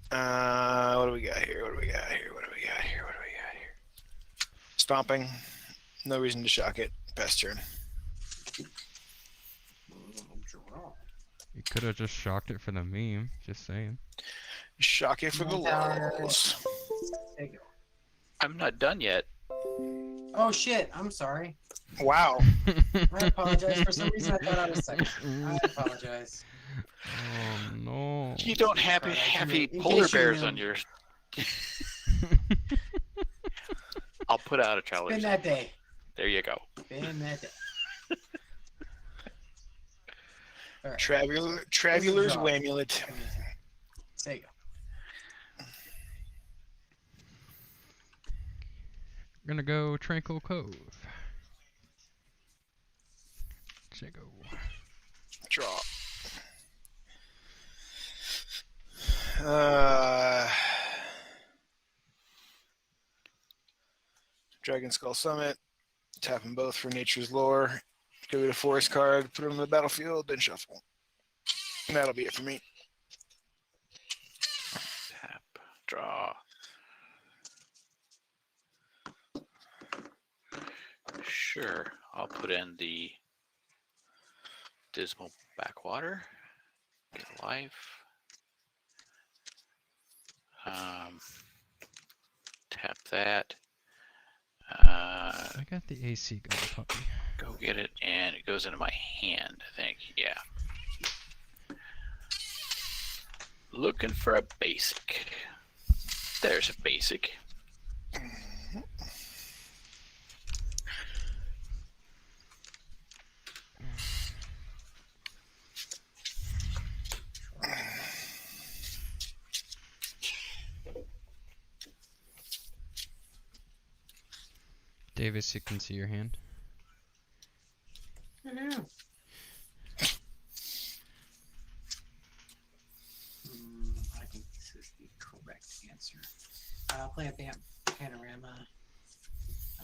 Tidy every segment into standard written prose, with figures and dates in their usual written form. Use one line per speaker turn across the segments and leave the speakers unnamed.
What do we got here? Stomping. No reason to shock it. Pass turn.
Draw.
You could have just shocked it for the meme. Just saying.
Shock it for the lulz.
There you go.
I'm not done yet.
Oh shit! I'm sorry.
Wow.
I apologize. For some reason, I thought I was second. I apologize.
Oh no.
You don't have
Alright,
happy
in
polar
case you
bears
know.
on your. I'll put out a
Been
challenge.
that day.
There you go.
Been that day. All right.
Traveler's
draw.
Wamulet.
There you go.
We're gonna go Tranquil Cove. There you go.
Draw. Dragon Skull Summit. Tap them both for Nature's Lore. Go get a forest card, put them on the battlefield, then shuffle. And that'll be it for me.
Tap, draw. Sure, I'll put in the Dismal Backwater. Get life. Tap that.
I got the AC going, puppy.
Go get it, and it goes into my hand, I think. Yeah. Looking for a basic. There's a basic.
Davis, you can see your hand.
I know. I think this is the correct answer. I'll play a panorama. I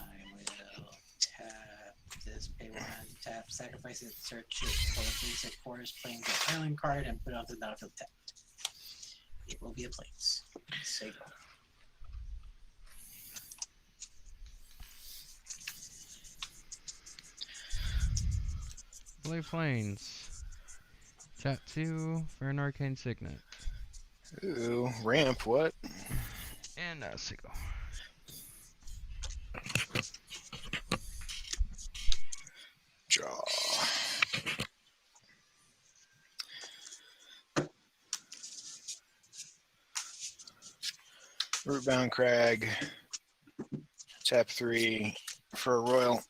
will tap this, pay one, tap, sacrifice it, search it for a basic forest plains or island card, and put it onto the battlefield tapped. It will be a plains. Say go.
Blue Plains. Tap 2 for an Arcane Signet.
Ooh, ramp, what?
And a Sigil.
Draw. Rootbound Crag. Tap 3 for a royal.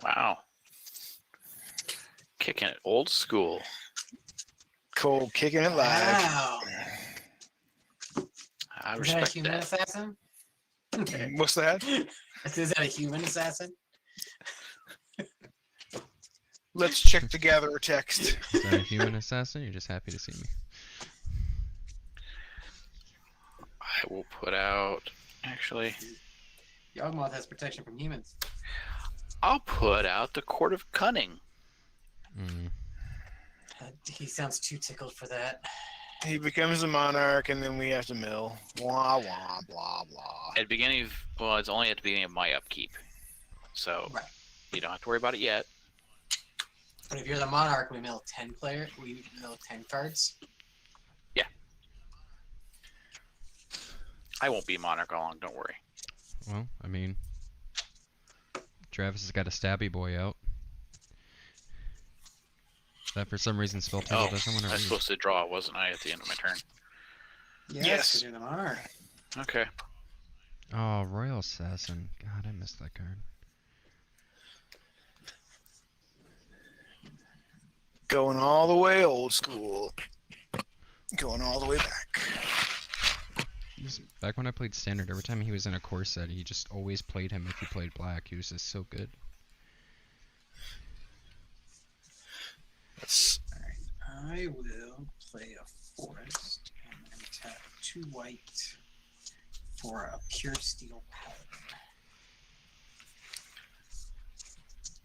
Wow. Kicking it old school.
Cole kicking it live.
Wow.
I
Is that a
respect
human
that.
assassin?
What's that?
Is that a human assassin?
Let's check the gatherer text.
Is that a human assassin? You're just happy to see me.
I will put out. Actually,
Yawgmoth has protection from humans.
I'll put out the Court of Cunning.
He sounds too tickled for that.
He becomes a monarch, and then we have to mill. Blah, blah, blah, blah.
At the beginning of, well, it's only at the beginning of my upkeep. So
Right.
you don't have to worry about it yet.
But if you're the monarch, we mill 10 cards.
I won't be monarch all long, don't worry.
Well, I mean, Travis has got a stabby boy out. That for some reason spell table
Oh,
doesn't want to
I was
read.
supposed to draw, wasn't I, at the end of my turn?
Yes.
'Cause you're the monarch.
Okay.
Oh, Royal Assassin. God, I missed that card.
Going all the way old school. Going all the way back.
Back when I played Standard, every time he was in a core set, he just always played him if he played black. He was just so good.
That's
Alright. I will play a forest and then tap 2 white for a pure steel paladin.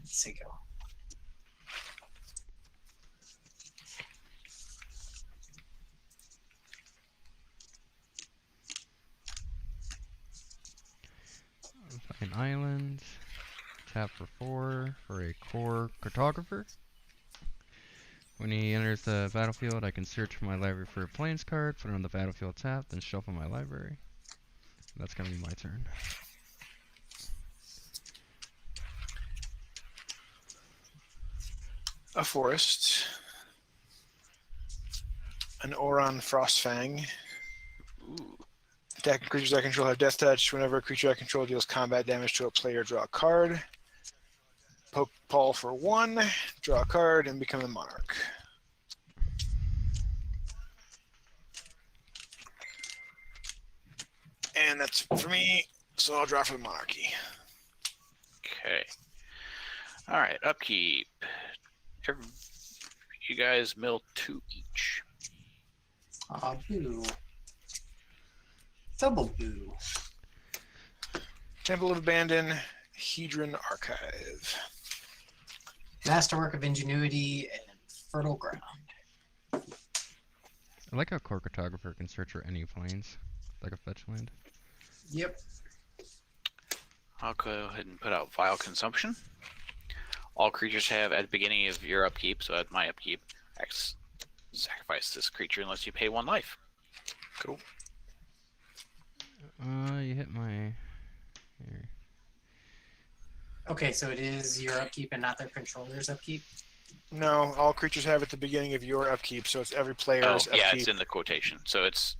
Let's see go.
tap for 4 for a core cartographer. When he enters the battlefield, I can search my library for a plains card, put it on the battlefield tap, then shuffle my library. That's gonna be my turn.
A forest. An Oron Frostfang.
Ooh.
Attacking creatures I control have death touch. Whenever a creature I control deals combat damage to a player, draw a card. Poke Paul for 1, draw a card, and become a monarch. And that's for me, so I'll draw for the monarchy.
Okay. All right. Upkeep. You guys mill 2 each.
Boo. Double boo.
Temple of Abandon, Hedron Archive.
Masterwork of Ingenuity and Fertile Ground.
I like how core cartographer can search for any plains, like a fetch land.
Yep.
I'll go ahead and put out Vile Consumption. All creatures have at the beginning of your upkeep, so at my upkeep, sacrifice this creature unless you pay 1 life.
Cool.
You hit my... Here.
Okay, so it is your upkeep and not their controller's upkeep?
No, all creatures have at the beginning of your upkeep, so it's every
Oh,
player's
yeah,
upkeep.
it's in the quotation. So it's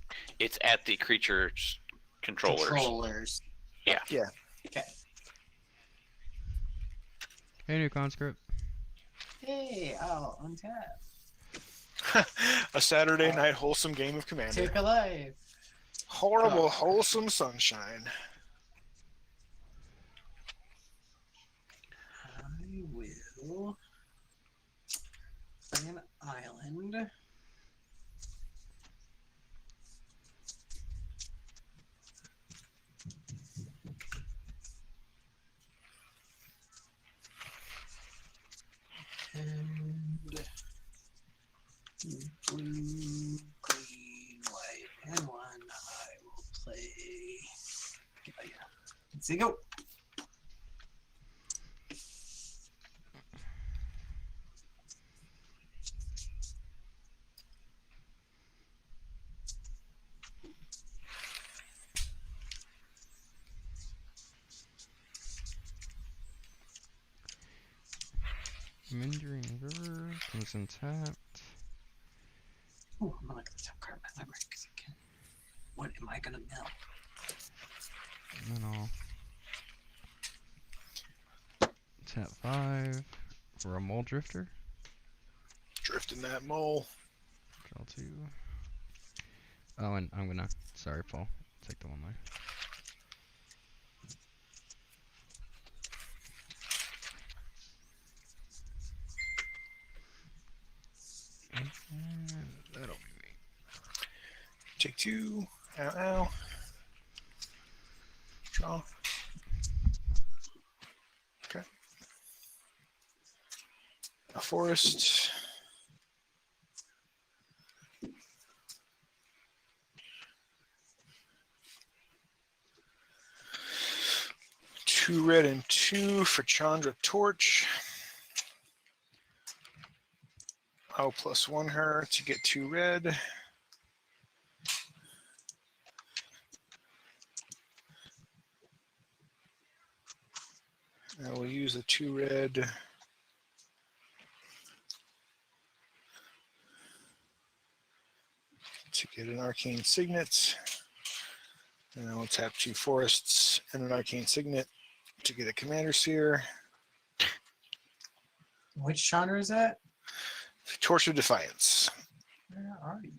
at the creature's controllers. Yeah.
Yeah.
Okay.
Hey, new conscript.
Hey, I'll untap.
A Saturday night wholesome game of Commander.
Take a life.
Horrible,
Oh.
wholesome sunshine.
I will play an island. And blue, green, white, and 1. I will play. Let's see, go.
Mindering River comes in tapped.
Ooh, I'm gonna look at the top card of my library because I can. What am I gonna mill?
And then I'll tap 5 for a Mole Drifter.
Drifting that mole.
Draw 2. Oh, and I'm gonna... Sorry, Paul. Take the 1 life. And that'll be me.
Take 2. Ow, ow. Draw. Okay. A forest. Two red and 2 for Chandra Torch. I'll +1 her to get 2 red. I will use the 2 red. To get an Arcane Signet. And I will tap 2 forests and an Arcane Signet to get a Commander Seer.
Which genre is that?
Torch of Defiance.
Where are you?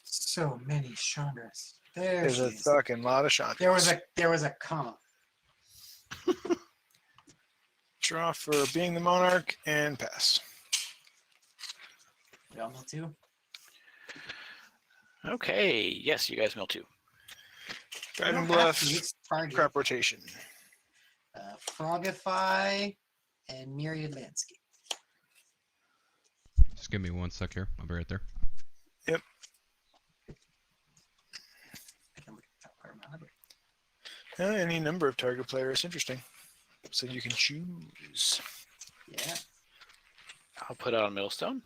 So many genres. There
There's
she
a
is.
fucking lot of shots.
There was a comma.
Draw for being the Monarch and pass.
We all know too.
Okay. Yes, you guys mill 2.
Guiding
We don't have
Bluff,
to, it's target.
crop rotation.
Frogify and Myriad Landscape.
Just give me 1 sec here. I'll be right there.
Yep.
I can look at the top card of my library.
Any number of target players. Interesting. So you can choose.
Yeah.
I'll put out a millstone.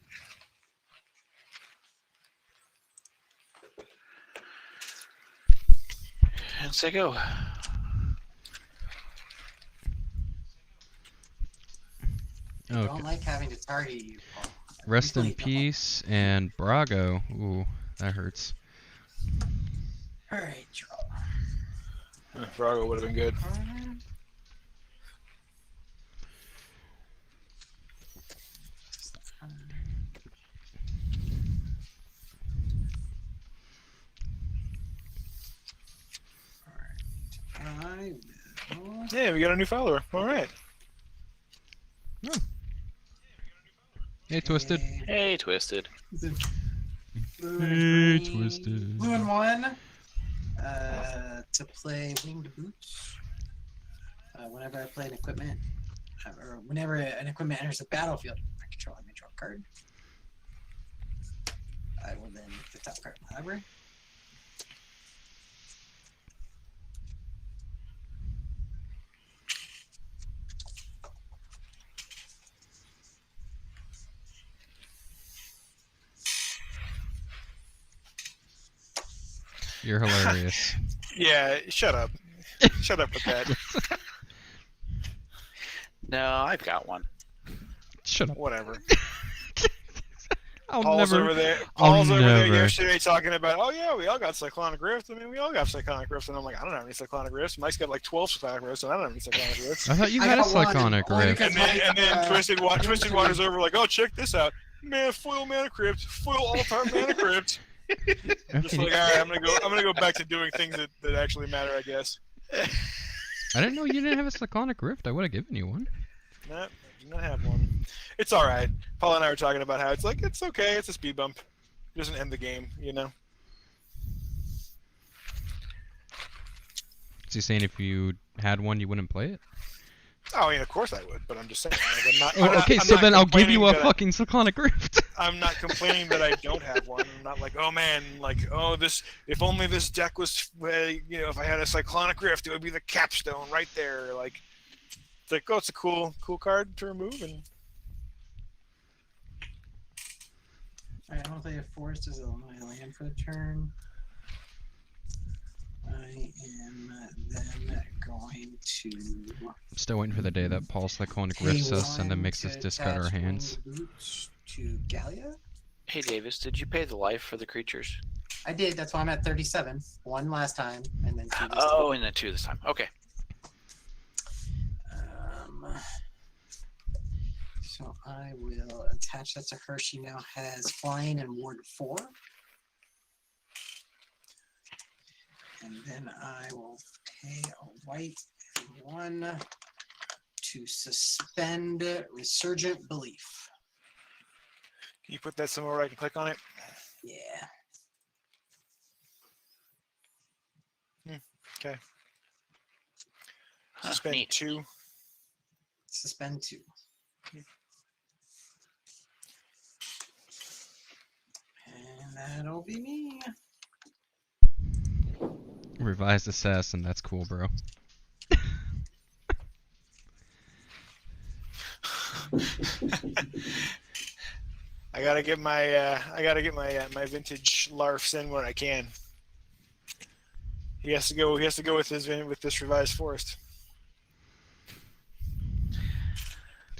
And say go.
I
Okay.
don't like having to target you, Paul. I
Rest in
really don't.
peace and Brago. Ooh, that hurts.
All right, draw.
Brago would have been good.
I will.
Yeah, we got a new follower. All right.
Hey, Twisted.
Hey, Twisted.
Blue and
Hey,
green.
Twisted.
Blue and one. To play winged boots. Whenever I play an equipment, or whenever an equipment enters the battlefield, I control it. I may draw a card. I will then the top card of my library.
You're hilarious.
Yeah, shut up. Shut up with that.
No, I've got one.
Shut up.
Whatever.
I'll
Paul's
never.
over there.
I'll
Paul's over there
never.
yesterday talking about, oh yeah, we all got cyclonic rift. I mean, we all got cyclonic rift, and I'm like, I don't have any cyclonic rifts. Mike's got like 12 cyclonic rifts, and I don't have any cyclonic rifts.
I thought you
I
had a
got one,
cyclonic
only
rift.
because-
And then
Mike,
Twisted wanders over like, oh, check this out, man, foil mana crypt, foil altar mana crypt. Just like, all right, I'm gonna go back to doing things that actually matter, I guess.
I didn't know you didn't have a cyclonic rift. I would have given you one.
No, I do not have one. It's all right. Paul and I were talking about how it's like it's okay. It's a speed bump. It doesn't end the game, you know.
Is he saying if you had one, you wouldn't play it?
Oh, I mean, of course I would, but I'm just saying. Like, I'm not,
Oh,
I'm not-
okay,
I'm
so
not
then I'll give you
complaining
a
that
fucking cyclonic rift.
I'm not complaining that I don't have one. I'm not like, oh man, like, oh this. If only this deck was, you know, if I had a cyclonic rift, it would be the capstone right there. Like, it's like, oh, it's a cool card to remove, and
Alright, I'm gonna play a forest as my land for the turn. I am then going to
I'm still waiting for the day that Paul cyclonic
pay
rifts us and then
one
makes us
to
discard our
attach
hands.
winged boots to Gallia.
Hey, Davis, did you pay the life for the creatures?
I did. That's why I'm at 37. One last time, and then two. This
Oh,
time.
and then 2 this time. Okay.
So I will attach that to her. She now has flying and ward 4. And then I will pay a white and 1 to suspend Resurgent Belief.
can you put that somewhere where I can click on it?
Yeah.
Okay.
Huh,
Spend
neat.
2.
Suspend 2. And that'll be me.
Revised assassin, that's cool, bro.
I gotta get my my vintage larfs in when I can. He has to go with this revised forest.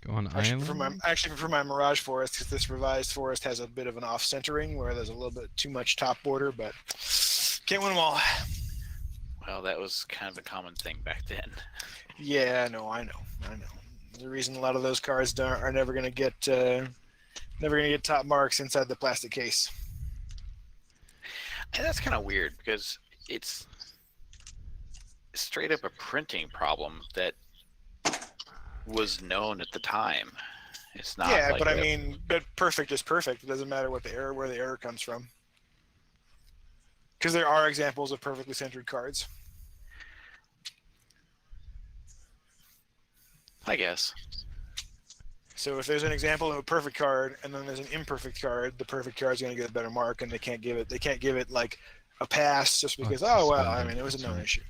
Go on
Actually,
island.
for my Mirage Forest, because this revised forest has a bit of an off-centering where there's a little bit too much top border, but can't win them all.
Well, that was kind of a common thing back then.
Yeah, no, I know. The reason a lot of those cards are never gonna get top marks inside the plastic case.
And that's kind of weird because it's straight up a printing problem that was known at the time. It's not.
Yeah,
like
but I
a-
mean, but perfect is perfect. It doesn't matter where the error comes from. Because there are examples of perfectly centered cards.
I guess.
So if there's an example of a perfect card and then there's an imperfect card, the perfect card is going to get a better mark, and they can't give it like a pass just because
it's
oh well, I
suspended,
mean it was a
that's
known
right.
issue.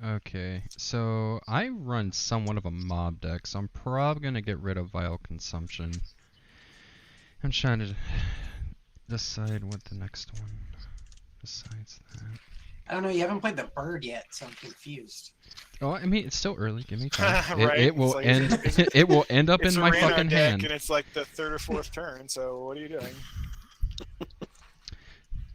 Okay, so I run somewhat of a mob deck, so I'm probably gonna get rid of Vile Consumption. I'm trying to decide what the next one besides that.
I don't know. You haven't played the bird yet, so I'm confused.
Oh, I mean, it's still early. Give me time.
Right?
It will
It's like,
end.
it's-
It will end up
It's
in
a
my
Ranar
fucking
deck,
hand.
and it's like the third or fourth turn. So what are you doing?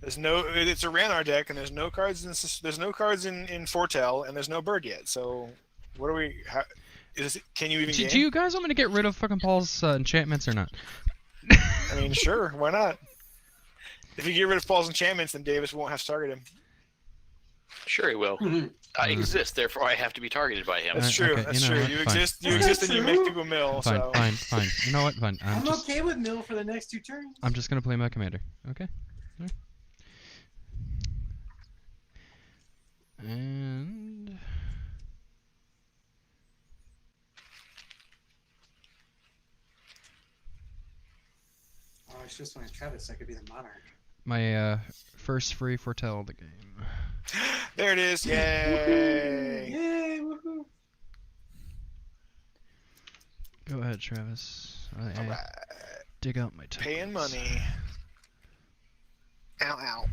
There's no. It's a Ranar deck, and there's no cards in Foretell, and there's no bird yet. So what are we? How, can you even
Do
game?
you guys want me to get rid of fucking Paul's enchantments or not?
I mean, sure. Why not? If you get rid of Paul's enchantments, then Davis won't have to target him.
Sure, he will. I exist, therefore I have to be targeted by him.
That's true.
okay,
That's
you know
true.
what,
You
fine.
exist. You
Fine.
exist, and you make
True.
people mill.
Fine,
So
fine, fine. You know what? Fine.
I'm okay with mill for the next 2 turns.
I'm just gonna play my commander. Okay. Alright. And
Oh, it's just when I Travis, I could be the monarch.
my first free foretell of the game.
there it is. Yay!
Yay! Woohoo!
Go ahead, Travis. I
All right.
dig out my tokens.
Paying money. Ow, ow.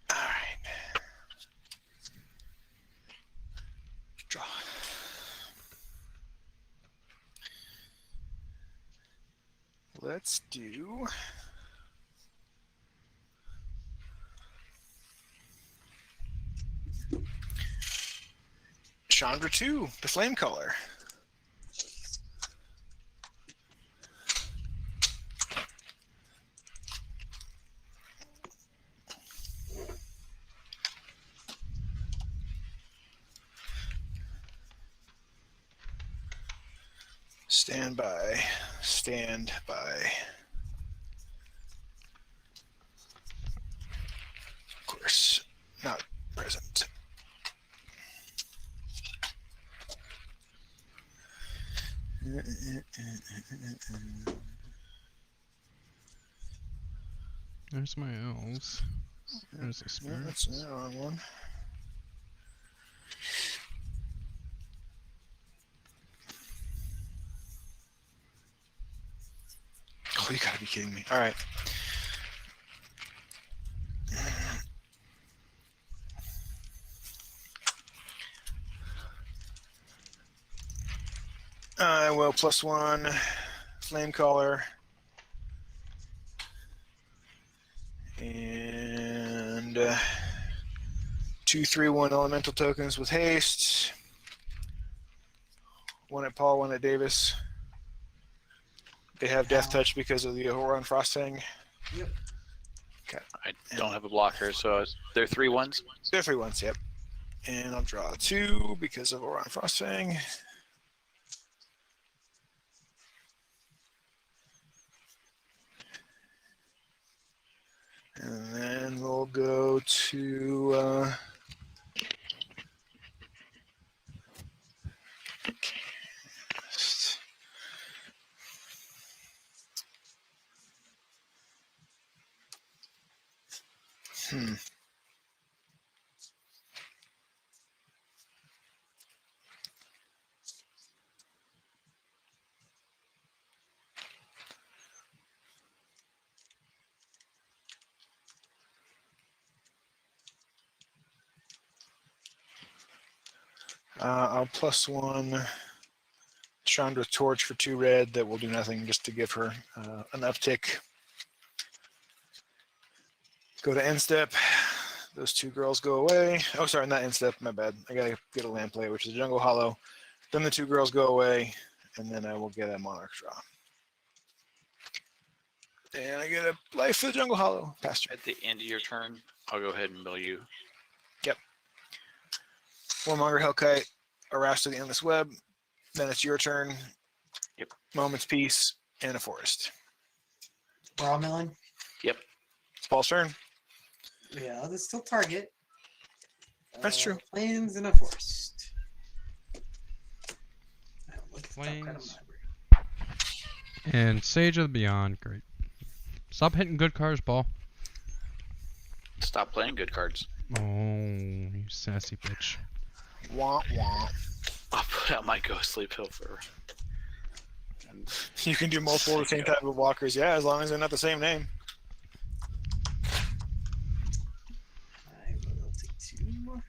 All right. Draw. Let's do. Chandra 2, the flame color. Stand by. Stand by. Of course, not present.
There's my elves. There's the
No,
spirits.
that's the wrong one. Oh, you gotta be kidding me. All right. I will +1 flame caller and 2/3/1 elemental tokens with haste. 1 at Paul, 1 at Davis. They have death touch because of the Horon Frostfang.
Yep.
I don't have a blocker, so they're 3/1s.
They're 3/1s, yep. And I'll draw 2 because of Horon Frostfang. And then we'll go to I'll +1 Chandra Torch for 2 red. That will do nothing, just to give her an uptick. Go to end step. Those 2 girls go away. Oh, sorry, not end step. My bad. I gotta get a land play, which is a Jungle Hollow. Then the 2 girls go away, and then I will get a Monarch draw. And I get a life for the Jungle Hollow. Pasture.
At the end of your turn, I'll go ahead and mill you.
Warmonger, Hellkite, Arash to the Endless Web. Then it's your turn.
Yep.
Moment's Peace, and a Forest.
We're all milling.
It's Paul's turn.
Yeah, there's still target.
That's true.
Plains and a forest. Look at the top card of
Plains.
my library.
And Sage of the Beyond. Great. Stop hitting good cards, Paul.
stop playing good cards.
Oh, you sassy bitch.
Wah wah.
I'll put out my ghostly pilfer. And
You can do multiple of the same type of walkers, yeah, as long as they're not the same name.
I will take 2.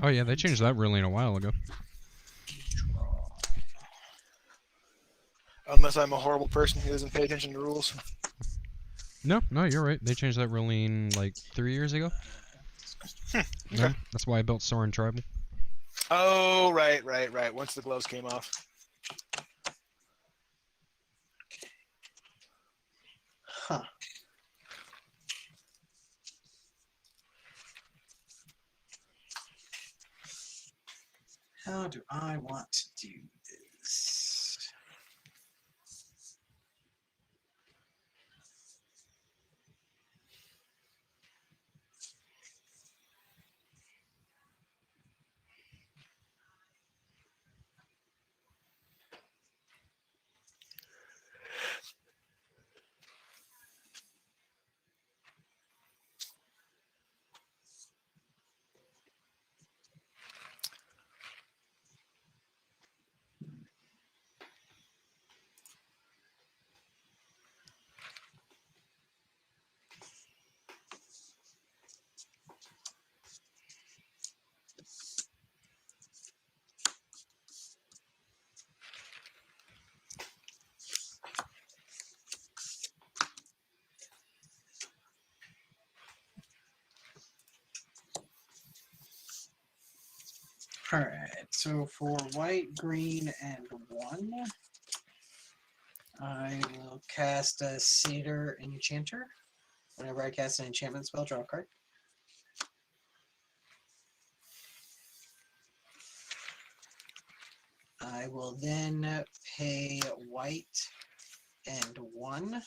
Oh yeah, they changed that ruling a while ago.
Draw.
Unless I'm a horrible person who doesn't pay attention to rules.
No, you're right. They changed that ruling like 3 years ago. No,
Okay.
that's why I built Soren Tribal.
Oh, right. Once the gloves came off.
Huh. How do I want to do this? All right, so for white, green, and 1, I will cast a Cedar Enchanter. Whenever I cast an enchantment spell, draw a card. I will then pay white and 1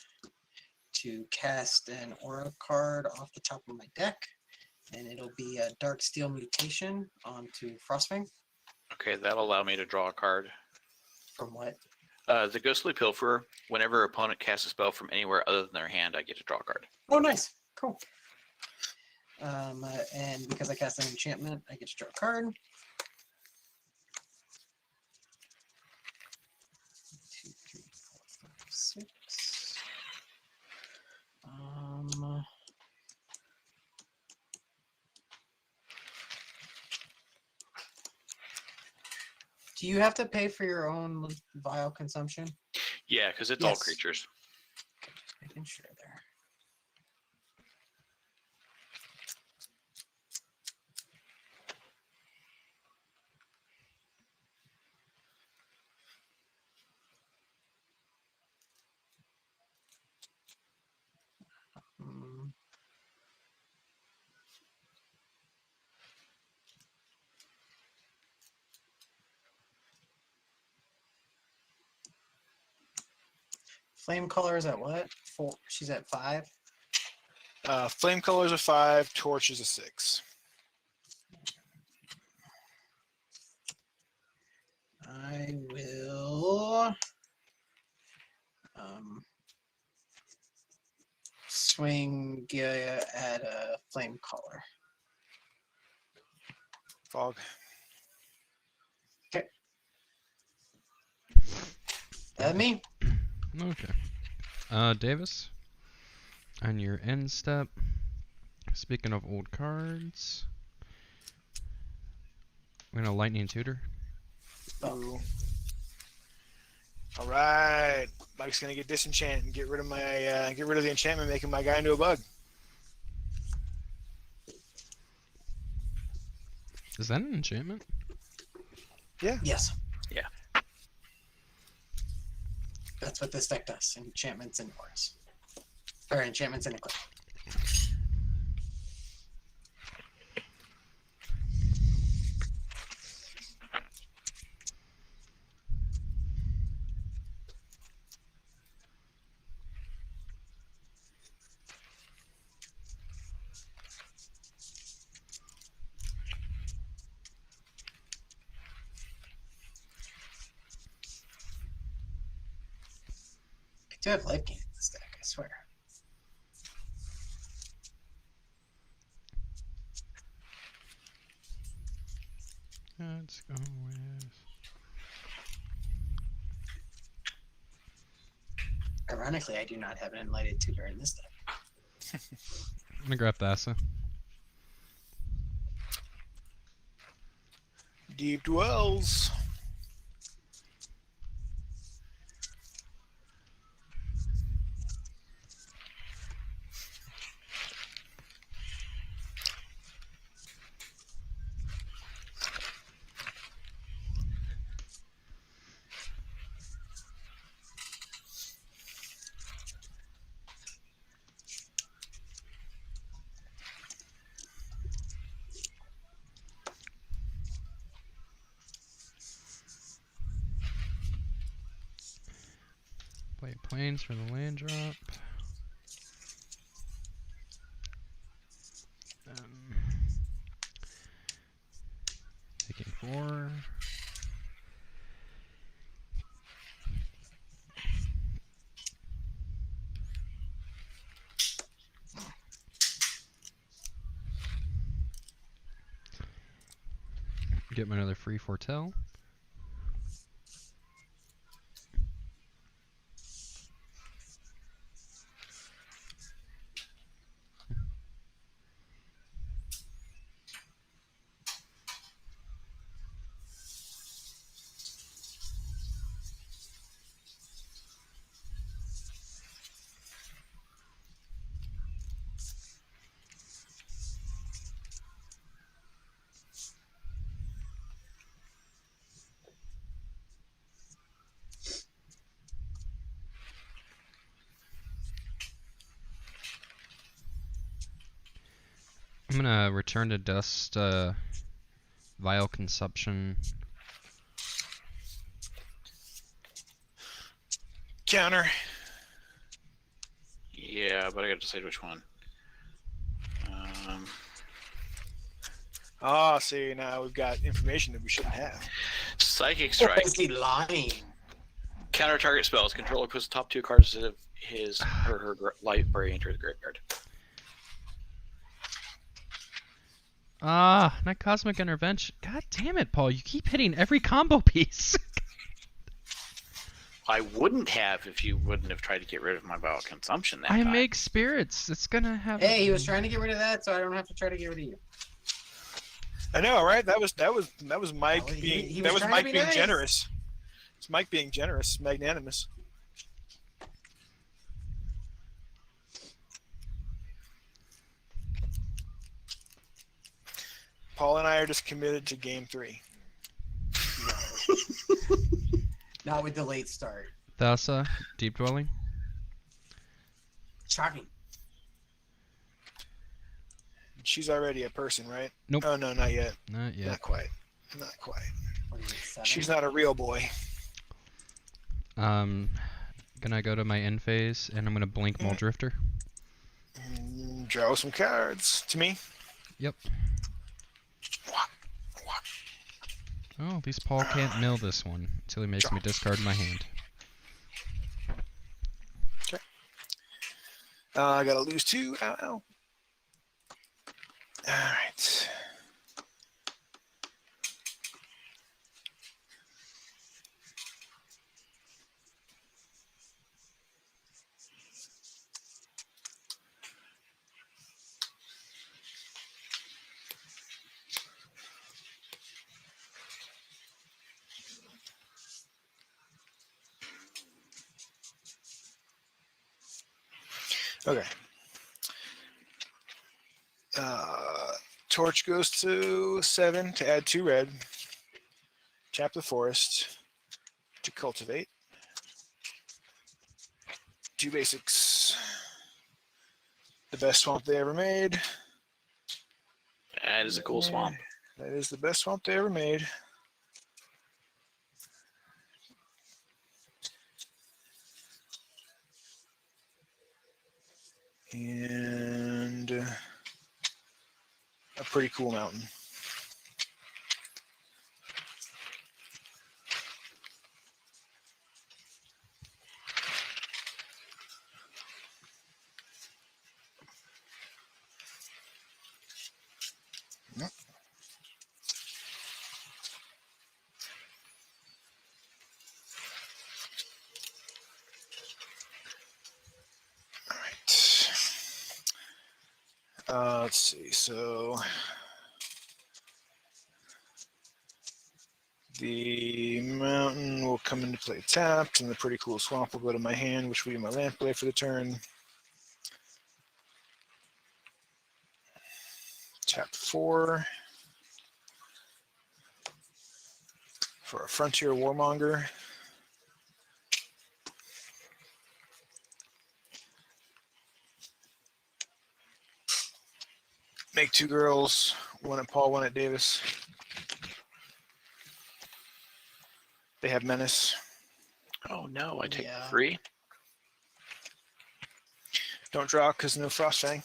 to cast an aura card off the top of my deck, and it'll be a Dark Steel Mutation onto Frostfang.
okay, that'll allow me to draw a card.
From what?
The Ghostly Pilferer, whenever opponent casts a spell from anywhere other than their hand, I get to draw a card.
Oh, nice. Cool. And because I cast an enchantment, I get to draw a card. 2, 3, 4, 5, 6. Do you have to pay for your own vial consumption?
Yeah, because it's all
Yes.
creatures.
Just making sure there. Hmm. Flame color is at what? 4. She's at 5.
Flame colors are 5, torch is a 6.
I will swing Gaia at a flame color.
Fog.
That me?
Okay. Davis, on your end step, speaking of old cards, we're gonna Lightning Tutor.
Ooh. All right, Mike's gonna get disenchant and get rid of my get rid of the enchantment, making my guy into a bug.
Is that an enchantment?
Yes.
Yeah.
That's what this deck does. Enchantments and auras. Or enchantments and equipment. I do have life gain in this deck, I swear.
Let's go with.
Ironically, I do not have an Enlightened Tutor in this deck.
I'm gonna grab Thassa.
Deep Dwells.
Play planes for the land drop. Taking 4. Get me another free foretell. I'm gonna return to dust vial consumption.
Counter.
Yeah, but I gotta decide which one.
See, now we've got information that we shouldn't have.
Psychic Strike.
Is he lying?
Counter target spells. Controller puts the top 2 cards of his or her library into the graveyard.
Not Cosmic Intervention. God damn it, Paul. You keep hitting every combo piece.
I wouldn't have if you wouldn't have tried to get rid of my vial consumption that
I
time.
make spirits. It's gonna have.
Hey, he was trying to get rid of that, so I don't have to try to get rid of you.
I know, right? That was Mike
Well, he
being
was
that was
trying to
Mike
be
being
nice.
generous. It's Mike being generous, magnanimous. Paul and I are just committed to game 3.
Not with the late start.
Thassa, Deep Dwelling.
Shocking.
She's already a person, right?
Nope.
Oh no, not yet.
Not yet.
Not quite. Not quite.
What is it, 7?
She's not a real boy.
Gonna go to my end phase and I'm gonna blink Muldrifter.
Draw some cards to me.
Yep. Oh, at least Paul can't mill this one until he makes me discard my hand.
Okay. I gotta lose 2. Ow, ow. Alright. Okay. Torch goes to 7 to add 2 red. Tap the forest to cultivate. 2 basics. The best swamp they ever made.
That is a cool swamp.
That is the best swamp they ever made. And a pretty cool mountain. Let's see. So the mountain will come into play tapped, and the pretty cool swamp will go to my hand, which will be my land play for the turn. Tap 4 for a Frontier Warmonger. Make 2 girls, 1 at Paul, 1 at Davis. They have Menace.
Oh no, I take
Yeah.
3.
Don't draw because no Frostfang.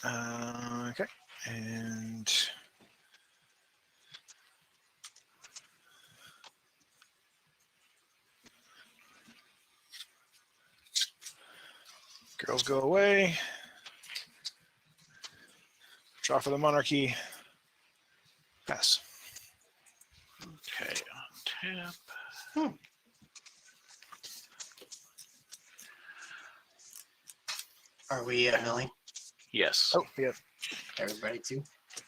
Okay, and girls go away. Draw for the Monarchy. Pass.
Okay, on tap.
Are we milling?
Yes.
Oh, yeah.
Everybody too.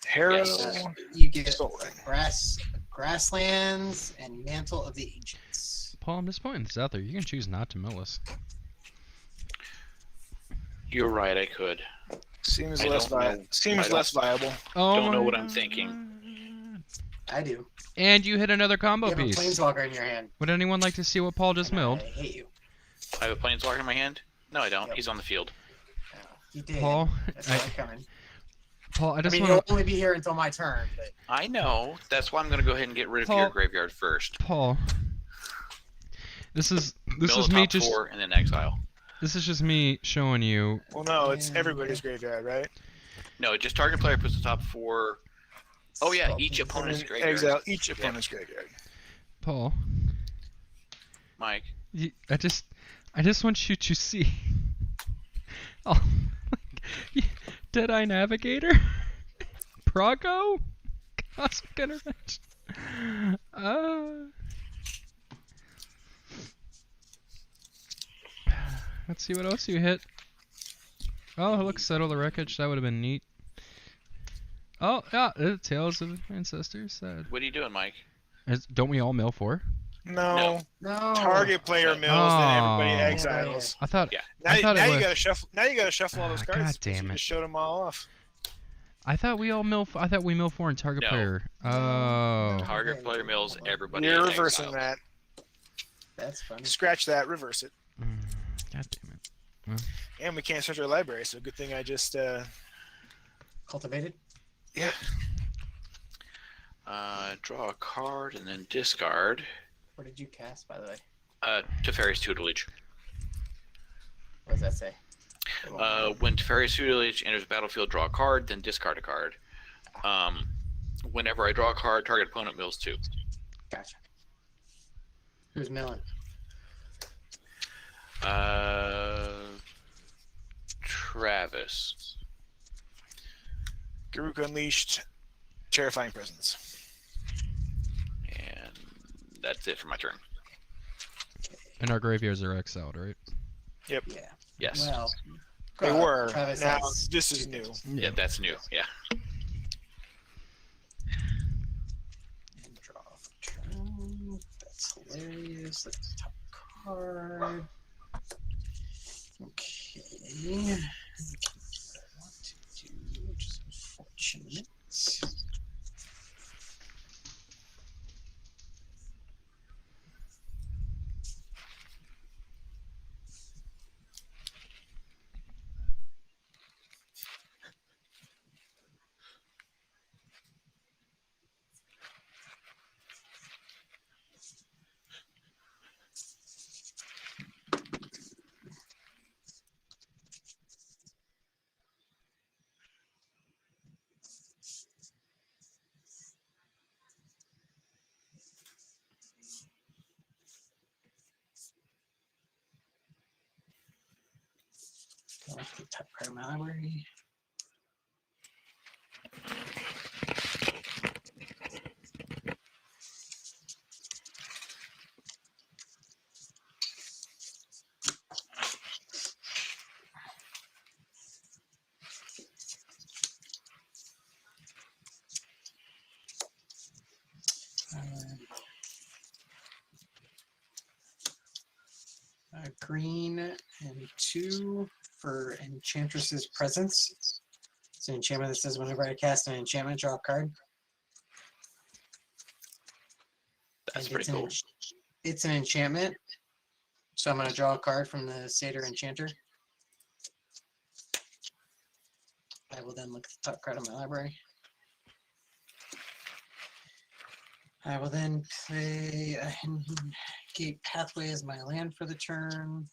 Harrow.
Yes.
You get
Stolen.
grasslands and mantle of the ancients.
Paul, I'm just pointing this out there. You can choose not to mill us.
You're right, I could.
Seems
I
less
don't know.
viable. Seems
I don't-
less viable.
Oh,
Don't know
my
what I'm
God.
thinking.
I do.
And you hit another combo
You have a
piece.
planeswalker in your hand.
Would anyone like to see what Paul just
and
milled?
I hate you.
I have a planeswalker in my hand? No, I don't.
Yep.
He's on the field.
No, you did.
Paul,
That's why I'm coming.
Paul, I
I
just
mean,
want
you'll
to.
only be here until my turn, but
I know. That's why I'm going to go ahead and get rid of
Paul-
your graveyard first.
Paul, this is
Mill the
me
top
just
4 and then exile.
this is just me showing you.
Well, no, it's
Yeah.
everybody's graveyard, right?
No, just target player puts the top 4. Oh yeah,
Well,
each
And
opponent's
then
graveyard.
exile each opponent's graveyard.
Paul,
Mike.
I just want you to see. Oh, Deadeye Navigator, Prago, Cosmic Intervention. Let's see what else you hit. Oh, look, Settle the Wreckage. That would have been neat. Oh, yeah, Tales of Ancestors.
What are you doing, Mike?
Don't we all mill 4?
No.
no.
Target player
No.
mills, then everybody
Oh.
exiles.
I thought
Yeah.
Now,
I thought
now
it
you
was.
gotta shuffle. Now you gotta shuffle all those
Ah,
cards.
God
'cause
damn
you
it.
just showed them all off.
I thought we all mill. I thought we mill 4 and target
No.
player. Oh.
Target player mills everybody.
You're
in
reversing
exile.
that.
That's funny.
Scratch that. Reverse it.
God damn it.
And we can't search our library, so good thing I just.
Cultivated.
Yeah.
Draw a card and then discard.
What did you cast, by the way?
Teferi's Tutelage.
What does that say?
When Teferi's Tutelage enters the battlefield, draw a card, then discard a card. Whenever I draw a card, target opponent mills 2.
Gotcha. Who's milling?
Travis.
Garuk Unleashed. Terrifying Presence.
And that's it for my turn.
And our graveyards are exiled, right?
Yeah.
Yes.
Well,
They were.
Travis
Now
has
this is
two
new.
pitches.
Yeah, that's new. Yeah.
And draw for turn. That's hilarious. That's the top card. Okay. What I want to do, which is unfortunate. Select the top card of my library. Green and 2 for Enchantress's Presence. It's an enchantment that says whenever I cast an enchantment, draw a card.
That's
And
pretty cool.
It's an enchantment, so I'm going to draw a card from the Satyr Enchanter. I will then look at the top card of my library. I will then play a Gate Pathway as my land for the turn.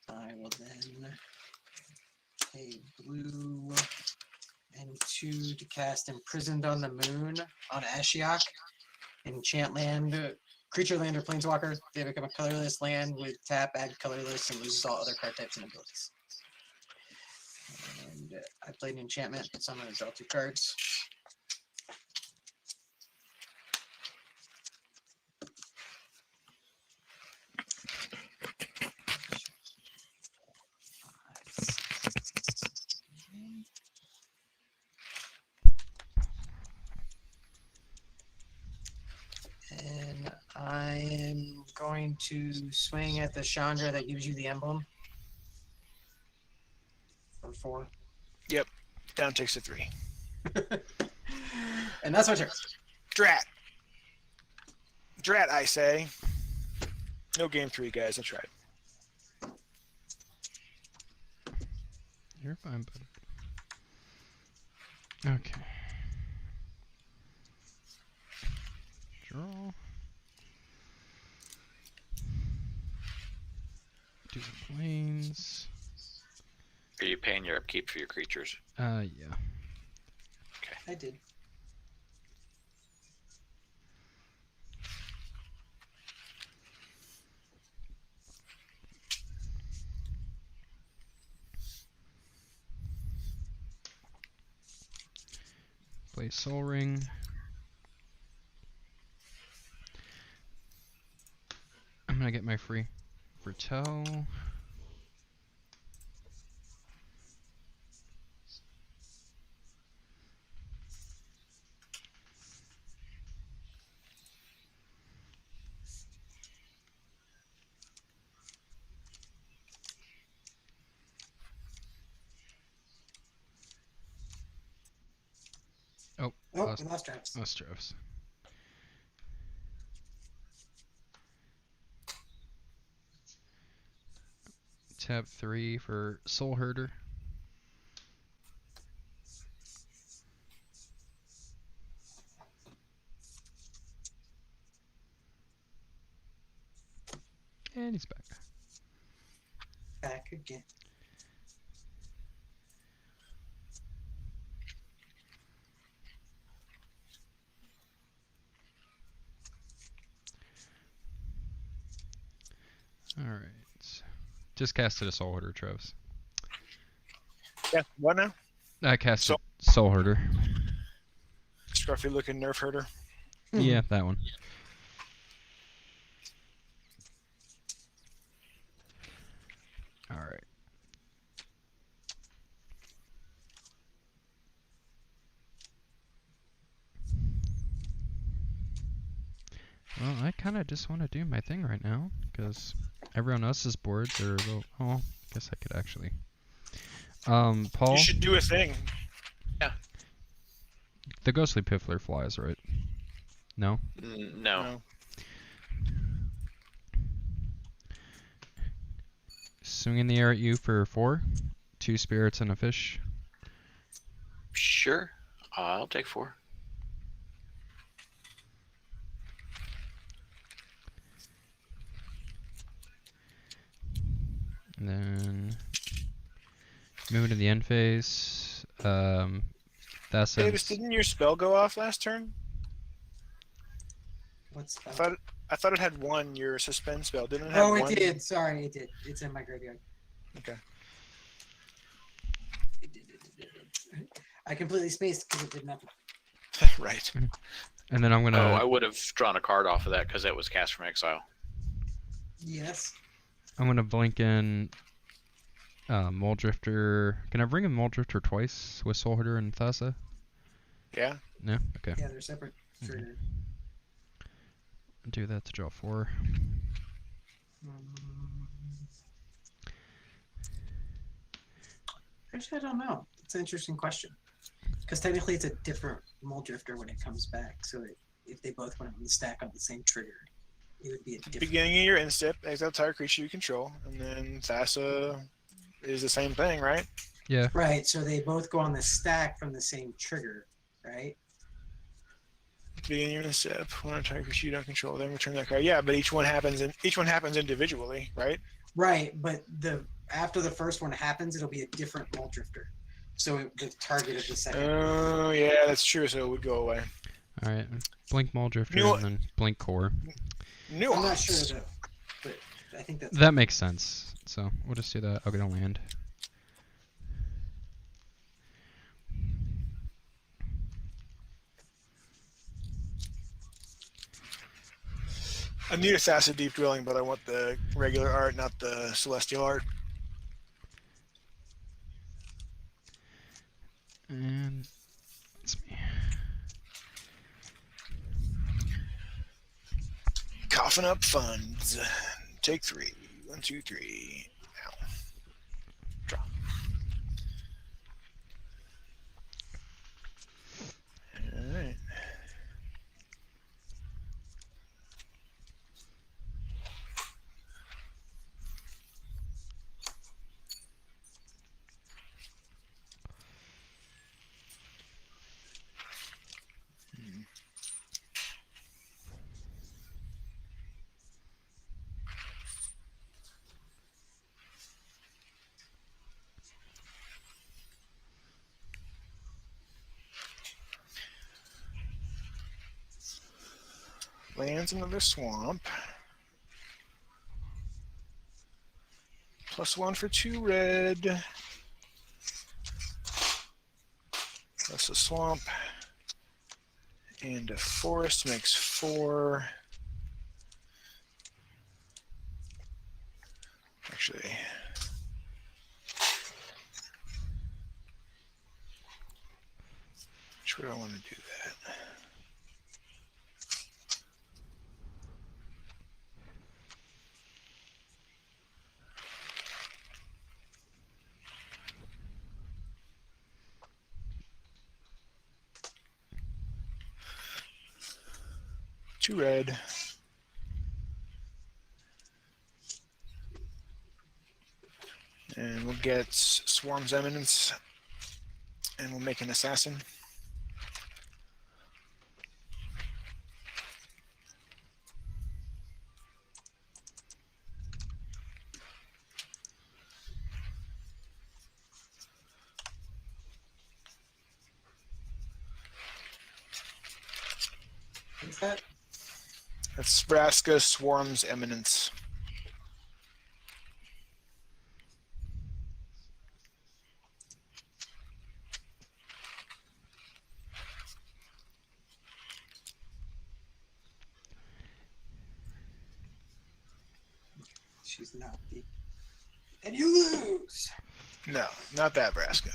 I will then pay blue and 2 to cast Imprisoned on the Moon on Ashiok. Enchant land, creature, land, or planeswalker. They become a colorless land with tap, add colorless, and loses all other card types and abilities. And I played an enchantment, so I'm going to draw 2 cards. And I am going to swing at the Chandra that gives you the emblem. For 4.
Down takes to 3.
And that's my turn.
Drat. Drat, I say. No game 3, guys. That's right.
You're fine, buddy. Okay. Draw. Do the planes.
Are you paying your upkeep for your creatures?
Yeah.
I did.
Play Soul Ring. I'm gonna get my free for toe. Oh,
Oh,
lost,
we lost Travis.
lost Travis. Tab 3 for Soul Herder. And he's back.
Back again.
Alright. Just casted a Soul Herder, Travis.
Yeah, what now?
I casted Soul Herder.
Scruffy looking nerf herder.
Yeah, that one. Alright. Well, I kind of just want to do my thing right now, because everyone else's boards are a little... Oh, I guess I could actually... Paul?
You should do a thing.
The Ghostly Piffler flies, right? No?
No.
Swing in the air at you for 4. 2 spirits and a fish.
Sure. I'll take 4.
And then... Moving to the end phase. That's
Davis, didn't your spell go off last turn?
What's
I
that?
thought I thought it had one. Your suspend spell didn't it have
Oh, it
one?
did. Sorry, it did. It's in my graveyard.
Okay.
It did. I completely spaced because it didn't happen.
Right.
And then I'm
Oh,
gonna
I would have drawn a card off of that because that was cast from exile.
Yes.
blink in Mole Drifter. Can I bring in Mole Drifter twice with Soul Hitter and Thassa?
Yeah.
No? Okay.
Yeah, they're separate. Trigger.
Do that to draw 4.
Actually, I don't know. It's an interesting question. Because technically, it's a different Mole Drifter when it comes back. So if they both went on the stack on the same trigger, it would be a different.
Beginning of your end step, exile target creature you control, and then Thassa is the same thing, right?
Yeah.
Right. So they both go on the stack from the same trigger, right?
Beginning of your end step, one target creature you don't control, then return that card. Yeah, but each one happens individually, right?
Right. But after the first one happens, it'll be a different Mole Drifter. So the target of the second.
Oh, yeah, that's true. So it would go away.
All right. Blink Mole Drifter
New-
and then blink Core.
Nuance.
I'm not sure though, but I think that's.
That makes sense. So we'll just do that. I'll get a land.
I need Assassin Deep Dwelling, but I want the regular art, not the celestial art.
And that's me.
Coffin up funds. Take 3. 1, 2, 3. Ow. Draw. Alright. Lands another swamp. +1 for 2 red. Plus a swamp. And a forest makes 4. Actually. Which way do I want to do that? Two red. And we'll get Swarm's Eminence. And we'll make an assassin.
What's that?
That's Vraska Swarm's Eminence.
She's not the. And you lose!
No, not that Vraska.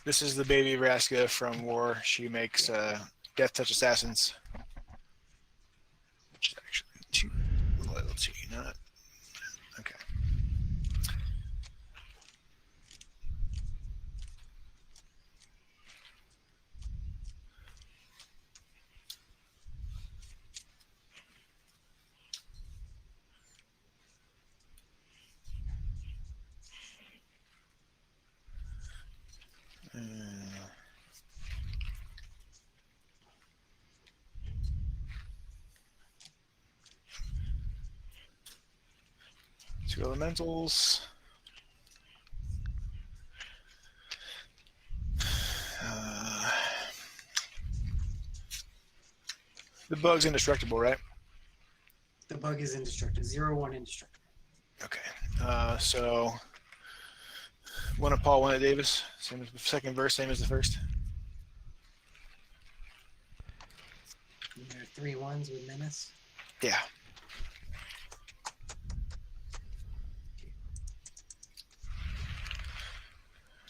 This is the baby Vraska from War. She makes Death Touch Assassins. Which is actually 2 loyalty, not. Okay. Two elementals. The bug's indestructible, right?
The bug is indestructible. 0-1 indestructible.
Okay. So one at Paul, one at Davis. Same as the second verse, same as the first.
And there are 3 1s with menace.
Yeah.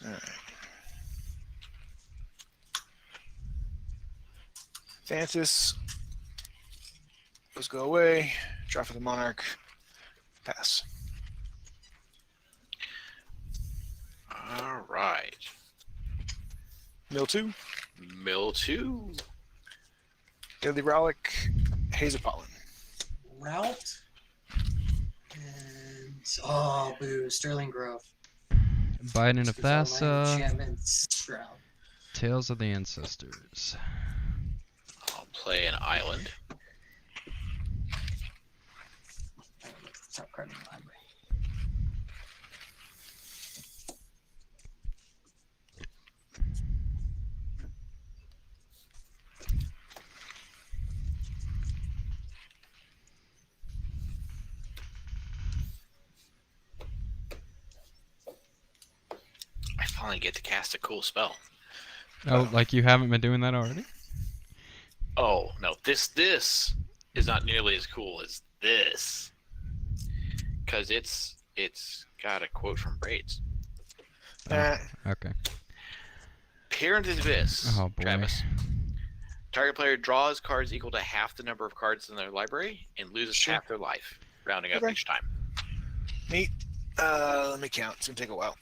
All right. Thantis. Let's go away. Draw for the Monarch. Pass.
All right.
Mill 2.
Mill 2.
Deadly Relic. Haze of Pollen.
Route. And oh, boo! Sterling Grove.
Biden of
Because all my
Thassa.
enchantments drown.
Tales of the Ancestors.
I'll play an island.
Top card in the library.
I finally get to cast a cool spell.
Oh, like you haven't been doing that already?
Oh no, this is not nearly as cool as this, because it's got a quote from Braids.
Okay.
Peer into the Abyss.
Oh, boy.
Travis. Target player draws cards equal to half the number of cards in their library and loses
Sure.
half their life, rounding up
Okay.
each time.
Neat. Let me count. It's gonna take a while.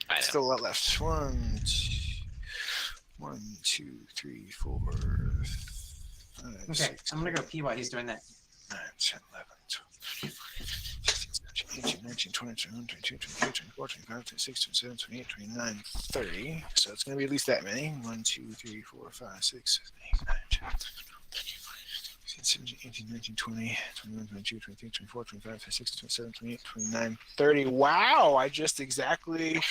I know.
Still a lot left. 1, 2, 3, 4, 5,
Okay,
6,
I'm gonna go pee while he's doing that.
9, 10, 11, 12, 16, 17, 18, 19, 20, 21, 22, 23, 24, 25, 26, 27, 28, 29, 30. So it's going to be at least that many. 1, 2, 3, 4, 5, 6, 7, 8, 9, 10, 17, 18, 19, 20, 21, 22, 23, 24, 25, 26, 27, 28, 29, 30. Wow, I just exactly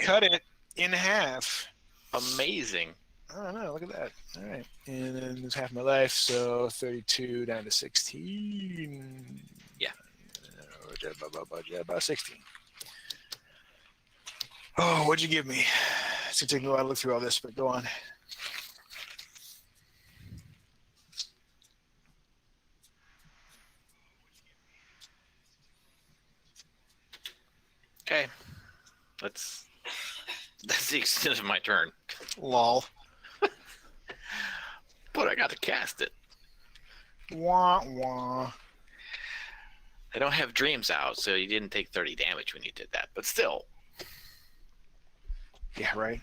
cut it in half.
Amazing.
I don't know, look at that. All right. And then there's half my life, so 32 down to 16.
Yeah.
About 16. Oh, what'd you give me? It's going to take me a while to look through all this, but go on.
Okay. That's the extent of my turn.
Lol.
But I got to cast it.
Wah, wah.
I don't have dreams out, so you didn't take 30 damage when you did that. But still.
Yeah, right.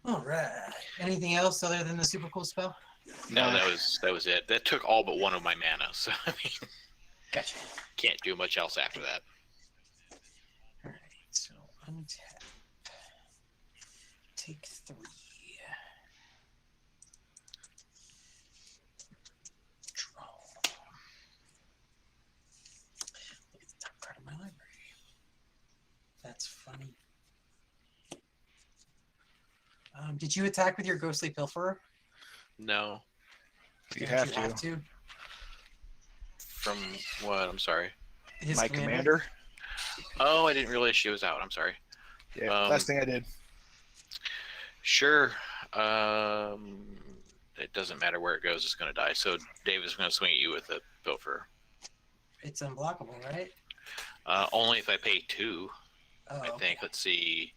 All right. Anything else other than the super cool spell?
No, that was it. That took all but one of my mana, so I mean,
Gotcha.
can't do much else after that.
All right. So untap. Take 3. Draw. Look at the top card of my library. That's funny. Did you attack with your ghostly pilferer?
No.
You
Don't
have to.
From what? I'm sorry.
His
My commander?
Oh, I didn't realize she was out. I'm sorry.
Yeah, last thing I did.
Sure. It doesn't matter where it goes, it's going to die. So Dave is going to swing at you with a pilfer.
It's unblockable, right?
Only if I pay 2,
Oh,
I think. Let's see.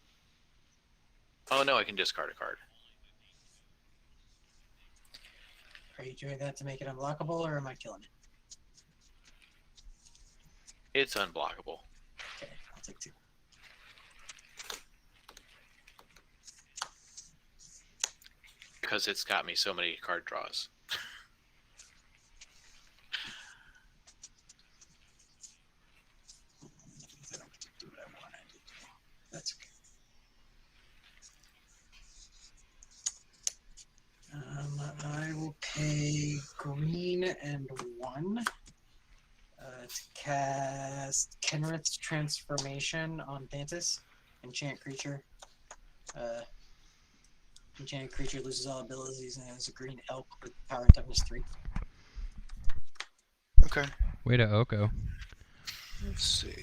Oh, no, I can discard a card.
Are you doing that to make it unblockable, or am I killing it?
It's unblockable.
Okay, I'll take 2.
because it's got me so many card draws.
I don't get to do what I wanted to do. That's okay. I will pay green and 1 to cast Kenrith's Transformation on Thantis. Enchant creature. Enchanted creature loses all abilities and has a green elk with power and toughness 3.
Okay.
Way to Oko.
Let's see.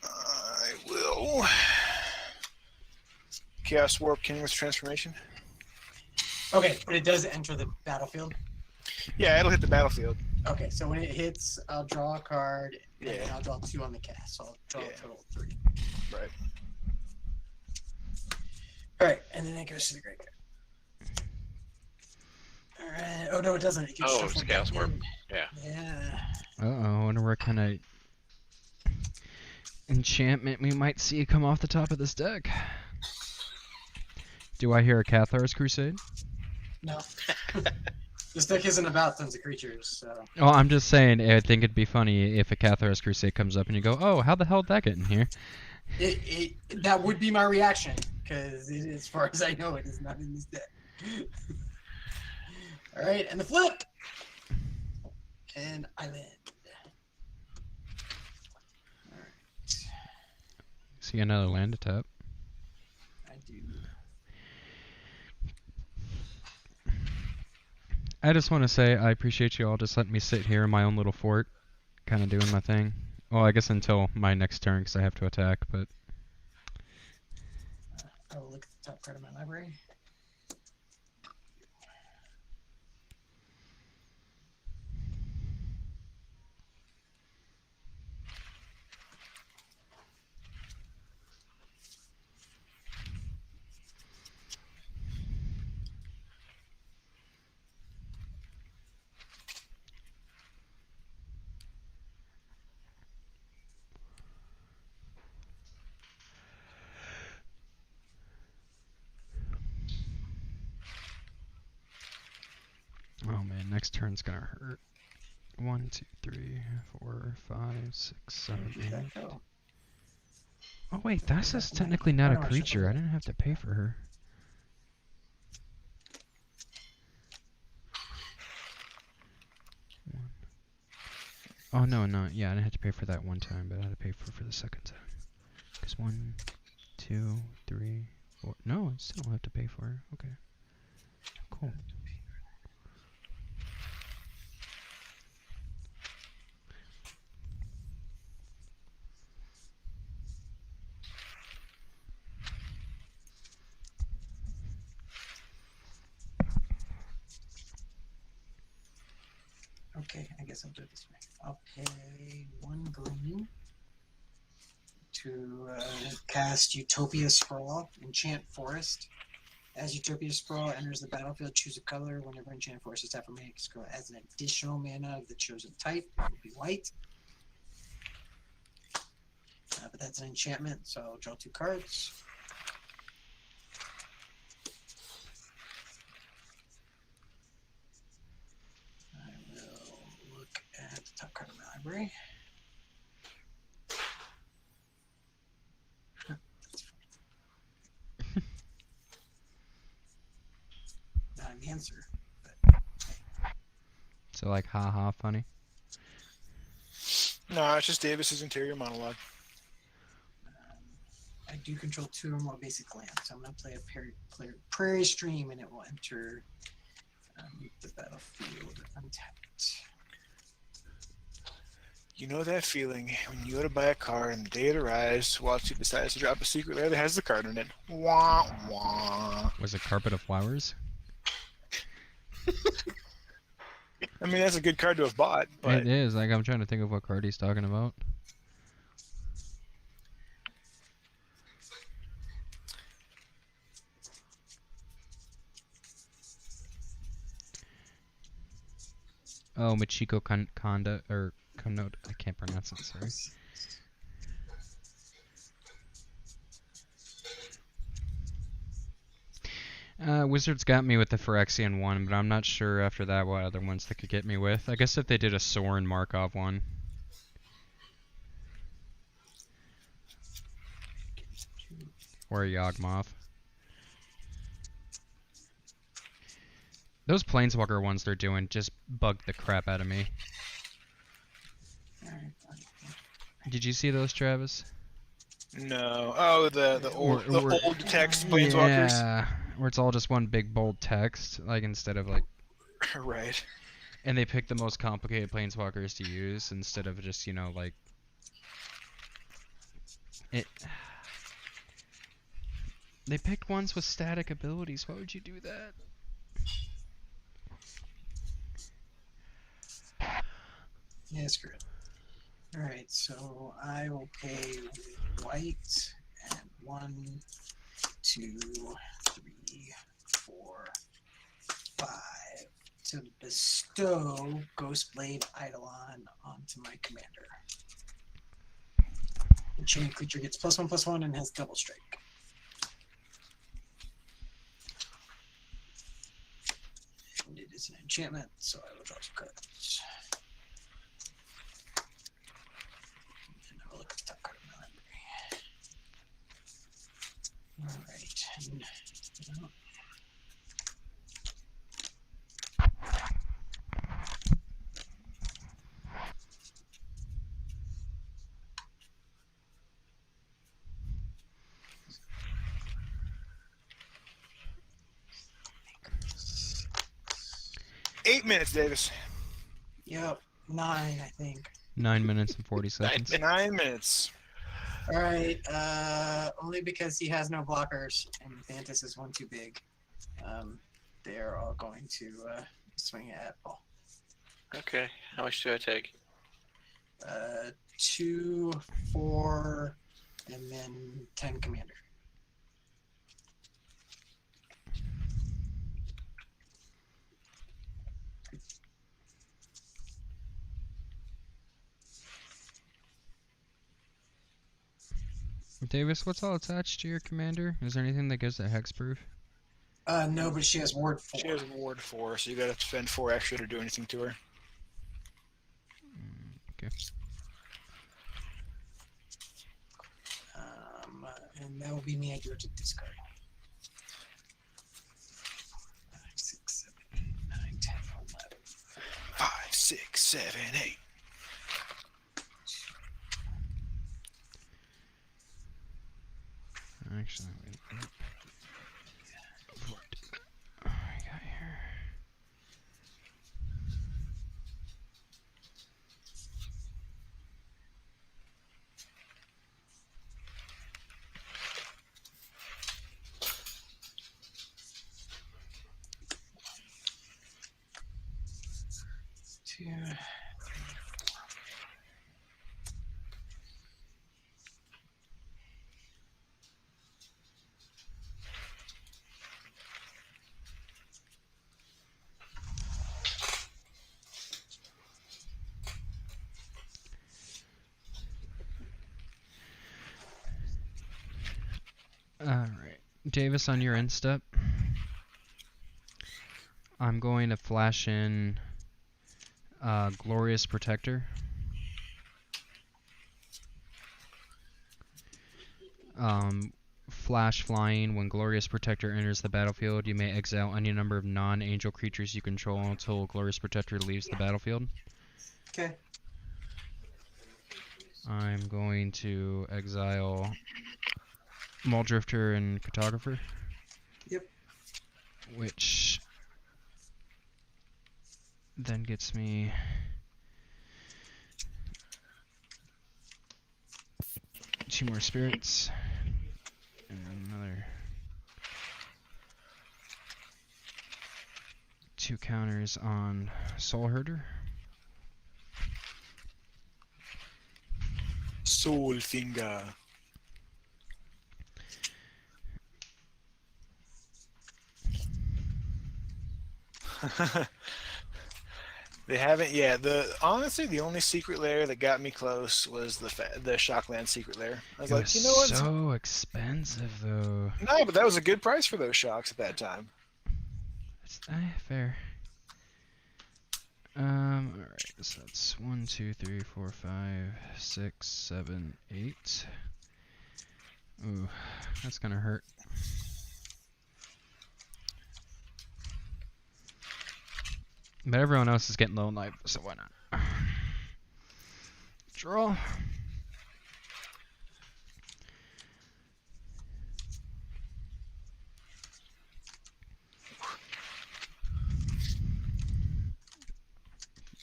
I will Chaos Warp King's Transformation.
Okay, but it does enter the battlefield.
Yeah, it'll hit the battlefield.
Okay, so when it hits, I'll draw a card, and then
Yeah.
I'll draw 2 on the cast. So I'll draw a total of 3.
Right.
Alright, and then it goes to the graveyard. Alright. Oh, no, it doesn't. It gets
Oh,
shuffled
it's Chaos
back
Warp.
in.
Yeah.
Yeah.
Uh-oh, I wonder what kind of enchantment we might see come off the top of this deck. Do I hear a Cathar's Crusade?
No. This deck isn't about tons of creatures, so.
Oh, I'm just saying, I think it'd be funny if a Cathar's Crusade comes up and you go, oh, how the hell did that get in here?
That would be my reaction, because as far as I know, it is not in this deck. Alright, and the flip! And I land. Alright,
See another land to tap.
I do.
I just want to say I appreciate you all just letting me sit here in my own little fort, kind of doing my thing. Well, I guess until my next turn because I have to attack, but
I will look at the top card of my library.
oh man, next turn's gonna hurt. 1, 2, 3, 4, 5, 6, 7,
Where did
8.
that go?
Oh wait, that's just technically not a creature. I didn't have to pay for her. Oh no, no, yeah, I didn't have to pay for that one time, but I had to pay for the second time. Cause 1, 2, 3, 4. No, I still don't have to pay for her. Okay, cool.
Okay, I guess I'll do it this way. I'll pay 1 green to cast Utopia Sprawl, Enchant Forest. As Utopia Sprawl enters the battlefield, choose a color. Whenever Enchant Forest is affirmated, scroll as an additional mana of the chosen type. It will be white. But that's an enchantment, so I'll draw 2 cards. I will look at the top card of my library. That's funny. Not an answer.
So like, haha, funny.
No, it's just Davis's interior monologue.
I do control 2 or more basic lands, so I'm going to play a prairie stream, and it will enter the battlefield untapped.
You know that feeling when you go to buy a car and the day it arrives, Watsu decides to drop a secret layer that has the card in it. Wah wah.
Was it Carpet of Flowers?
I mean, that's a good card to have bought, but
It is. Like, I'm trying to think of what card he's talking about. Oh, Michiko Konda, or Konoda. I can't pronounce it, sorry. Wizards got me with the Phyrexian one, but I'm not sure after that what other ones they could get me with. I guess if they did a Sorin Markov one. Or a Yawgmoth. Those Planeswalker ones they're doing just bugged the crap out of me.
Alright,
Did you see those, Travis?
No. Oh, the
Or-
old text planeswalkers.
Yeah, where it's all just one big bold text, like instead of like,
Right.
and they pick the most complicated planeswalkers to use instead of just, you know, like it. They picked ones with static abilities. Why would you do that?
yeah, screw it. Alright, so I will pay white and 1, 2, 3, 4, 5 to bestow Ghostblade Eidolon onto my commander. The chain creature gets +1/+1 and has double strike. And it is an enchantment, so I will draw some cards. And I will look at the top card of my library. Alright. And, well,
8 minutes, Davis.
yep, 9, I think.
9 minutes and 40 seconds.
9 minutes.
Alright, only because he has no blockers and Thantis is one too big. They're all going to swing at Paul.
Okay. How much do I take?
2, 4, and then 10 commander.
Davis, what's all attached to your commander? Is there anything that gives it hexproof?
No, but she has ward 4.
She has ward 4, so you gotta spend 4 extra to do anything to her.
Okay.
And that will be me. I do it to discard. 5, 6, 7, 8, 9, 10, 11.
5, 6, 7, 8.
Actually, wait. What do I got here?
Two.
Alright. Davis, on your end step, I'm going to flash in Glorious Protector. Flash flying. When Glorious Protector enters the battlefield, you may exile any number of non-angel creatures you control until Glorious Protector leaves the battlefield.
Okay.
I'm going to exile Muldrifter and Cartographer.
Yep.
Which then gets me two more spirits and another two counters on Soul Herder.
Soulfinger. They haven't. Yeah. Honestly, the only secret lair that got me close was the Shockland secret lair. I was
It
like,
was
you know what?
so expensive though.
No, but that was a good price for those shocks at that time.
It's fair. Alright, so that's 1, 2, 3, 4, 5, 6, 7, 8. Ooh, that's gonna hurt. But everyone else is getting low in life, so why not? Draw.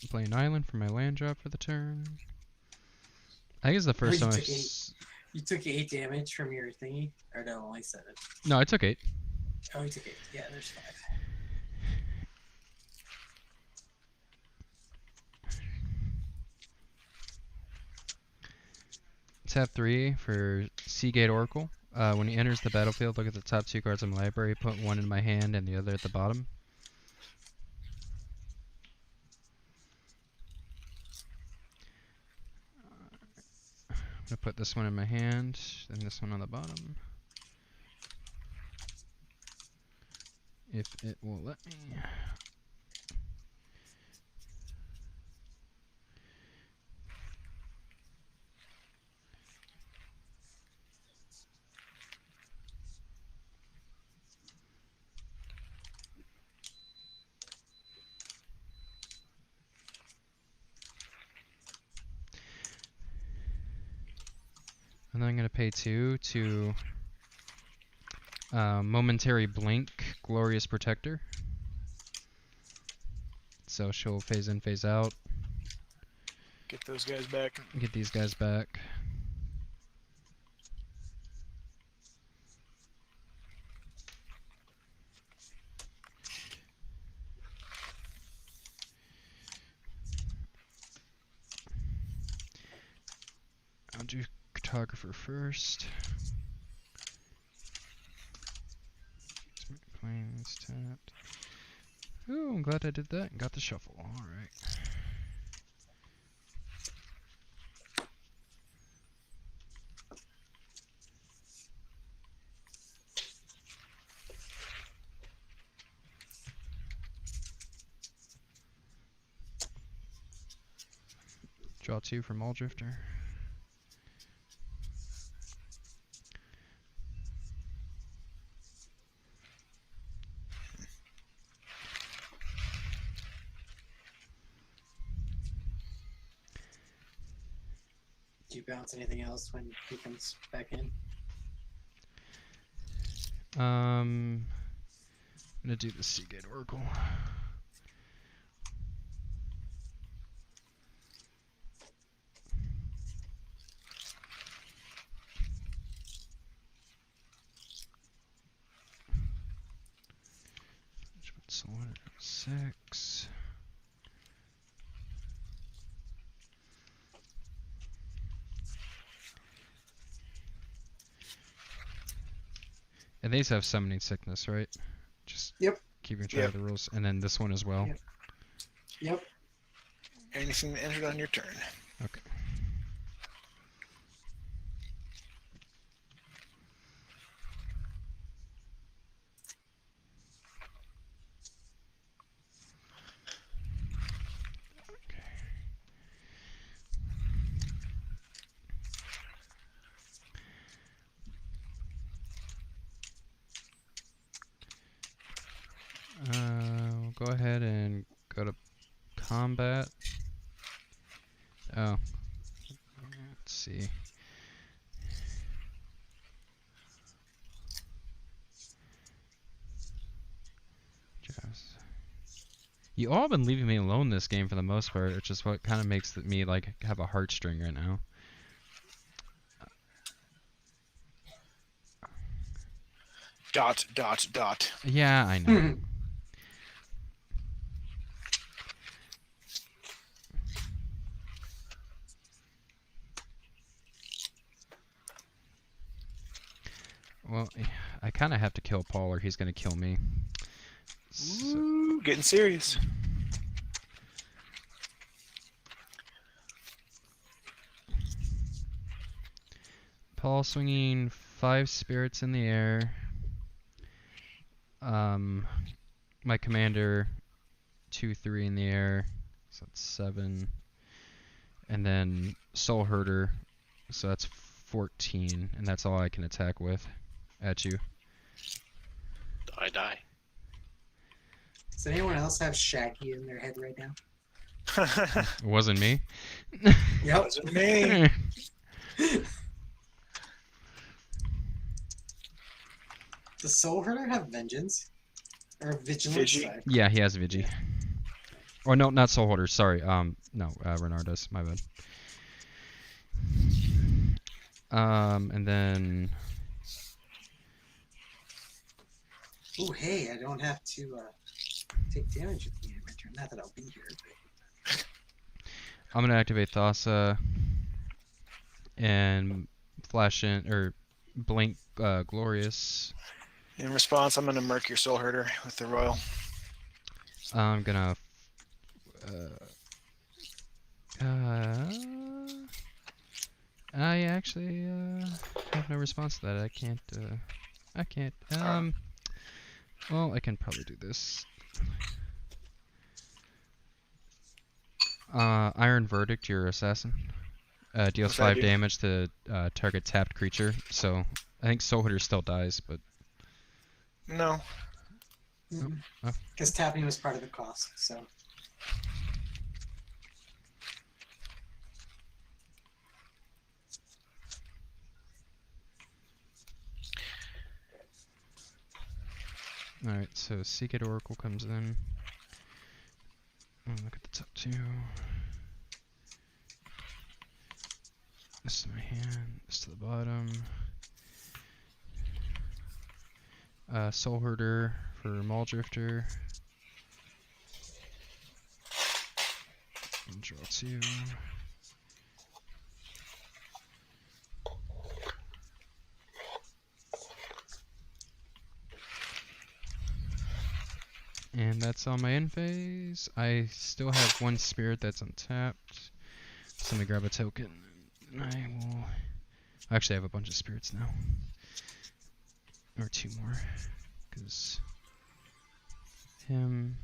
Play an island for my land drop for the turn. I think it's the first time
You took 8 damage from your thingy? Or no, only 7.
No, I took 8.
Oh, you took 8. Yeah, there's 5.
Tap 3 for Seagate Oracle. When he enters the battlefield, look at the top 2 cards in my library, put one in my hand and the other at the bottom. I'm gonna put this one in my hand, and this one on the bottom. If it will let me. And then I'm gonna pay 2 to Momentary Blink, Glorious Protector. So she'll phase in, phase out.
Get those guys back.
Get these guys back. I'll do Cartographer first. Planes tapped. Ooh, I'm glad I did that and got the shuffle. Alright. Draw 2 from All Drifter.
Do you bounce anything else when he comes back in?
I'm gonna do the Seagate Oracle. So 6. And these have summoning sickness, right? Just
Yep.
keeping track of the rules. And then this one as well.
Yep. Yep.
Anything entered on your turn.
Okay. We'll go ahead and go to combat. Oh. Let's see. You all have been leaving me alone this game for the most part, which is what kind of makes me like have a heartstring right now.
Dot, dot, dot.
Yeah, I know. Well, I kind of have to kill Paul or he's going to kill me. So,
Ooh, getting serious.
Paul swinging 5 spirits in the air. My commander 2, 3 in the air, so that's 7. And then Soul Herder, so that's 14, and that's all I can attack with at you.
I die.
Does anyone else have Shaggy in their head right now?
It wasn't me.
Yep.
Wasn't me.
Does Soul Herder have Vengeance? Or Vigilance?
Vigi.
Sorry.
Yeah, he has Vigi. Or no, not Soul Holder. Sorry. No, Renard does. My bad. And then
Oh, hey, I don't have to take damage at the end of my turn. Not that I'll be here, but...
I'm gonna activate Thassa and flash in or blink Glorious.
In response, I'm gonna murk your Soul Herder with the Royal.
I'm gonna. I actually have no response to that. I can't. I can't. Well, I can probably do this. Iron Verdict, your assassin. Deals
What's that
5
do?
damage to target tapped creature. So I think Soul Hitter still dies, but
No.
Oh.
Because tapping was part of the cost, so...
alright. So Seagate Oracle comes in. Oh, look at the top 2. This to my hand. This to the bottom. Soul Herder for Maul Drifter. And draw 2. And that's all my end phase. I still have 1 spirit that's untapped. So let me grab a token. And I will... Actually, I have a bunch of spirits now. Or 2 more. Because... him...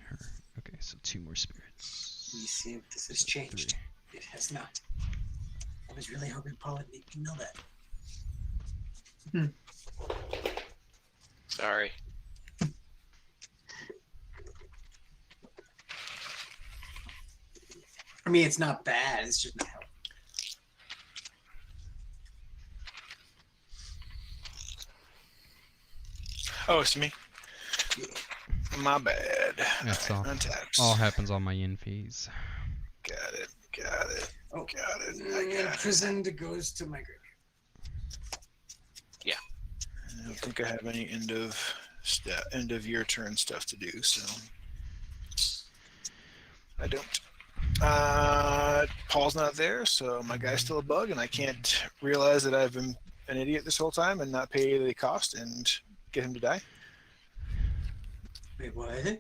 her. Okay, so 2 more spirits.
Let me see if this has changed.
3.
It has not. I was really hoping Paul would make me know that.
Sorry.
I mean, it's not bad. It's just not helpful.
Oh, it's me. My bad.
That's all.
Untaps.
All happens on my yen fees.
Got it. Got it.
Oh,
Got it. I
and
got it.
Prisoned goes to my graveyard.
I don't think I have any end of year turn stuff to do, so I don't. Paul's not there, so my guy's still a bug, and I can't realize that I've been an idiot this whole time and not pay the cost and get him to die.
Wait, what?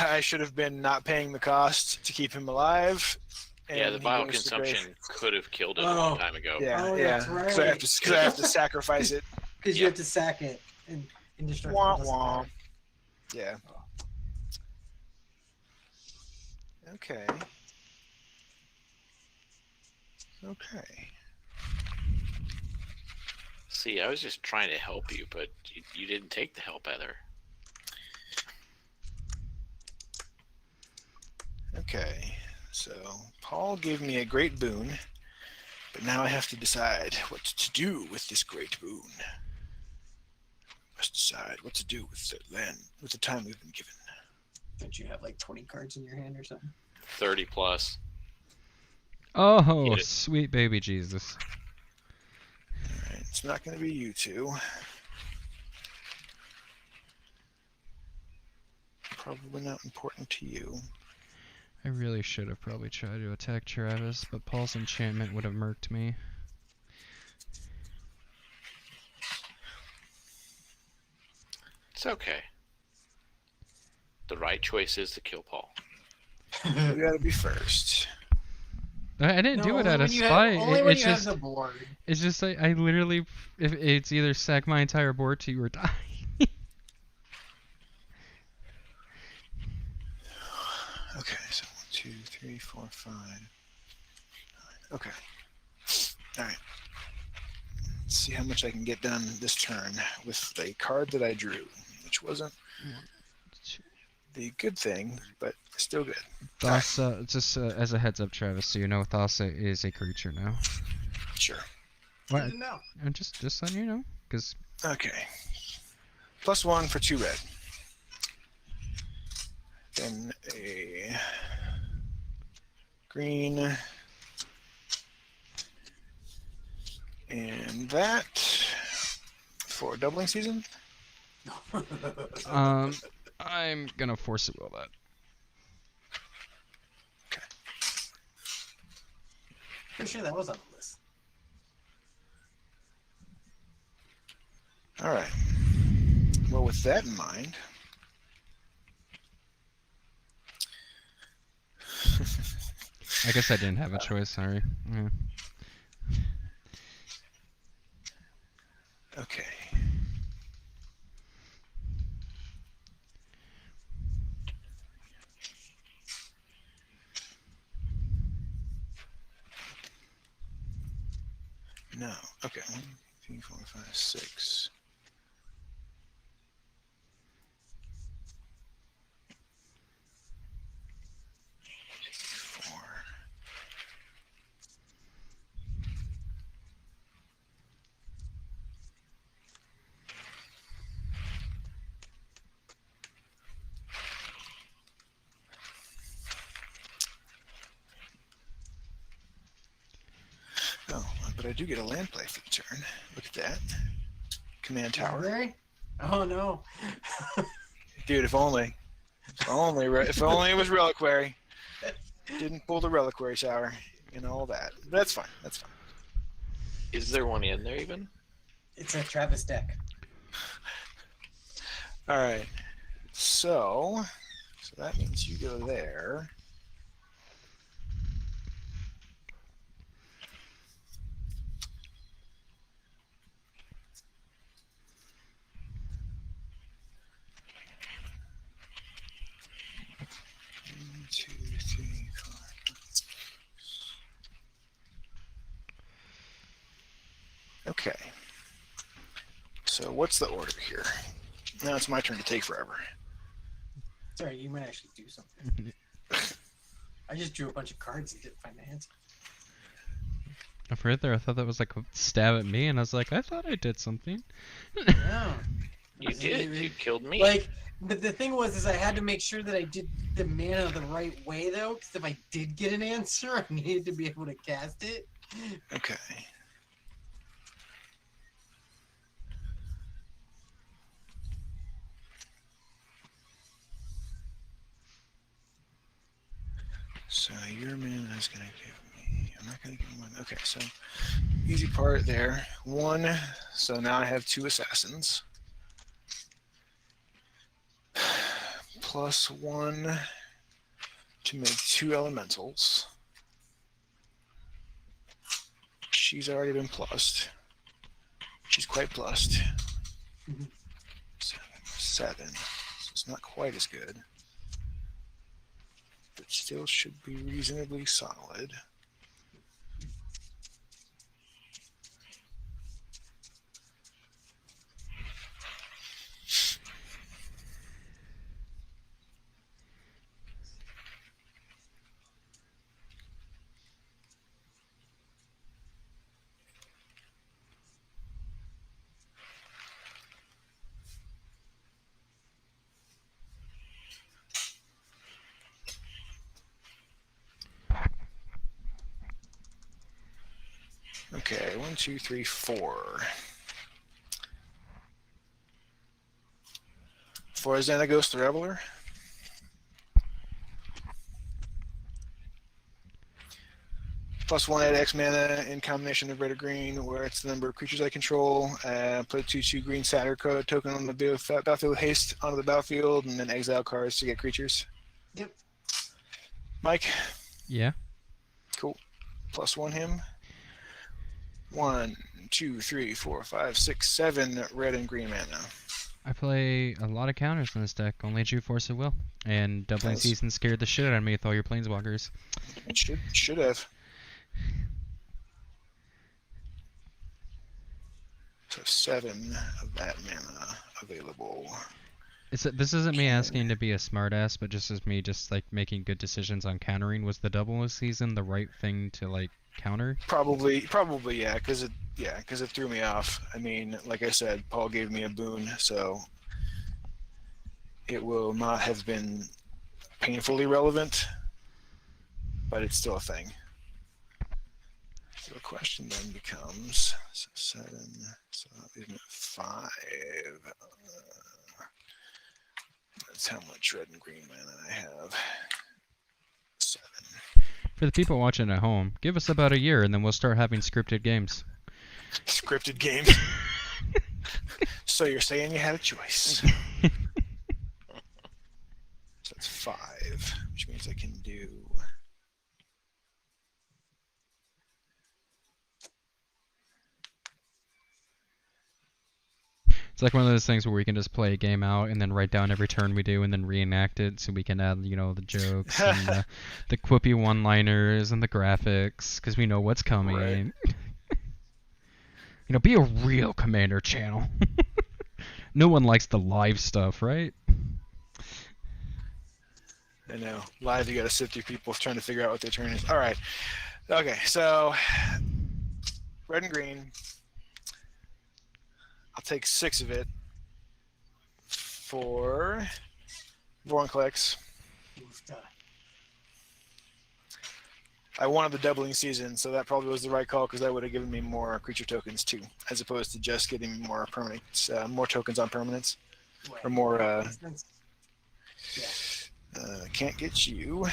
I should have been not paying the cost to keep him alive.
Yeah,
and
the
he
bile
goes to grave.
consumption could have killed it a
Oh.
long time ago.
Yeah,
Oh,
yeah.
that's
Because I have to sacrifice it.
Because you
Yeah.
have to sack it and indestructible.
Wah,
doesn't
wah.
matter.
Yeah. Okay. Okay.
See, I was just trying to help you, but you didn't take the help either.
Okay. So Paul gave me a great boon, but now I have to decide what to do with this great boon. Must decide what to do with the land, with the time we've been given.
Don't you have like 20 cards in your hand or something?
30 plus.
Oh,
Get it.
sweet baby Jesus.
All right, it's not going to be you two. Probably not important to you.
I really should have probably tried to attack Travis, but Paul's enchantment would have murked me.
It's okay. The right choice is to kill Paul.
We got to be first.
I didn't do
No,
it
only
out of
when you have,
spite.
only when
It's
you have
just
the board.
it's just like I literally if it's either sack my entire board to you or die.
Okay, so 1, 2, 3, 4, 5. 9. Okay. All right. Let's see how much I can get done this turn with the card that I drew, which wasn't the good thing, but still good.
Thassa, just as a heads up, Travis, so you know Thassa is a creature now.
Sure.
What?
Good to know.
I'm just letting you know, because
Okay. +1 for 2 red. Then a green. And that for doubling season.
I'm gonna force it will that.
Pretty sure that was on the list.
All right. Well, with that in mind,
I guess I didn't have a choice. Sorry. Yeah.
okay. No. Okay. 1, 2, 3, 4, 5, 6. Four. Oh, but I do get a land play for the turn. Look at that. Command tower.
Library? Oh no.
Dude, if only. If only it was reliquary. Didn't pull the reliquary tower and all that. But that's fine. That's fine.
Is there one in there even?
It's a Travis deck.
All right. So that means you go there. One, 2, 3, 4. Okay. So what's the order here? Now it's my turn to take forever.
Sorry, you might actually do something. I just drew a bunch of cards and didn't find the answer.
I've heard there. I thought that was like a stab at me, and I was like, I thought I did something.
No.
You did. You killed me.
Like, but the thing was, is I had to make sure that I did the mana the right way, though, because if I did get an answer, I needed to be able to cast it.
Okay. So your mana is going to give me. I'm not going to give him one. Okay, so easy part there. 1. So now I have 2 assassins. +1 to make 2 elementals. She's already been plussed. She's quite plussed.
Mhm.
7. So it's not quite as good. But still should be reasonably solid. Okay, 1, 2, 3, 4. For Xenagos the Reveler. +1 add X mana in combination of red or green, where it's the number of creatures I control. Put a 2/2 green Satyr code token on the battlefield haste onto the battlefield, and then exile cards to get creatures.
Yep.
Mike,
Yeah.
cool. +1 him. 1, 2, 3, 4, 5, 6, 7 red and green mana.
I play a lot of counters in this deck. Only drew Force of Will. And Doubling
Nice.
Season scared the shit out of me with all your Planeswalkers.
It should have. So 7 of that mana available.
This isn't me asking to be a smartass, but just as me just like making good decisions on countering. Was the Double Season the right thing to like counter?
Probably, yeah, because it threw me off. I mean, like I said, Paul gave me a boon, so it will not have been painfully relevant, but it's still a thing. So the question then becomes, so 7, so even 5. That's how much red and green mana I have. 7.
For the people watching at home, give us about a year and then we'll start having scripted games.
Scripted games. So you're saying you had a choice. So that's 5, which means I can do.
It's like one of those things where we can just play a game out and then write down every turn we do and then reenact it so we can add, you know, the jokes and the quippy one-liners and the graphics because we know what's coming.
Right.
You know, be a real Commander channel. No one likes the live stuff, right?
I know. Live, you gotta sit through people trying to figure out what their turn is. All right. Okay, so red and green. I'll take 6 of it for Vorinclex.
Oofta.
I wanted the doubling season, so that probably was the right call because that would have given me more creature tokens too, as opposed to just getting me more permanents, more tokens on permanents,
Wait,
or more.
instance? Yeah.
Can't get you,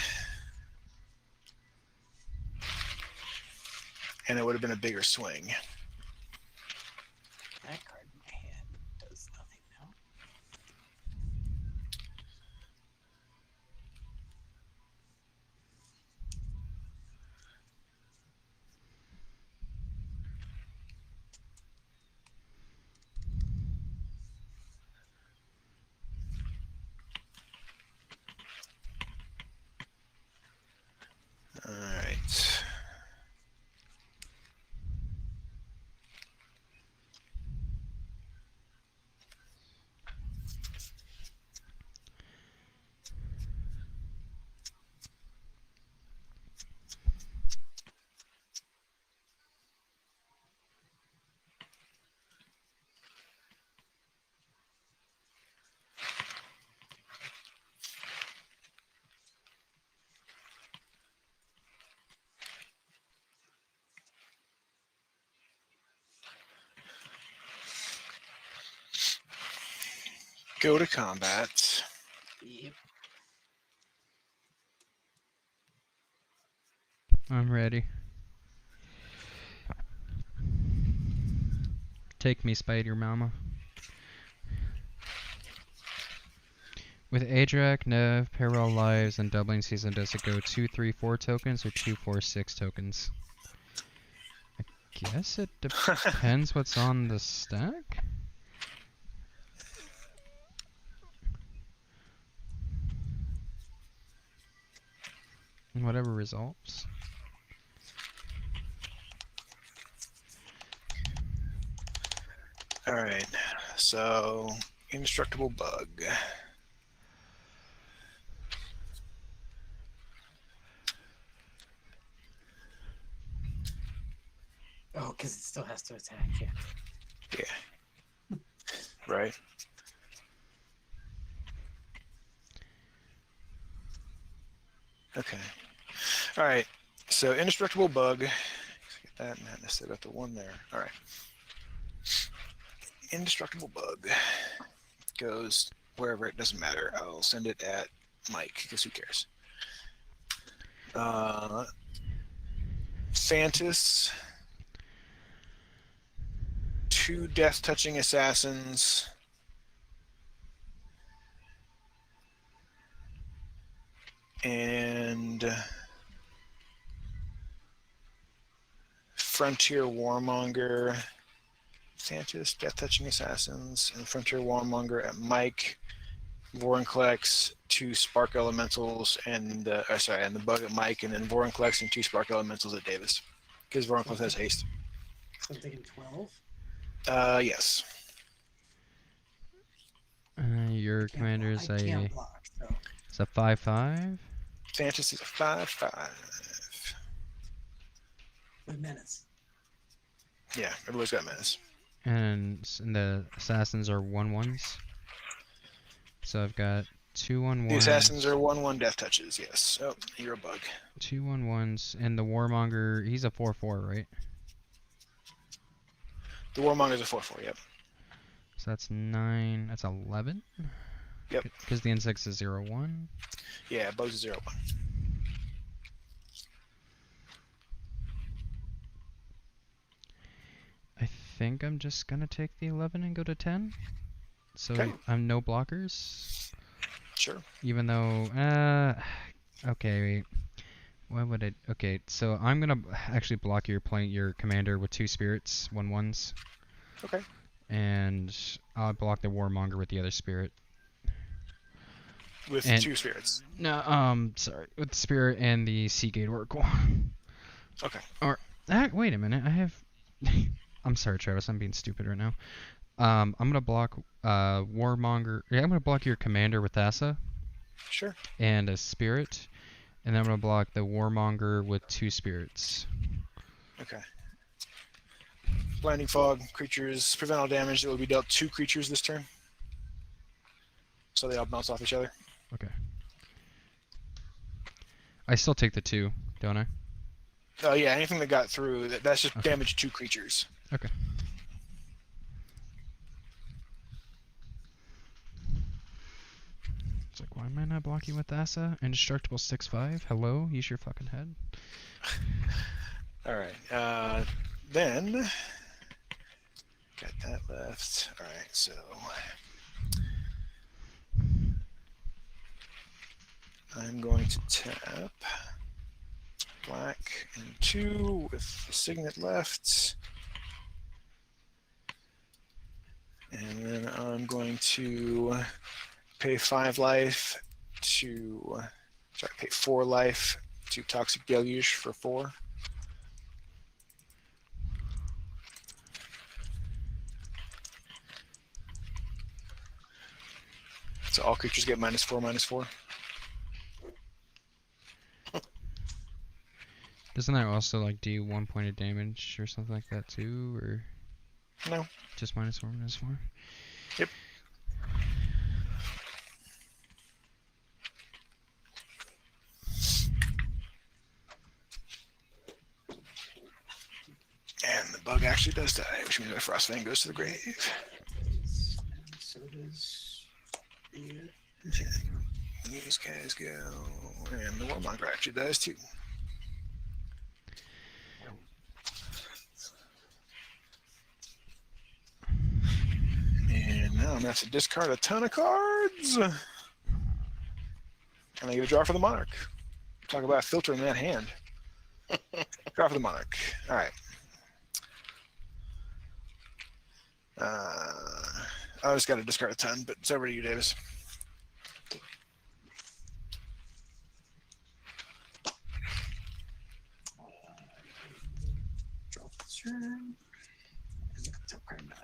and it would have been a bigger swing.
That card in my hand does nothing now.
All right. Go to combat.
Yep.
I'm ready. Take me, Spider Mama. With Adrak, Nev, Payroll Lives, and Doubling Season, does it go 2, 3, 4 tokens or 2, 4, 6 tokens? I guess it depends what's on the stack? And whatever resolves.
All right. So indestructible bug.
Oh, because it still has to attack. Yeah.
Yeah. Right. Okay. All right. So indestructible bug. Get that madness. I got the one there. All right. Indestructible bug goes wherever, it doesn't matter. I'll send it at Mike because who cares? Fantis. 2 death touching assassins. And Frontier Warmonger, Sanchez, Death Touching Assassins, and Frontier Warmonger at Mike. Vorinclex, 2 Spark Elementals, and and the Bug at Mike, and then Vorinclex and 2 Spark Elementals at Davis, because Vorinclex has haste.
So I'm thinking 12.
Yes.
Your commander's
I
a
can't block, so
it's a 5/5.
Fantasy is a 5/5.
with menace.
Yeah, everybody's got menace.
And the assassins are 1/1s. So I've got 2 1/1s.
The assassins are 1/1 death touches. Yes. Oh, you're a bug.
2 1/1s, and the warmonger, he's a 4/4, right?
The Warmonger's a 4/4. Yep.
So that's 9. That's 11.
Yep.
Because the insect's is 0/1.
Yeah, bugs is 0/1.
I think I'm just gonna take the 11 and go to 10. So
Okay.
I'm no blockers.
Sure.
Even though, okay. Why would I? Okay, so I'm gonna actually block your commander with 2 spirits, 1/1s.
Okay.
And I'll block the warmonger with the other spirit.
With
And-
2 spirits.
No, sorry, with the spirit and the Seagate Oracle.
Okay.
Wait a minute, I have. I'm sorry, Travis. I'm being stupid right now. I'm gonna block warmonger. Yeah, I'm gonna block your commander with Thassa
Sure.
and a spirit, and then I'm gonna block the warmonger with 2 spirits.
Okay. Blinding Fog. Creatures prevent all damage that will be dealt 2 creatures this turn. So they all bounce off each other.
Okay. I still take the 2, don't I?
Oh yeah, anything that got through, that's just
Okay.
damage 2 creatures.
Okay. It's like, why am I not blocking with Thassa? Indestructible 6/5. Hello, use your fucking head.
All right. Then got that left. All right. So I'm going to tap black and 2 with the signet left. And then I'm going to pay 5 life to, pay 4 life to Toxic Deluge for 4. So all creatures get -4/-4.
Doesn't that also like do 1 point of damage or something like that too, or
No.
just -4/-4?
Yep. And the bug actually does die, which means my Frostfang goes to the grave.
And so does the
These guys go, and the Warmonger actually dies too. And now I'm gonna have to discard a ton of cards. And I get a draw for the Monarch. Talk about filtering that hand. Draw for the Monarch. All right. I just got to discard a ton, but it's over to you, Davis.
draw for the turn. And top card not.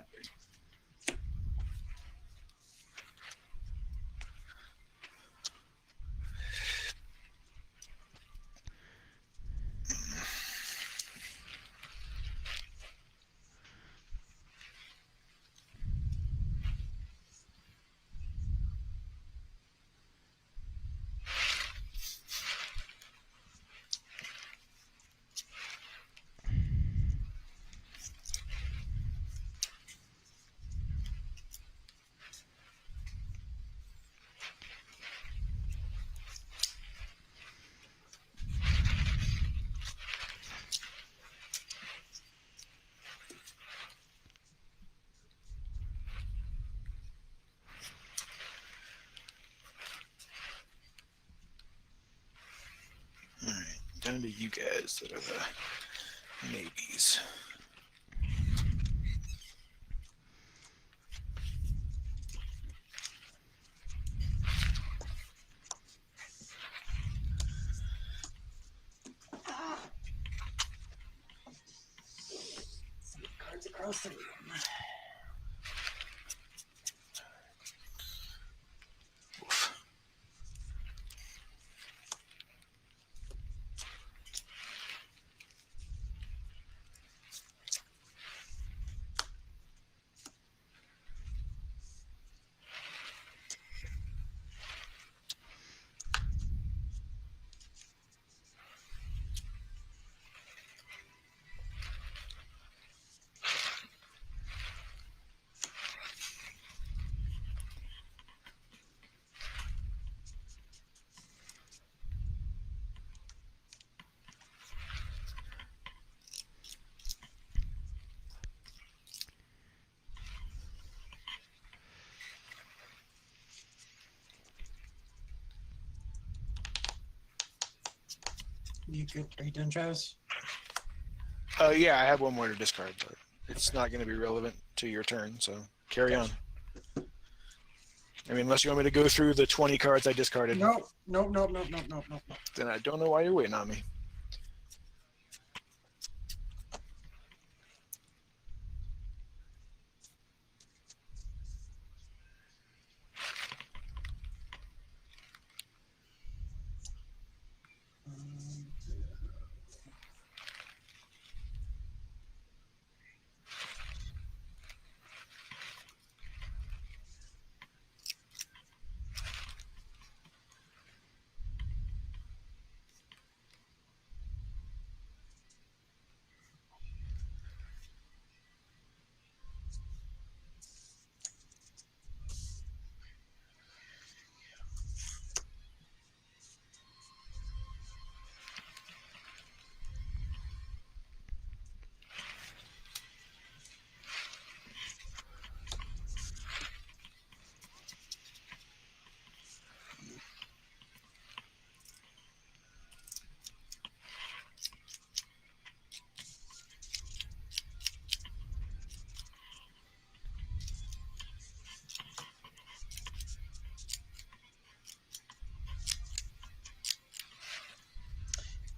All right, down to you guys that are the Maybes.
Cards across the room. You good? Are you done, Travis?
Yeah, I have one more to discard, but it's not going to be relevant to your turn, so carry on. I mean, unless you want me to go through the 20 cards I discarded.
Nope. Nope.
Then I don't know why you're waiting on me.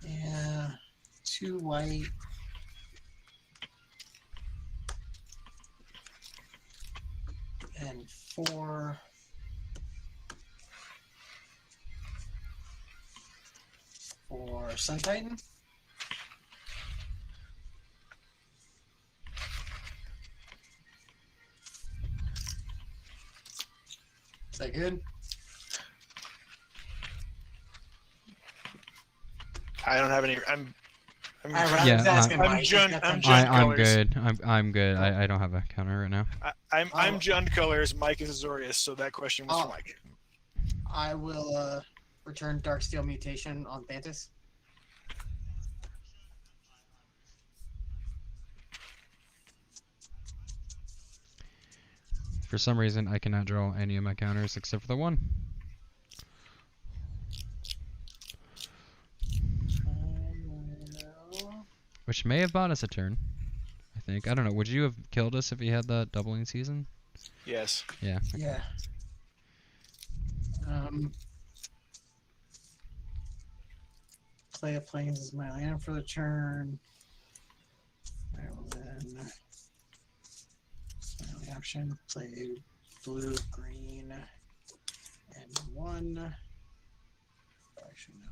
Yeah. 2 white. And 4. For Sun Titan. Is that good?
I don't have any. I'm
Yeah, I'm
colors.
good. I'm good. I don't have a counter right now.
I'm Jund colors. Mike is Azorius, so that question was for Mike.
I will return Darksteel Mutation on Thantis.
For some reason, I cannot draw any of my counters except for the one. Which may have bought us a turn, I think. I don't know. Would you have killed us if you had that doubling season?
Yes.
Yeah.
Yeah. Play a Plains as my land for the turn. I will then my only option, play blue, green, and 1. Actually, no.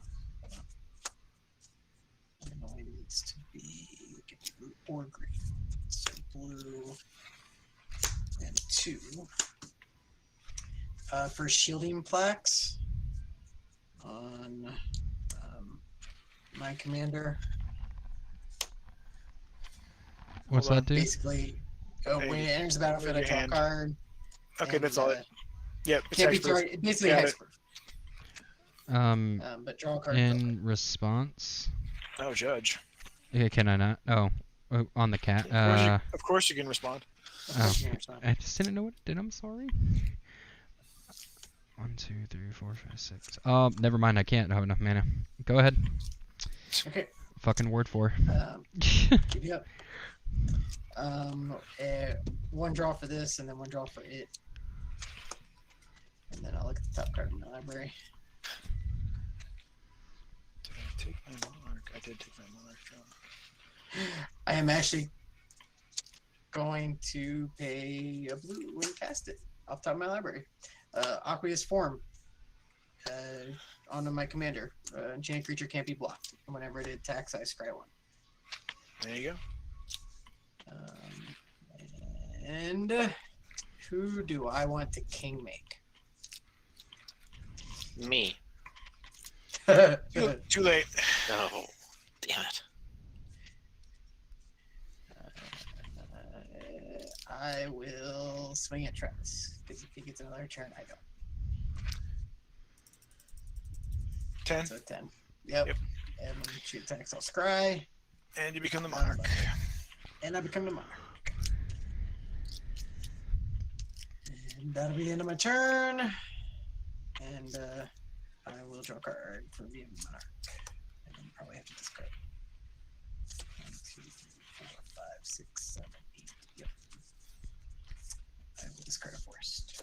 It only needs to be blue or green. So blue and 2. For shielding plaques on my commander.
What's that do?
Basically, when it enters the battlefield, I draw a card.
Okay, that's all. Yep.
Can't be targeted. Basically, hexproof. But draw a card.
In response.
Oh, Judge.
Yeah, can I not? Oh, on the cat.
Of course you can respond.
Oh, I just didn't know what it did. I'm sorry. 1, 2, 3, 4, 5, 6. Oh, never mind. I can't have enough mana. Go ahead.
Okay.
Fucking word 4.
Give you up. One draw for this, and then one draw for it. And then I'll look at the top card in my library.
Did I take my monarch? I did take my monarch draw.
I am actually going to pay a blue when cast it off the top of my library. Aqueous Form onto my commander. Enchanted creature can't be blocked. And whenever it attacks, I scry 1.
There you go.
And who do I want to king make?
Me.
Too late.
Oh, damn it.
I will swing at Travis because if he gets another turn, I don't.
10.
So 10. Yep.
Yep.
And when she attacks, I'll scry.
And you become the monarch.
And I become the monarch. And that'll be the end of my turn. And I will draw a card for being monarch. And then probably have to discard. 1, 2, 3, 4, 5, 6, 7, 8. Yep. I will discard a forest.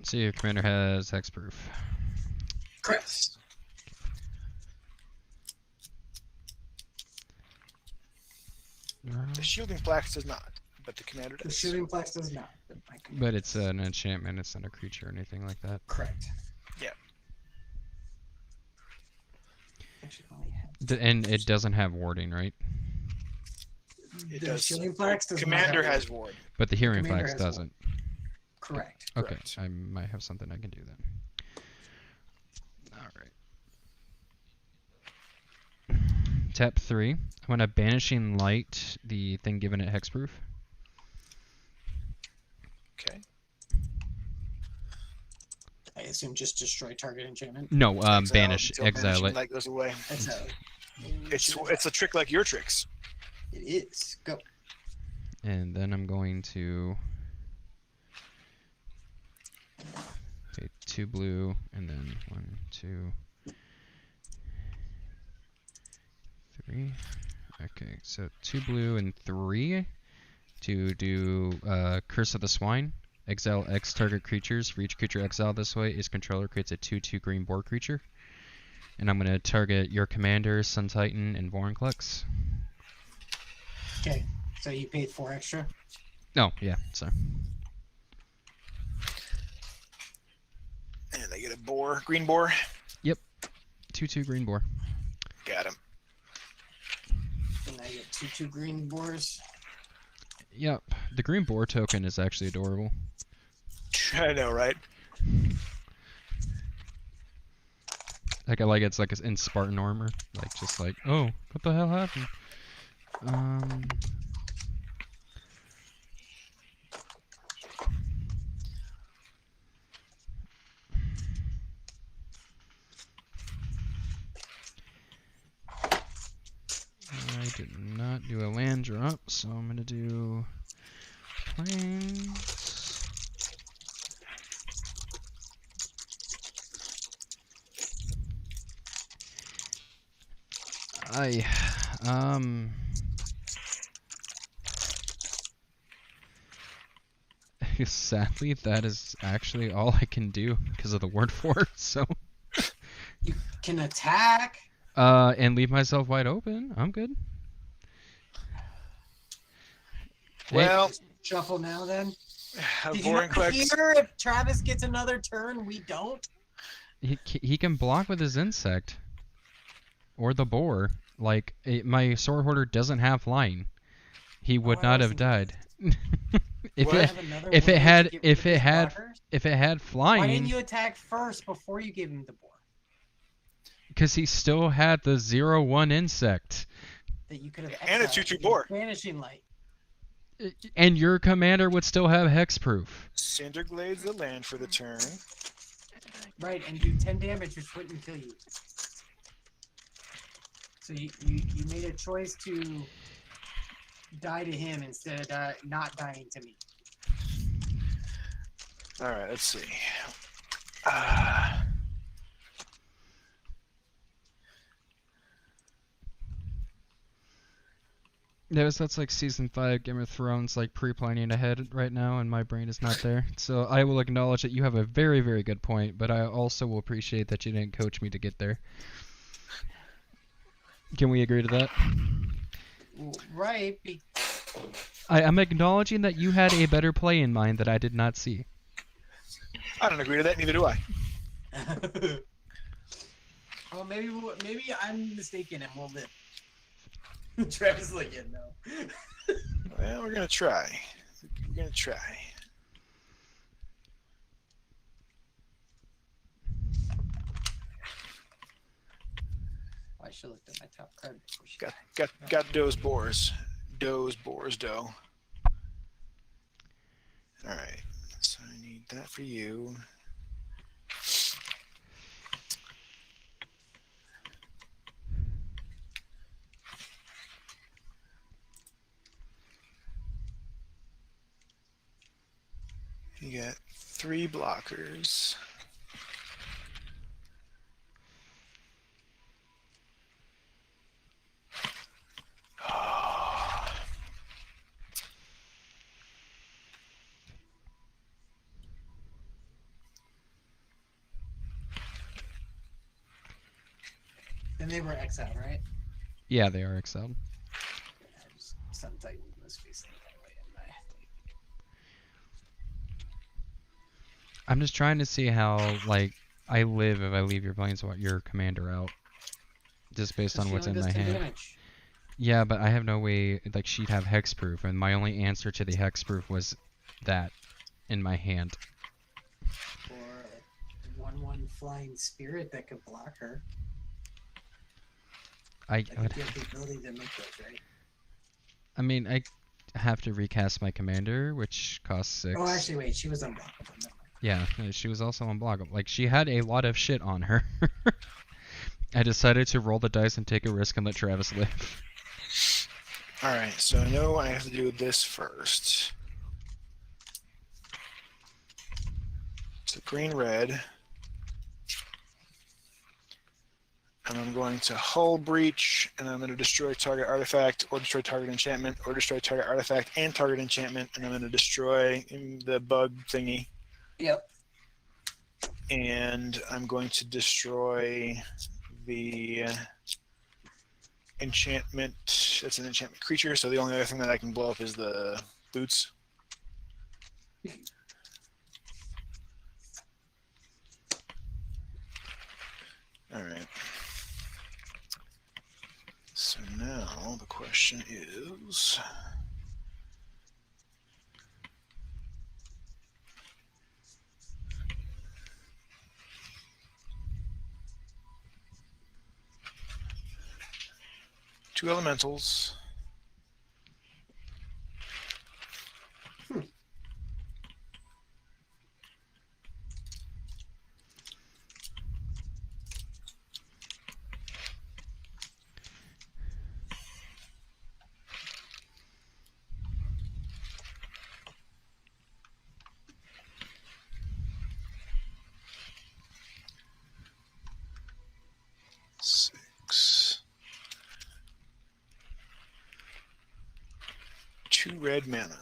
So your commander has hexproof.
Correct.
The Shielding Flax does not, but the commander
The
does.
shooting flex does not.
But it's an enchantment, it's not a creature or anything like that.
Correct.
Yeah.
Actually, I only have
And it doesn't have warding, right?
It
the
does.
shielding flex does
Commander
not have
has ward.
But the hearing
commander
flax
has
doesn't.
Correct.
Okay,
Correct.
I might have something I can do then. Alright. Tap 3. I'm gonna Banishing Light the thing given it hexproof.
Okay.
I assume just destroy target enchantment.
No, banish,
until
exile
banishing
it.
light goes away.
Exile.
It's a trick like your tricks.
It is. Go.
And then I'm going to okay, 2 blue, and then 1, 2, 3. Okay, so 2 blue and 3 to do Curse of the Swine. Exile X target creatures. For each creature exiled this way, its controller creates a 2/2 green boar creature. And I'm going to target your commander, Sun Titan, and Vorinclex.
Okay. So you paid 4 extra.
Oh, yeah, sorry.
And they get a boar, green boar.
2/2 green boar.
Got him.
And I get 2/2 green boars.
Yep, the green boar token is actually adorable.
I know, right?
Like I like it's like in Spartan armor, like just like, oh, what the hell happened? I did not do a land drop, so I'm gonna do planes. Sadly, that is actually all I can do because of the word for it, so.
You can attack.
And leave myself wide open. I'm good.
Well,
Shuffle now then. Did you
boring
not
clicks.
hear if Travis gets another turn, we don't?
He can block with his insect. Or the boar. Like, my sword hoarder doesn't have flying. He would not have died. if
What?
it
Have another
if
way
it
to
had
get
if
rid
it
of his
had
blockers?
if it had
Why didn't
flying,
you attack first before you gave him the boar?
because he still had the 0/1 insect,
That you could have
And a
exiled
2/2
with
boar.
Vanishing light.
and your commander would still have hexproof.
Cinderglades the land for the turn.
Right, and do 10 damage, which wouldn't kill you. So you made a choice to die to him instead of not dying to me.
All right, let's see.
That's like season 5 Game of Thrones, like pre-planning ahead right now, and my brain is not there. So I will acknowledge that you have a very, very good point, but I also will appreciate that you didn't coach me to get there. Can we agree to that?
Right.
I'm acknowledging that you had a better play in mind that I did not see.
I don't agree to that. Neither do I.
Well, maybe I'm mistaken and we'll live. Travis is like, yeah, no.
Well, we're gonna try. We're gonna try.
I should have looked at my top card before she
Got Doe's boars. Doe's boars, Doe. All right. So I need that for you. You got 3 blockers.
And they were exiled, right?
Yeah, they are exiled.
Sun Titan was facing that way in my thing.
I'm just trying to see how, like, I live if I leave your commander out. Just based on
She
what's
only
in
does
my
10
hand.
damage.
Yeah, but I have no way, like, she'd have hexproof, and my only answer to the hexproof was that in my hand.
Or a 1/1 flying spirit that could block her.
I
Like,
would,
you have the ability to make those, right?
I mean, I have to recast my commander, which costs 6.
Oh, actually, wait, she was unblockable. Never mind.
Yeah, she was also unblockable. Like, she had a lot of shit on her. I decided to roll the dice and take a risk and let Travis live.
All right. So I know I have to do this first. So green, red. And I'm going to hull breach, and I'm going to destroy target artifact, or destroy target enchantment, or destroy target artifact and target enchantment, and I'm going to destroy the bug thingy.
Yep.
And I'm going to destroy the enchantment. That's an enchantment creature, so the only other thing that I can blow up is the boots. All right. So now the question is, two elementals. Six. 2 red mana.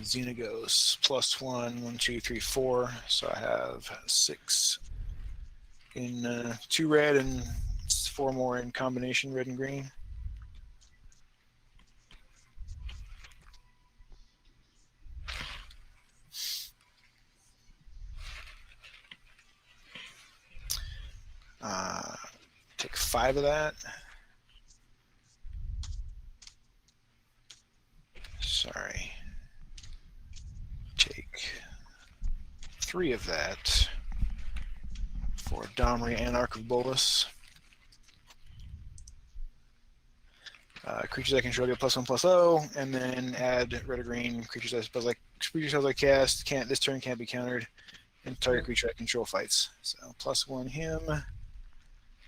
Xenagos +1, 1, 2, 3, 4. So I have 6 in 2 red and 4 more in combination red and green. Take 5 of that. Sorry. Take 3 of that for Domri and Arc of Bolus. Creatures I control get +1/+0, and then add red or green creatures I cast. This turn can't be countered, and target creature I control fights. So +1 him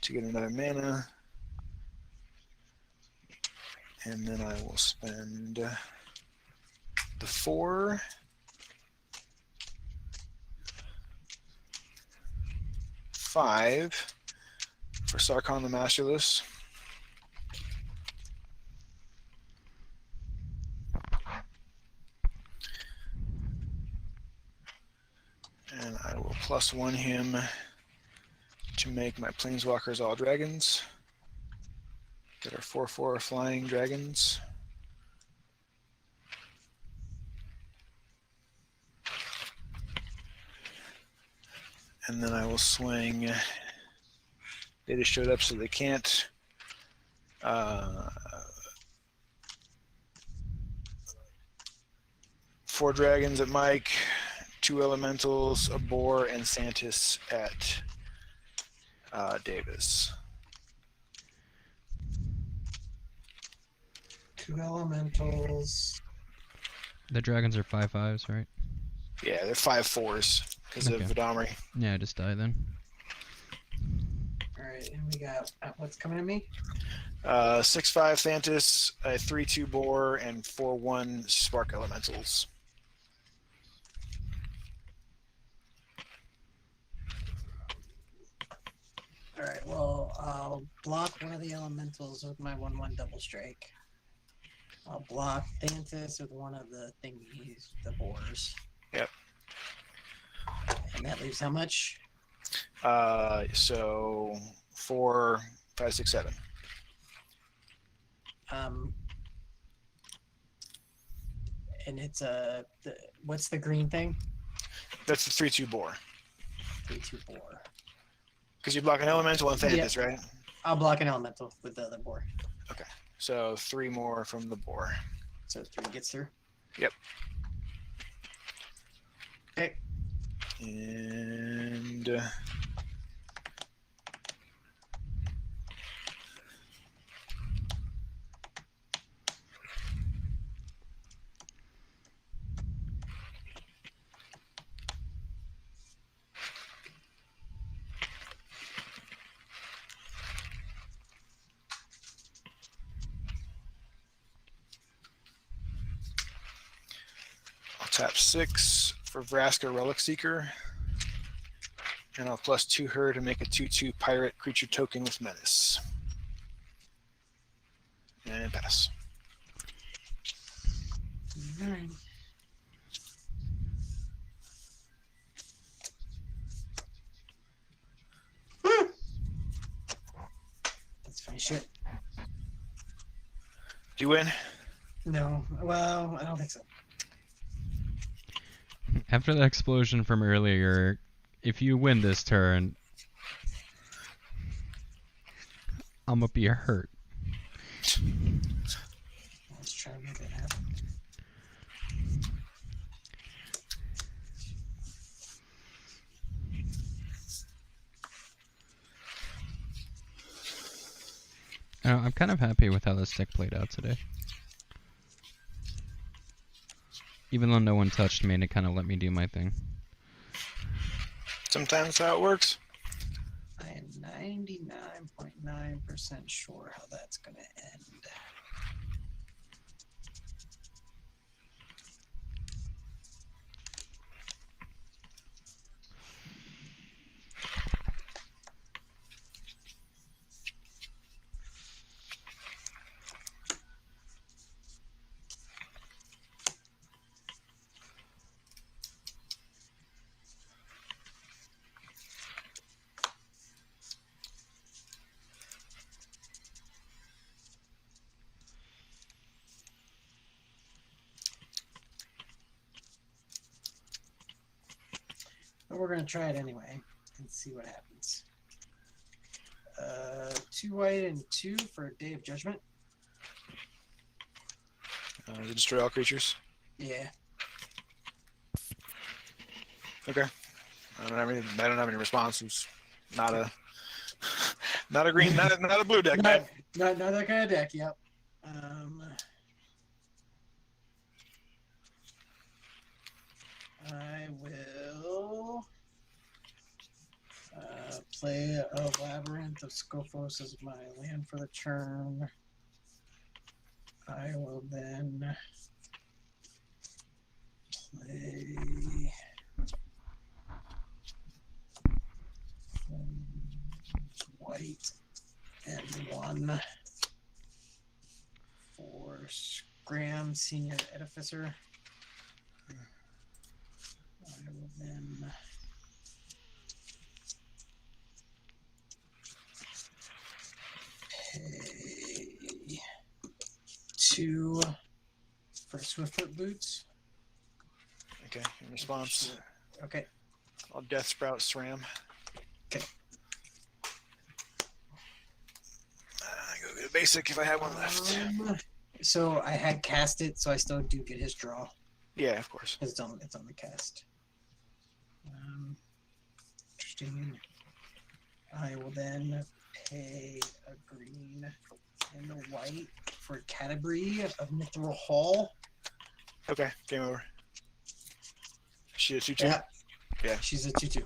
to get another mana, and then I will spend the 4. 5 for Sarkhan the Masterless. And I will +1 him to make my Planeswalkers all dragons that are 4/4 flying dragons. And then I will swing. They just showed up, so they can't. 4 dragons at Mike, 2 elementals, a boar, and Santis at Davis.
2 elementals.
The dragons are 5/5s, right?
Yeah, they're 5/4s because of Domri.
Yeah, just die then.
Alright, and we got what's coming at me?
6/5 Santis, a 3/2 boar, and 4/1 spark elementals.
Alright, well, I'll block one of the elementals with my 1/1 double strike. I'll block Thantis with one of the thingies, the boars.
Yep.
And that leaves how much?
So 4, 5, 6, 7.
And it's what's the green thing?
That's the 3/2 boar.
3/2 boar.
Because you block an elemental and Thantis, right?
I'll block an elemental with the other boar.
Okay. So 3 more from the boar.
So 3 gets through.
Yep.
Okay.
And I'll tap 6 for Vraska Relic Seeker. And I'll +2 her to make a 2/2 pirate creature token with menace. And pass.
Alright. That's funny shit.
Do you win?
No, well, I don't think so.
After the explosion from earlier, if you win this turn, I'm gonna be hurt.
Let's try to make it happen.
I'm kind of happy with how this deck played out today. Even though no one touched me and it kind of let me do my thing.
Sometimes how it works.
I am 99.9% sure how that's going to end. But we're going to try it anyway and see what happens. 2 white and 2 for Day of Judgment.
Does it destroy all creatures?
Yeah.
Okay. I don't have any response. It's not a not a green, not a blue deck, man.
Not that kind of deck. Yep. I will play a Labyrinth of Scophos as my land for the turn. I will then play white and 1 for Scram Senior Edificer. I will then pay 2 for Swiftfoot Boots.
Okay. In response,
Okay.
I'll Death Sprout SRAM.
Okay.
Go get a basic if I have one left.
So I had cast it, so I still do get his draw.
Yeah, of course.
It's on the cast. Interesting. I will then pay a green and a white for Canterbury of Mithril Hall.
Okay, game over. She a 2/2?
Yeah.
Yeah.
She's a 2/2.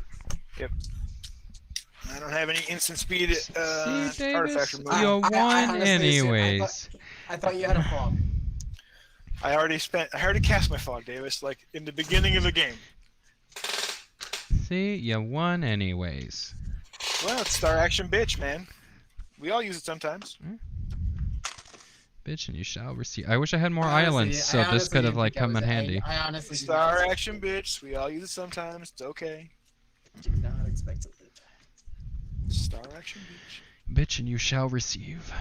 I don't have any instant speed
See,
artifact
Davis,
removal.
you
I
won
honestly assumed-
anyways.
I thought you had a fog.
I already cast my fog, Davis, like in the beginning of the game.
See, you won anyways.
Well, it's Star Action Bitch, man. We all use it sometimes.
Bitch, and you shall receive. I wish I had more
I honestly-
islands,
I
so this
honestly
could have
didn't
like
think I
come in
was-
handy.
I honestly did
Star
not,
Action Bitch. We all use it sometimes. It's okay.
did not expect it.
Star Action Bitch.
Bitch, and you shall receive.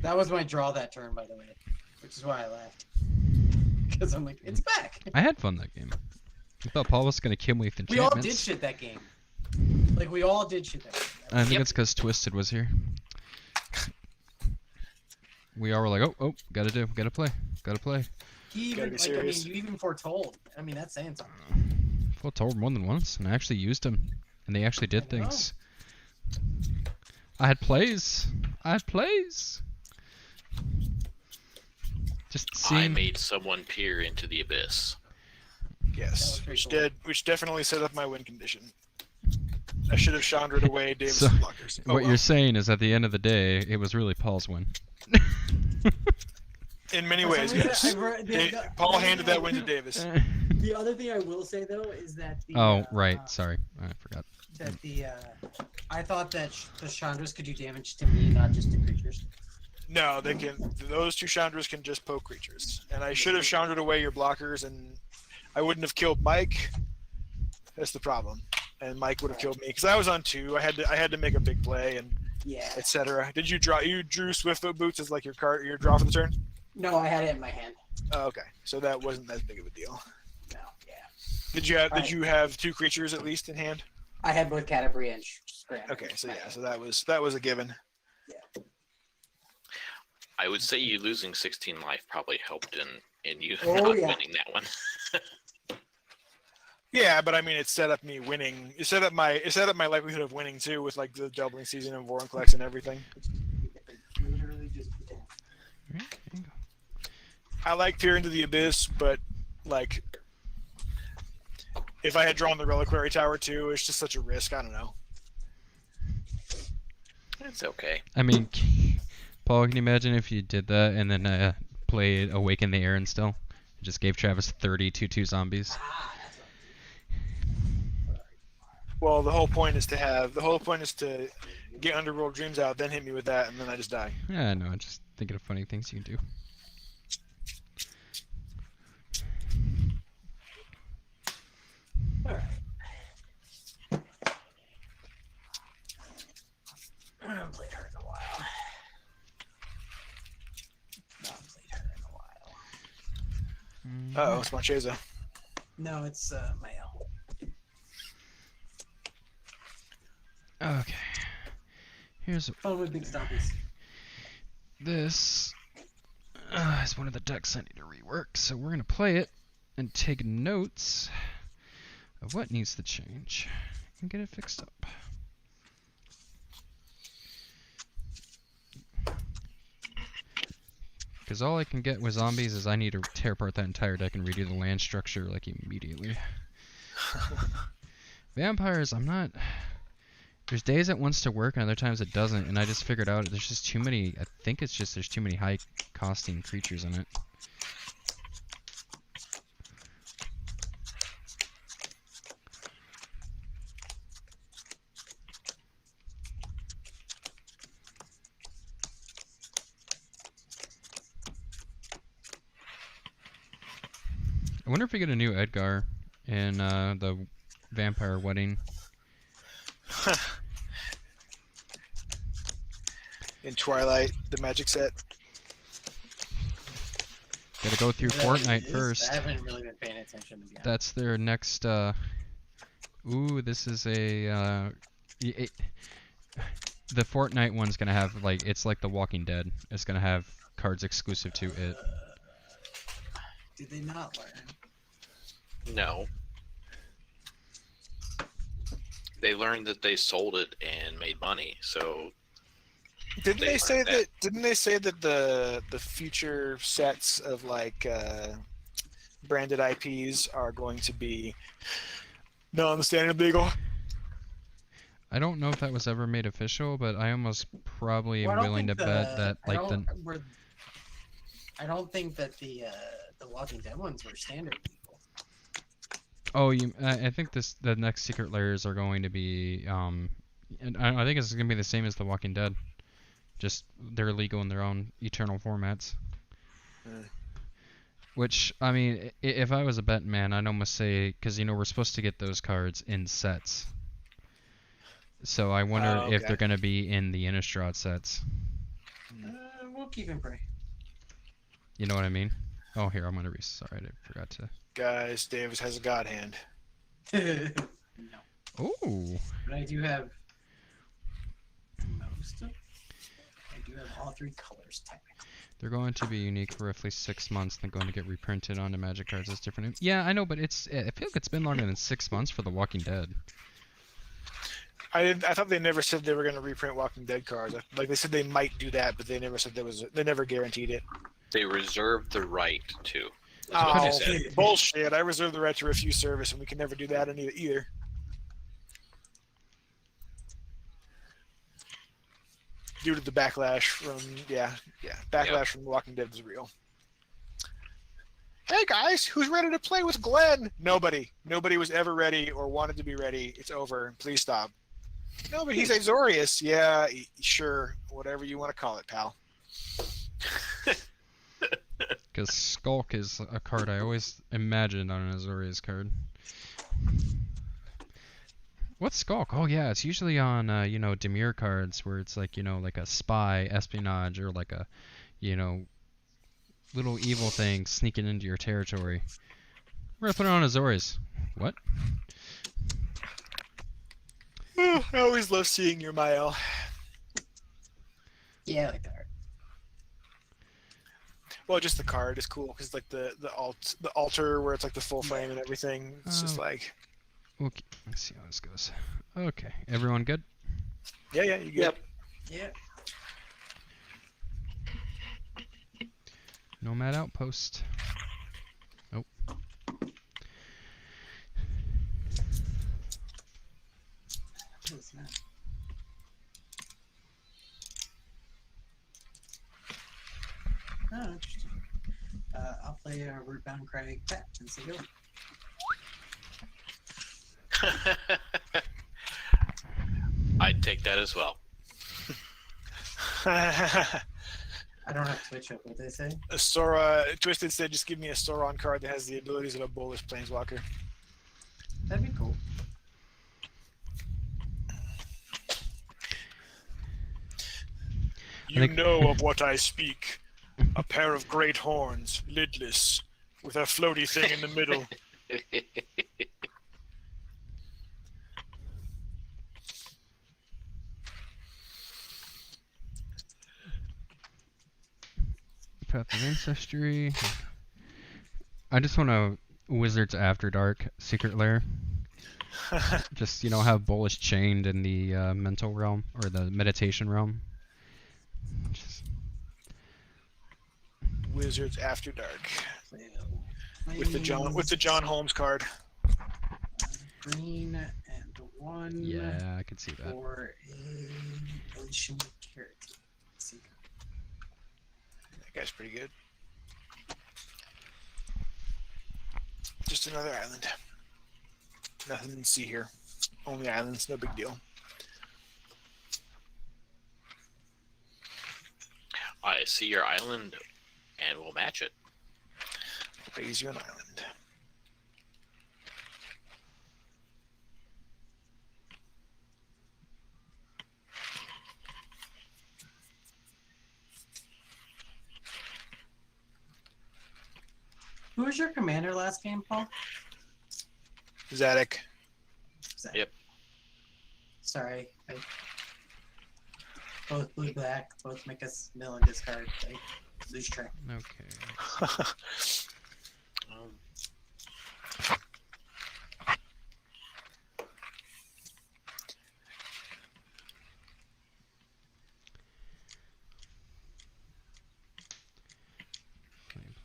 That was my draw that turn, by the way, which is why I laughed. Because I'm like, it's back.
I had fun that game. I thought Paul was gonna kill me with
We all
enchantments.
did shit that game. Like, we all did shit that game.
I think it's because Twisted was here. We all were like, oh, gotta play.
He even,
Gotta be
like,
serious.
you even foretold. I mean, that's saying something.
Well, told more than once, and I actually used them, and they actually did
I know.
things. I had plays. Just
I
seeing.
made someone peer into the abyss.
That was
Yes,
pretty
which definitely set up my win condition. I should have chandered away Davis'
So,
blockers. Oh,
What
well.
you're saying is, at the end of the day, it was really Paul's win.
In many
For some
ways,
reason,
yes.
I re-
Paul handed that win to Davis.
The other thing I will say though is that the
Oh, right. Sorry, I forgot.
that the I thought that the Chandras could do damage to me, not just to creatures.
No, they can. Those two Chandras can just poke creatures. And I should have Chandra'd away your blockers, and I wouldn't have killed Mike. That's the problem. And Mike would have killed me because I was on 2. I had to make a big play and
Yeah.
etc. Did you draw? You drew Swiftfoot Boots as like your draw for the turn.
No, I had it in my hand.
Oh, okay, so that wasn't as big of a deal.
No, yeah.
Did you have
Alright.
Did you have 2 creatures at least in hand?
I had both Canterbury and Scram.
Okay, so yeah, so that was a given.
I would say you losing 16 life probably helped in you
Oh,
not
yeah.
winning that one.
Yeah, but I mean, it set up me winning. It set up my likelihood of winning too, with like the doubling season and Vorinclex and everything.
Literally just pretend.
I like Peer into the Abyss, but like, if I had drawn the Reliquary Tower too, it's just such a risk. I don't know.
It's okay.
I mean, Paul, can you imagine if you did that and then played Awaken the Air and still? Just gave Travis 30 2/2 zombies.
Well, the whole point is to get Underworld Dreams out, then hit me with that, and then I just die.
Yeah, I know. I'm just thinking of funny things you can do.
Alright. I haven't played her in a while. Not played her in a while.
Uh oh, it's Marchesa.
No, it's Mael.
Okay. Here's
Fun with big stoppies.
this. Is one of the decks I need to rework, so we're gonna play it and take notes of what needs to change and get it fixed up. Because all I can get with zombies is I need to tear apart that entire deck and redo the land structure like immediately. Vampires, I'm not. There's days it wants to work and other times it doesn't, and I just figured out there's just too many. I think it's just there's too many high costing creatures in it. I wonder if we get a new Edgar in the Vampire Wedding.
In Twilight, the magic set.
Gotta go through
Is that what it
Fortnite
is?
first.
I haven't really been paying attention to be honest.
That's their next. Ooh, this is a. The Fortnite one's gonna have like it's like The Walking Dead. It's gonna have cards exclusive to it.
Did they not learn?
No. They learned that they sold it and made money, so
Didn't
They
they say
learned that.
that? Didn't they say that the future sets of like branded IPs are going to be non-standard legal?
I don't know if that was ever made official, but I almost probably
Well,
am
I don't
willing to
think
bet that
I
like
don't,
the.
I don't think that the Walking Dead ones were standard people.
Oh, I think the next secret layers are going to be and I think it's gonna be the same as The Walking Dead. Just they're legal in their own eternal formats.
Hmm.
Which I mean, if I was a bet man, I'd almost say because we're supposed to get those cards in sets. So I wonder
Oh,
if
okay.
they're gonna be in the Innistrad sets.
We'll keep and pray.
You know what I mean? Oh, here I'm gonna sorry, I forgot to.
Guys, Davis has a god hand.
No,
Oh,
but I do have most of. I do have all three colors technically.
they're going to be unique for roughly 6 months, then going to get reprinted onto Magic cards as different. Yeah, I know, but I feel like it's been longer than 6 months for The Walking Dead.
I thought they never said they were going to reprint Walking Dead cards. Like they said they might do that, but they never said there was. They never guaranteed it.
they reserved the right to. That's what
Oh,
they said.
bullshit! I reserve the right to refuse service, and we can never do that either. Due to the backlash from backlash from The Walking Dead was real. Hey guys, who's ready to play with Glenn? Nobody. Nobody was ever ready or wanted to be ready. It's over. Please stop. No, but he's Azorius. Yeah, sure. Whatever you want to call it, pal.
Because Skulk is a card I always imagined on an Azorius card. What's Skulk? Oh yeah, it's usually on Demure cards where it's like like a spy, espionage, or like a little evil thing sneaking into your territory. We're gonna put it on Azorius. What?
I always love seeing your Mael.
Yeah, I like that.
Well, just the card is cool because like the altar where it's like the full frame and everything. It's just
Oh.
like
Okay, let's see how this goes. Okay, everyone good?
yeah, you get.
Yeah.
Nomad Outpost. Oh.
It's not. Oh, interesting. I'll play a Rootbound Craig Pat and see go.
I'd take that as well.
I don't have Twitch up. What they say?
A Sora Twisted said, "Just give me a Sauron card that has the abilities of a Bolus Planeswalker."
That'd be cool.
You know of what I speak. A pair of great horns, lidless, with a floaty thing in the middle.
Path of Ancestry. I just want a Wizards After Dark Secret Lair. Just, have Bullish chained in the mental realm, or the meditation realm. Just,
Wizards After Dark
Play
with the John Holmes card.
green and 1
yeah, I can see that.
for a ocean carrot.
That guy's pretty good. Just another island. Nothing to see here. Only islands, no big deal.
I see your island, and we'll match it.
Raise you an island.
Who was your commander last game, Paul?
Zadok.
Zach.
Yep.
Sorry. Both blue black, both make us mill and discard. I lose track.
Okay.
Um,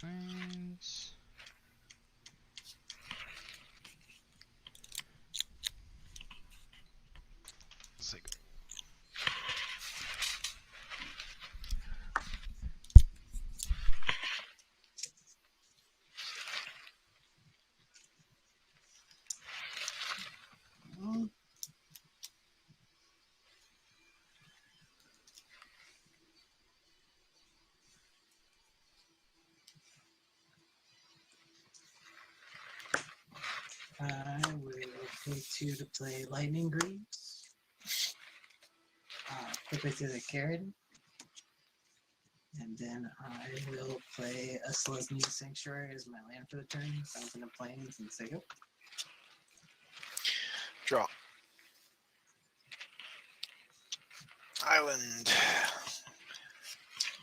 Plains.
I will pay 2 to play Lightning Greaves. Quickly through the carrot. And then I will play a Selesnya Sanctuary as my land for the turn. Fountain of Plains and Sego.
Draw. Island.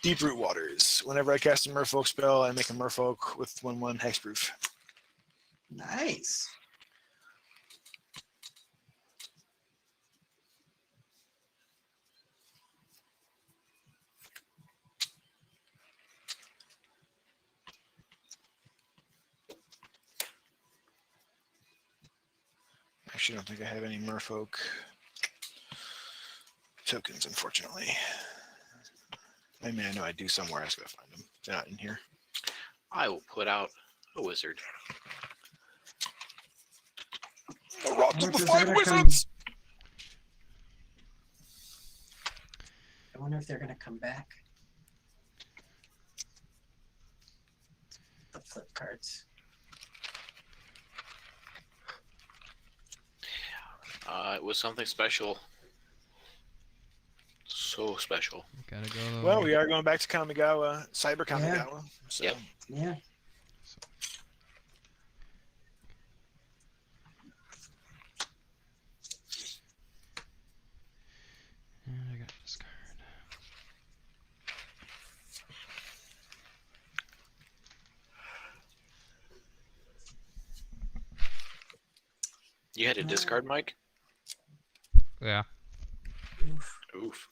Deep Root Waters. Whenever I cast a Merfolk spell, I make a Merfolk with 1/1 hexproof.
Nice.
Actually, I don't think I have any Merfolk tokens, unfortunately. I mean, I know I do somewhere. I just gotta find them. They're not in here.
I will put out a wizard.
The Rot
I
of
wonder
the
if
Five
they're gonna
Wizards!
I wonder if they're going to come back. The flip cards.
It was something special. So special.
Gotta go.
Well, we are going back to Kamigawa, Cyber
Yeah.
Kamigawa. So.
Yep.
Yeah.
And I got this card.
You had a discard, Mike?
Yeah.
Oof.
Oof.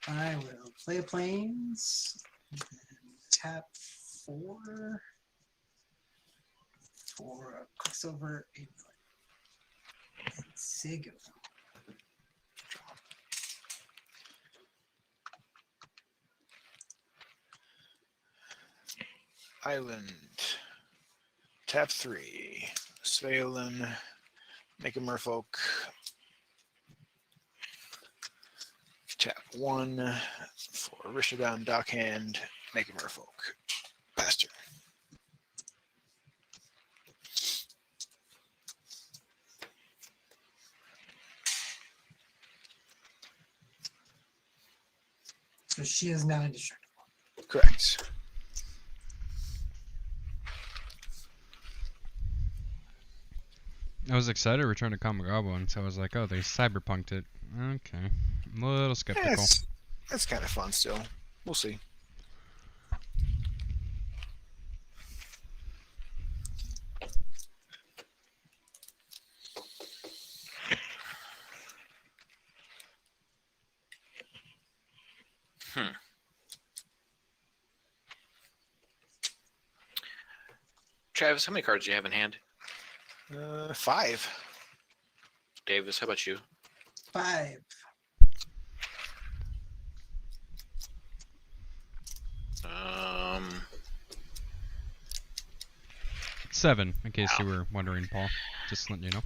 I will play a Plains. And tap 4 for a Quicksilver Input. And Sego.
Island. Tap 3. Svalin. Make a Merfolk. Tap 1 for Rishadan Dockhand. Make a Merfolk. Bastard.
So she is now indestructible.
Correct.
I was excited to return to Kamigawa, and so I was like, oh, they cyberpunked it. Okay. I'm a little skeptical.
That's kind of fun still. We'll see.
Travis, how many cards do you have in hand?
5.
Davis, how about you?
5.
Um,
7, in case you were wondering, Paul. Just letting you know.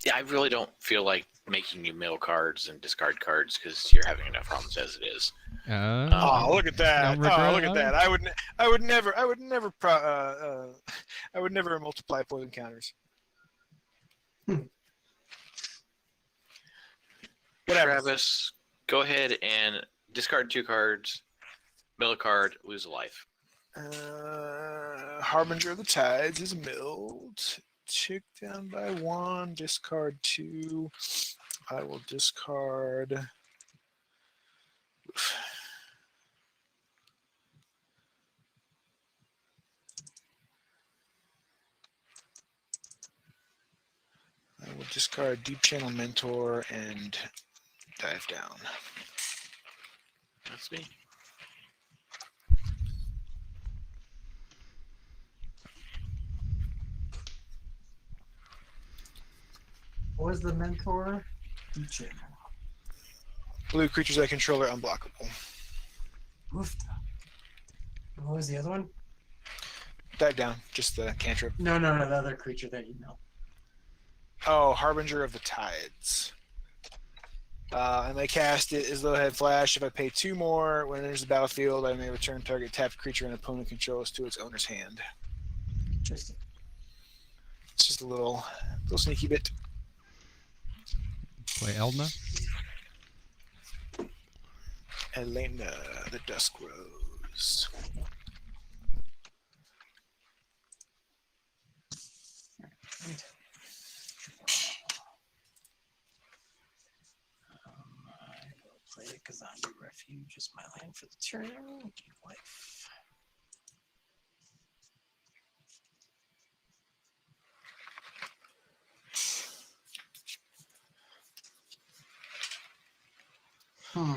yeah, I really don't feel like making you mill cards and discard cards because you're having enough problems as it is.
Oh, look at that!
Don't regret
Oh, look at
it.
that! I would never multiply poison counters. What happens?
Travis, go ahead and discard 2 cards, mill a card, lose a life.
Harbinger of the Tides is milled. Tick down by 1. Discard 2. I will discard. I will discard Deep Channel Mentor and dive down.
That's me.
What was the mentor? Teacher.
Blue creatures I control are unblockable.
Oof. What was the other one?
Dive down, just the cantrip.
No, the other creature that you know.
Oh, Harbinger of the Tides. I may cast it as though I had flash. If I pay 2 more, when it enters the battlefield, I may return target tapped creature an opponent controls to its owner's hand.
Interesting.
It's just a little sneaky bit.
Play Eldna.
Elena, the Dusk Rose.
I will play it because I'm refuge is my land for the turn. Gain life. Hmm.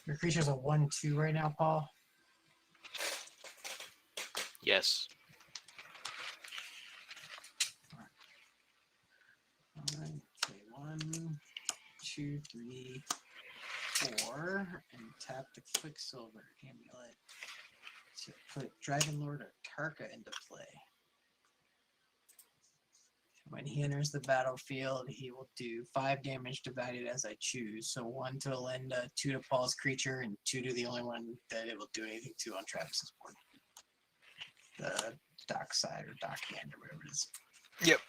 Your creature's a 1/2 right now, Paul.
Yes.
Alright, play 1, 2, 3, 4, and tap the Quicksilver Amulet to put Dragon Lord or Tarka into play. When he enters the battlefield, he will do 5 damage divided as I choose. So 1 to Elenda, 2 to Paul's creature, and 2 to the only one that it will do anything to on Travis's board. The dock side or dock hand or whatever it is.
Yep.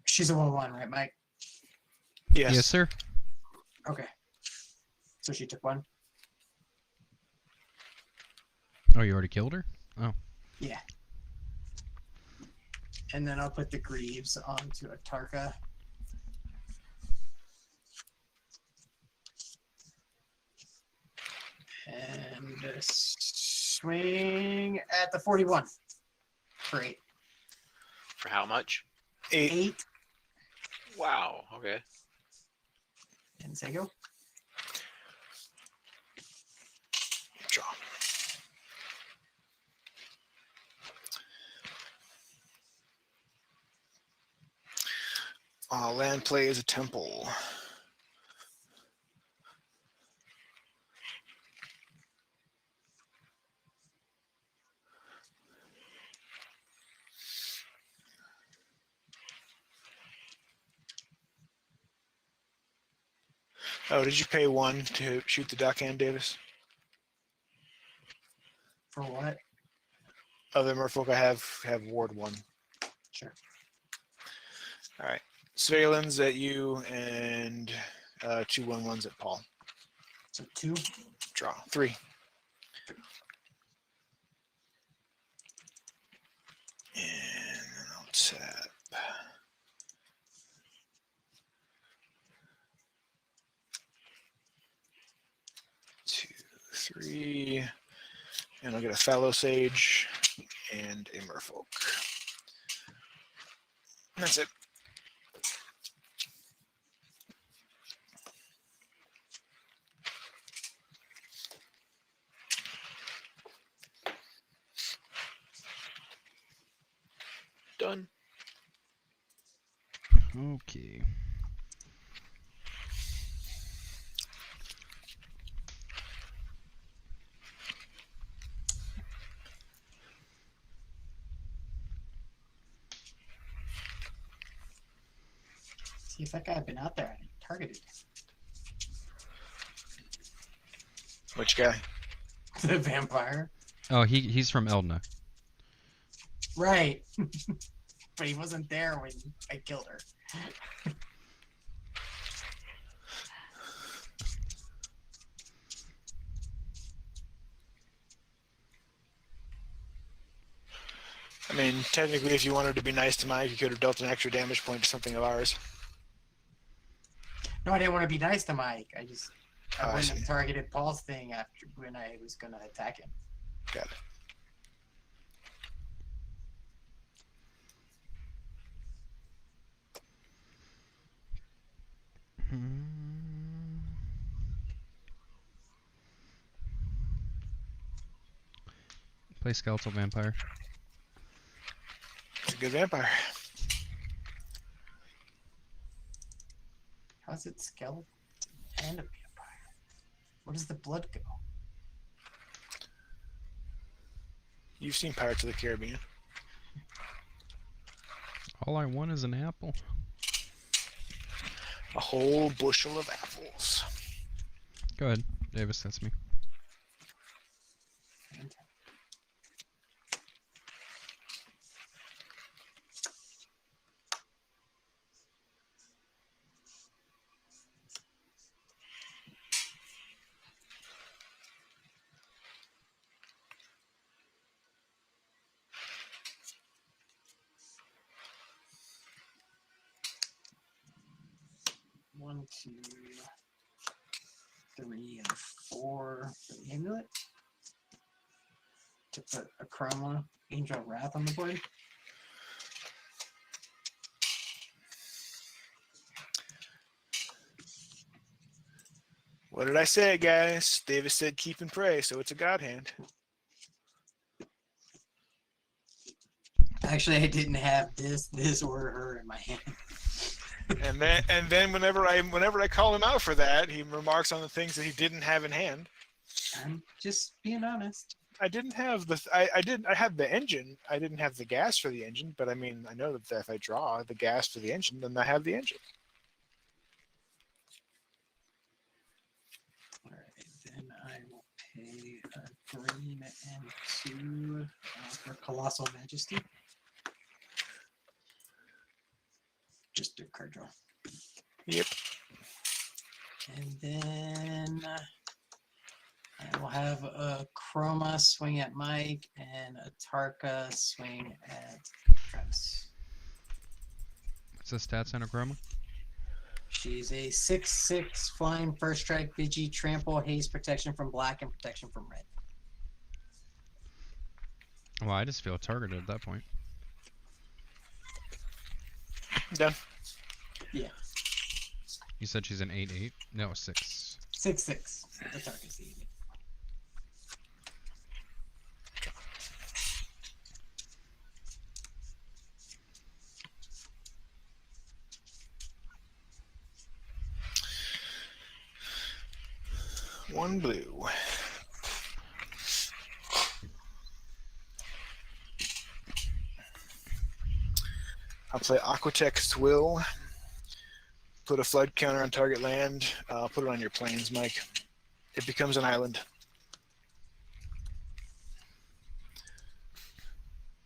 She's a 1/1, right, Mike?
Yes.
Yes, sir.
Okay. So she took 1.
Oh, you already killed her? Oh.
Yeah. And then I'll put the Greaves onto a Tarka. And swing at the 41. For 8.
For how much?
8.
8.
Wow. Okay.
And say go.
Draw. Land play is a temple. Oh, did you pay 1 to shoot the duck hand, Davis?
For what?
Other merfolk I have ward 1.
Sure.
All right. Svalens at you and 2 1-1s at Paul.
So 2.
Draw. 3. And then I'll tap. 2, 3. And I'll get a Fallow Sage and a Merfolk. That's it.
Done.
Okay.
See, if that guy had been out there, I'd have targeted
Which guy?
the vampire.
Oh, he's from Eldna.
Right. But he wasn't there when I killed her.
I mean, technically, if you wanted to be nice to Mike, you could have dealt an extra damage point to something of ours.
No, I didn't want to be nice to Mike. I
Oh, I
wouldn't
see.
have targeted Paul's thing after when I was going to attack him.
Got it.
Play Skeletal Vampire.
It's a good vampire.
How's it skeleton and a vampire? Where does the blood go?
You've seen Pirates of the Caribbean.
All I want is an apple.
A whole bushel of apples.
Go ahead, Davis. That's me.
One, 2, 3, and 4 for the amulet. To put a Chroma Angel of Wrath on the board.
What did I say, guys? Davis said keep and pray, so it's a god hand.
Actually, I didn't have this or her in my hand.
And then whenever I call him out for that, he remarks on the things that he didn't have in hand.
I'm just being honest.
I didn't have I had the engine. I didn't have the gas for the engine, but I mean, I know that if I draw the gas for the engine, then I have the engine.
All right, then I will pay a green and 2 for Colossal Majesty. Just do card draw.
Yep.
And then I will have a Chroma swing at Mike and a Tarka swing at Travis.
What's the stats on a Chroma?
She's a 6/6 flying first strike, Vigi, trample, haste, protection from black, and protection from red.
Well, I just feel targeted at that point.
Done.
Yeah,
You said she's an 8/8? No, 6.
6/6. The Tarka's the easy.
One blue. I'll play Aquatech Swill. Put a flood counter on target land. I'll put it on your plains, Mike. It becomes an island.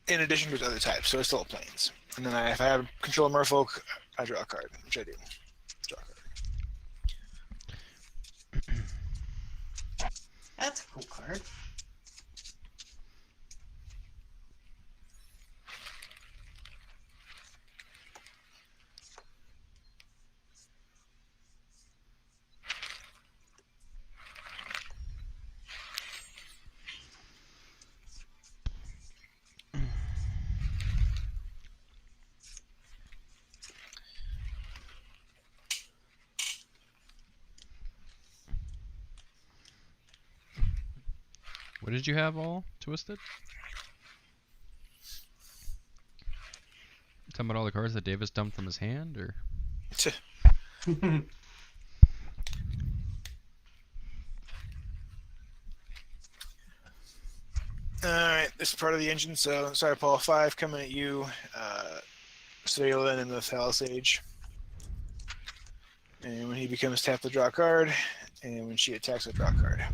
In addition to its other types, so it's still a plains. And then if I have control of Merfolk, I draw a card, which I do. Draw a card.
That's a cool card.
What did you have all twisted? Talking about all the cards that Davis dumped from his hand, or?
Alright, this is part of the engine, so sorry, Paul. 5 coming at you. Svalin and the Thalisage. And when he becomes tapped, to draw a card. And when she attacks, I draw a card.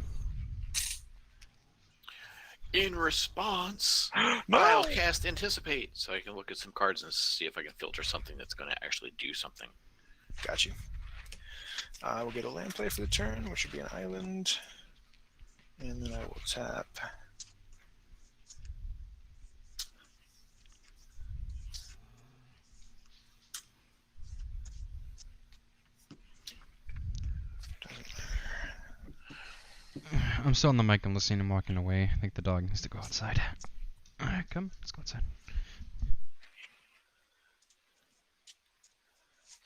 In response,
No!
I'll cast Anticipate, so I can look at some cards and see if I can filter something that's going to actually do something.
Got you. I will get a land play for the turn, which would be an island. And then I will tap.
I'm still on the mic. I'm listening. I'm walking away. I think the dog needs to go outside. Alright, come. Let's go outside.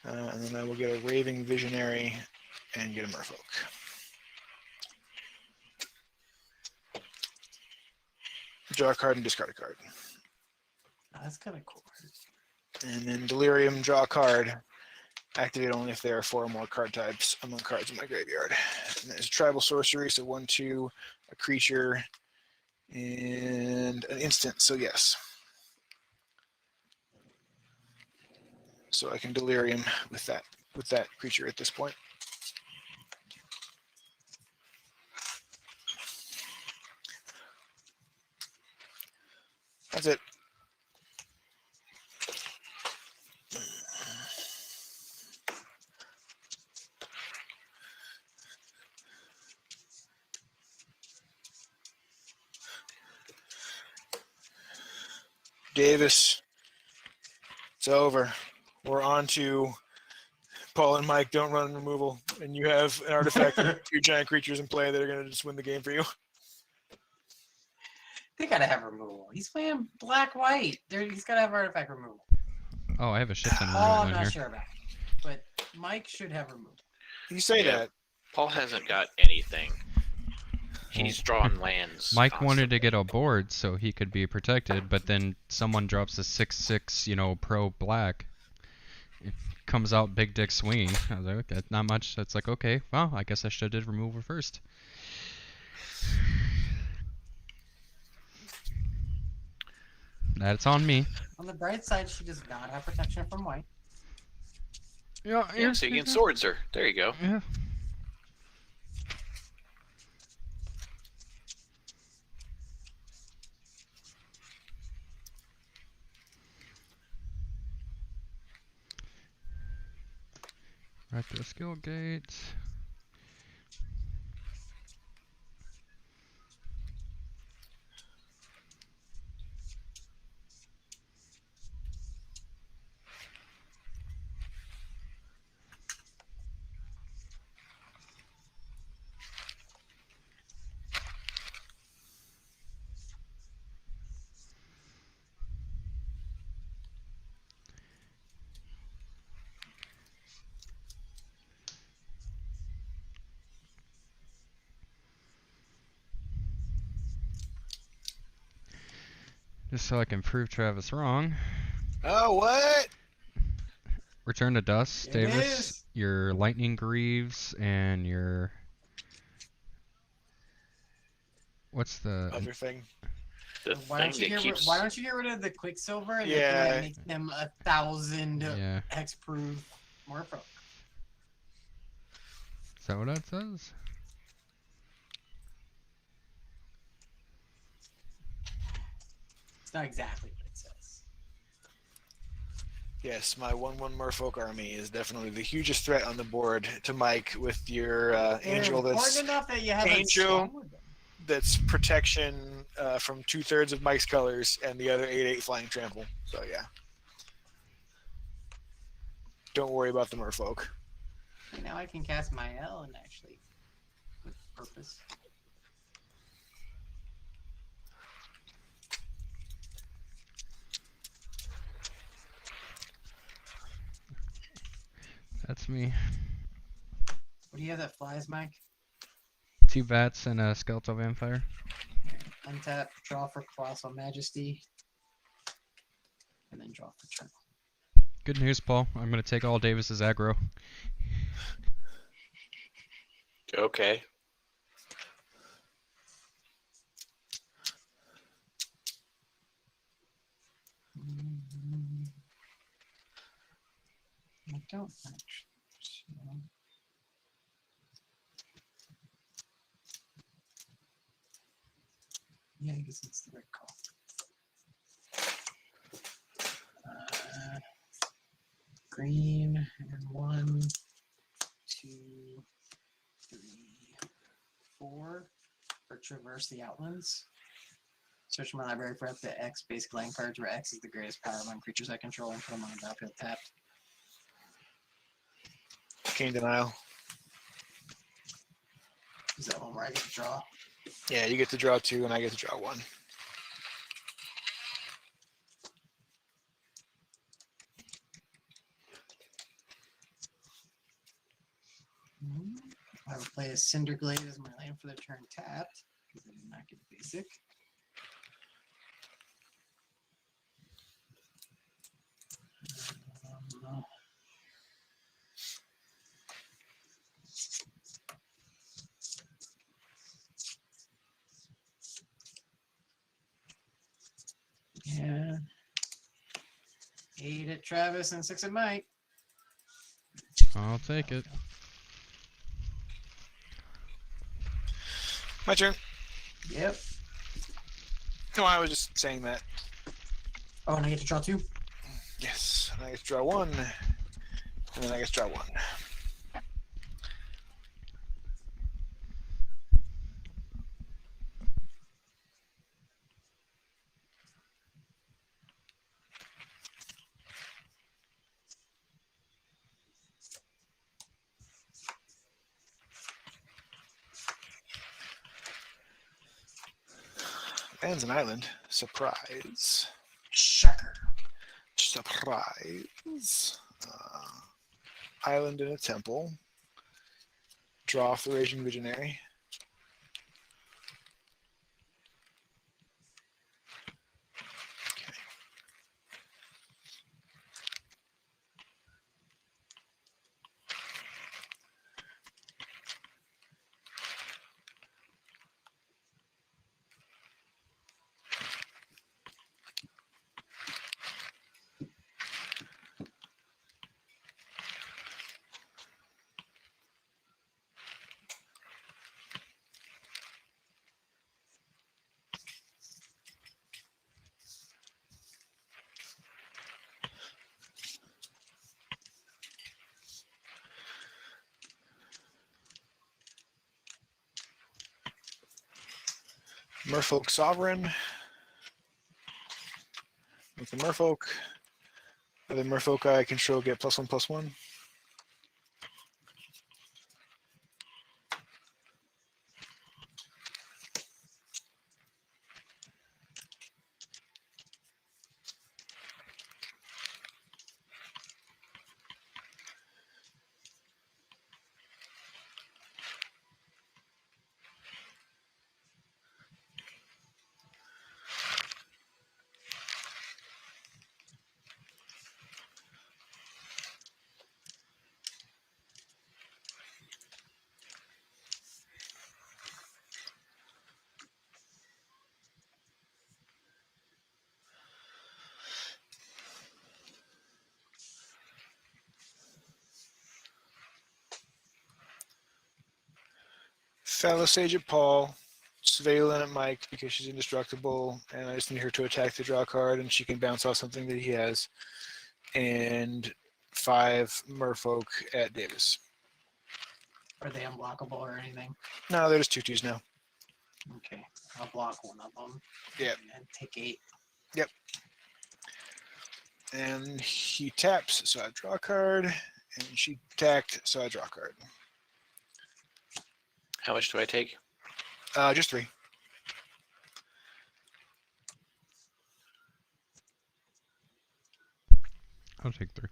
And then I will get a Raving Visionary and get a Merfolk. Draw a card and discard a card.
Oh, that's kind of cool.
And then Delirium, draw a card. Activate only if there are 4 or more card types among cards in my graveyard. And there's a tribal sorcery, so 1/2, a creature, and an instant, so yes. So I can Delirium with that creature at this point. That's it. Davis, it's over. We're on to Paul and Mike. Don't run removal, and you have an artifact, 2 giant creatures in play that are going to just win the game for you.
They gotta have removal. He's playing black-white. He's gotta have artifact removal.
Oh, I have a shit ton of
Oh,
removal
I'm
in
not
here.
sure about. But Mike should have removal.
You say
Yeah.
that.
Paul hasn't got anything. He's drawn lands.
Mike wanted to
constantly.
get a board so he could be protected, but then someone drops a 6/6, pro black. It comes out big dick swinging. I was like, okay, not much. It's like, okay, well, I guess I should have did removal first. That's on me.
On the bright side, she does not have protection from white.
Yeah, so you can swords her. There you go.
Yeah. Right to the skill gate. Just so I can prove Travis wrong.
Oh, what?
Return to dust,
There it
Davis.
is.
Your lightning greaves and your what's the
Other thing.
The
Why
thing
don't you
that
get
keeps.
why don't you get rid of the Quicksilver and
Yeah.
make them 1,000
yeah?
hexproof Morpho?
Is that what that says?
It's not exactly what it says.
Yes, my 1/1 Merfolk army is definitely the hugest threat on the board to Mike with your
They're
angel
important
that's
enough that you haven't
Angel.
swung with them.
protection from 2/3 of Mike's colors and the other 8/8 flying trample. So yeah. Don't worry about the Merfolk.
Now I can cast my L and actually with purpose.
That's me.
What do you have that flies, Mike?
2 bats and a skeletal vampire.
Untap, draw for Colossal Majesty, and then draw for turn.
Good news, Paul. I'm gonna take all Davis's aggro.
Okay.
I don't actually. So. Yeah, I guess it's the right call. Green and 1, 2, 3, 4 for traverse the outlands. Search my library for up to X basic land cards where X is the greatest power among creatures I control and put them on the battlefield tapped.
King denial.
Is that one where I get to draw?
Yeah, you get to draw 2 and I get to draw 1.
I will play a Cinder Glade as my land for the turn tapped because I did not get basic. Yeah. 8 at Travis and 6 at Mike.
I'll take it.
My turn.
Yep.
No, I was just saying that.
Oh, and I get to draw 2.
Yes, and I get to draw 1, and then I get to draw 1. Lands an island. Surprise.
Shocker.
Surprise. Island in a temple. Draw for the Raging Visionary. Merfolk Sovereign. With the Merfolk. The Merfolk I control get +1/+1. Fellow Sage at Paul. Svalin at Mike because she's indestructible, and I just need her to attack to draw a card, and she can bounce off something that he has. and 5 merfolk at Davis.
Are they unblockable or anything?
No, there's 2/2s now.
Okay, I'll block one of them.
Yep.
And take 8.
And he taps, so I draw a card. And she attacked, so I draw a card.
How much do I take?
Just 3.
I'll take 3.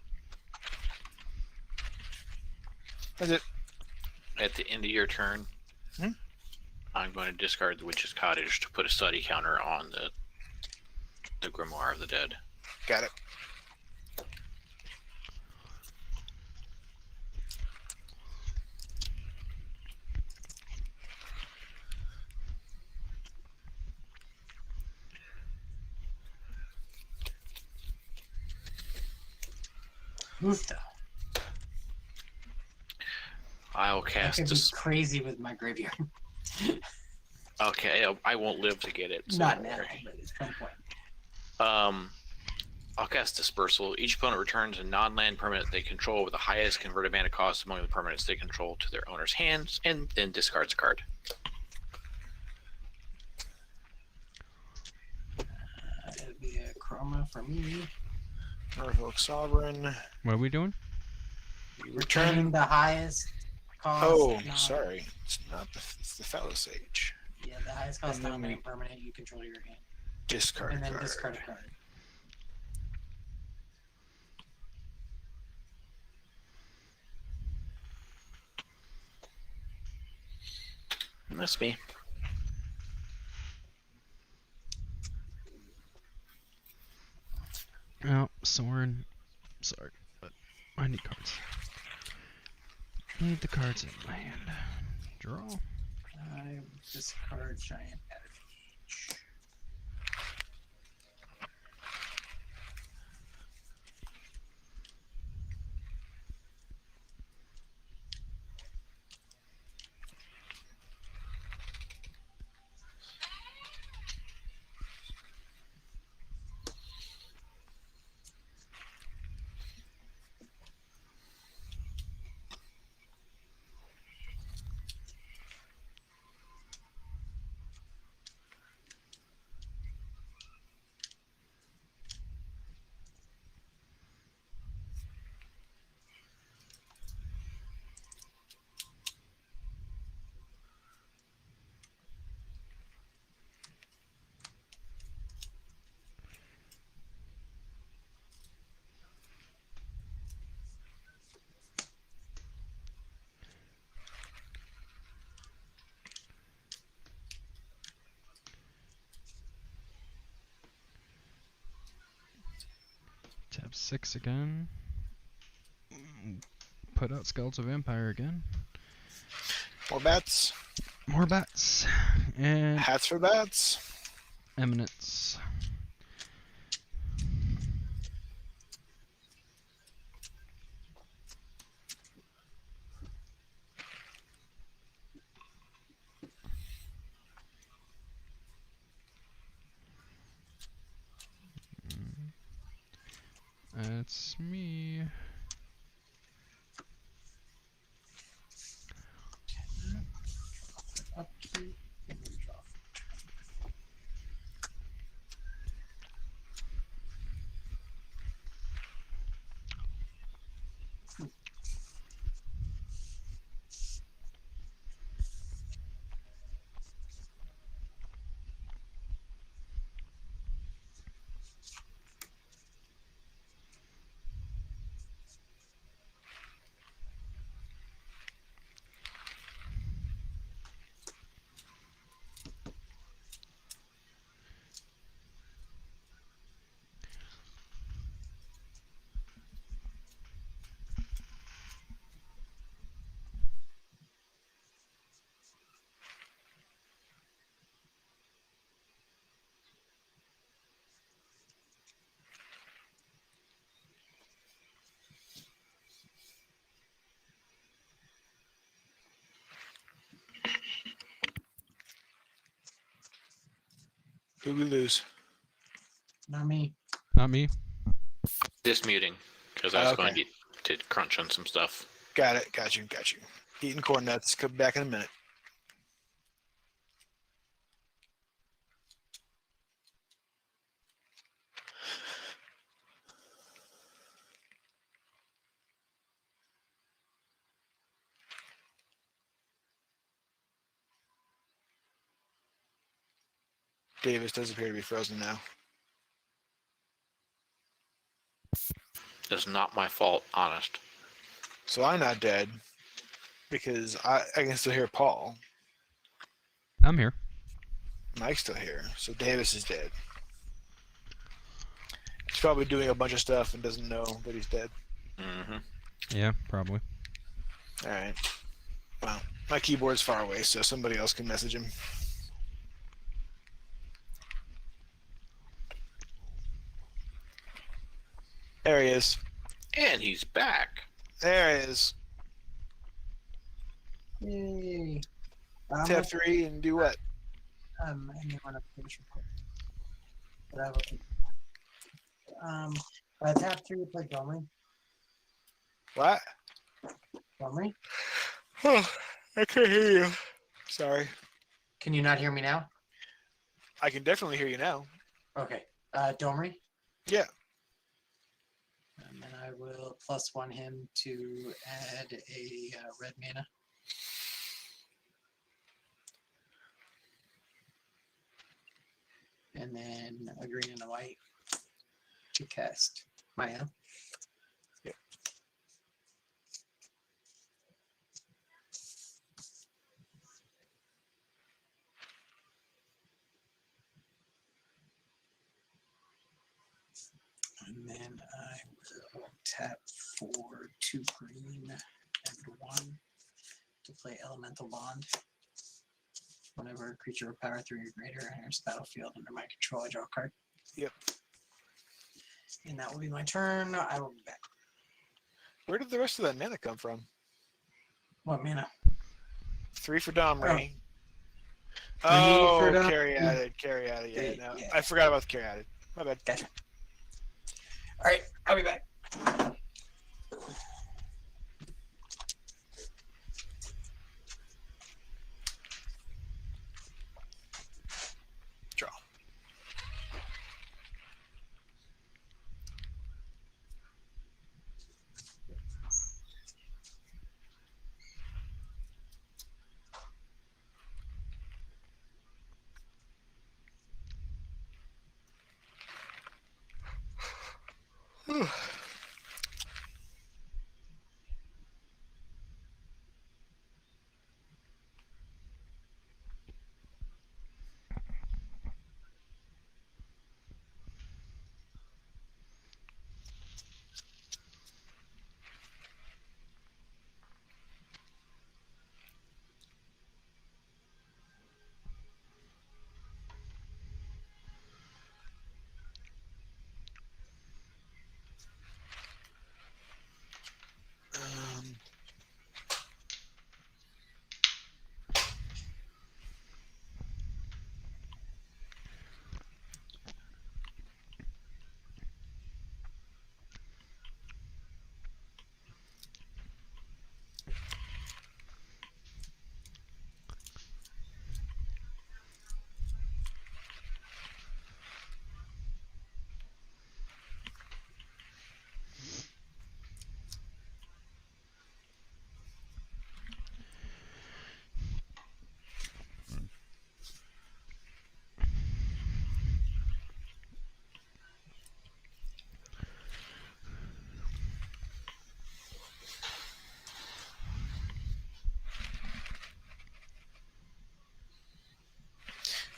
That's it.
At the end of your turn,
Hmm?
I'm going to discard the Witch's Cottage to put a study counter on the Grimoire of the Dead.
Got it.
Oofta.
I'll
I
cast
could be
this.
crazy with my graveyard.
Okay, I won't live to get it. So
Not
don't
now,
worry.
but at some point.
I'll cast Dispersal. Each opponent returns a non-land permanent they control with the highest converted mana cost among the permanents they control to their owner's hands, and then discards a card.
It'd be a chroma for me.
Merfolk Sovereign.
What are we doing?
Returning the highest cost.
Oh,
non-
sorry. It's not the. It's the Fellow Sage.
Yeah, the highest cost
And then
non-land
we-
permanent you control your hand.
Discard
And then
card.
discard a card.
And that's me.
Oh, Soren. Sorry, but I need cards. Need the cards in my hand. Draw.
I discard giant edge.
Tab 6 again. Put out Skeleton Vampire again.
More bats.
More bats. And
Hats for bats.
Eminence. That's me.
Upkeep. And then draw.
Who we lose?
Not me.
Not me.
Dismuting, because I was
Okay.
going to crunch on some stuff.
Got it. Got you. Eating corn nuts. Come back in a minute. Davis does appear to be frozen now.
It's not my fault, honest.
So I'm not dead because I can still hear Paul.
I'm here.
Mike's still here. So Davis is dead. He's probably doing a bunch of stuff and doesn't know that he's dead.
Mm-hmm.
Yeah, probably.
All right. Well, my keyboard's far away, so somebody else can message him. There he is.
And he's back.
There he is.
Yay.
Tab 3 and do what?
I may want to finish real quick. But I will. Tab 3, play Gomery.
What?
Gomery?
Oh, I can't hear you. Sorry.
Can you not hear me now?
I can definitely hear you now.
Okay. Domery?
Yeah.
And then I will +1 him to add a red mana. And then a green and a white to cast Maya.
Yep.
And then I will tap for 2 green and 1 to play Elemental Bond. Whenever a creature with power 3 or greater enters the battlefield under my control, I draw a card.
Yep.
And that will be my turn. I will be back.
Where did the rest of that mana come from?
What mana?
3 for Domri.
for
Oh,
Dom-
carry added. Yeah,
Yeah,
no.
yeah.
I forgot about the carry added. My bad.
Gotcha. All right, I'll be back.
Draw. Um,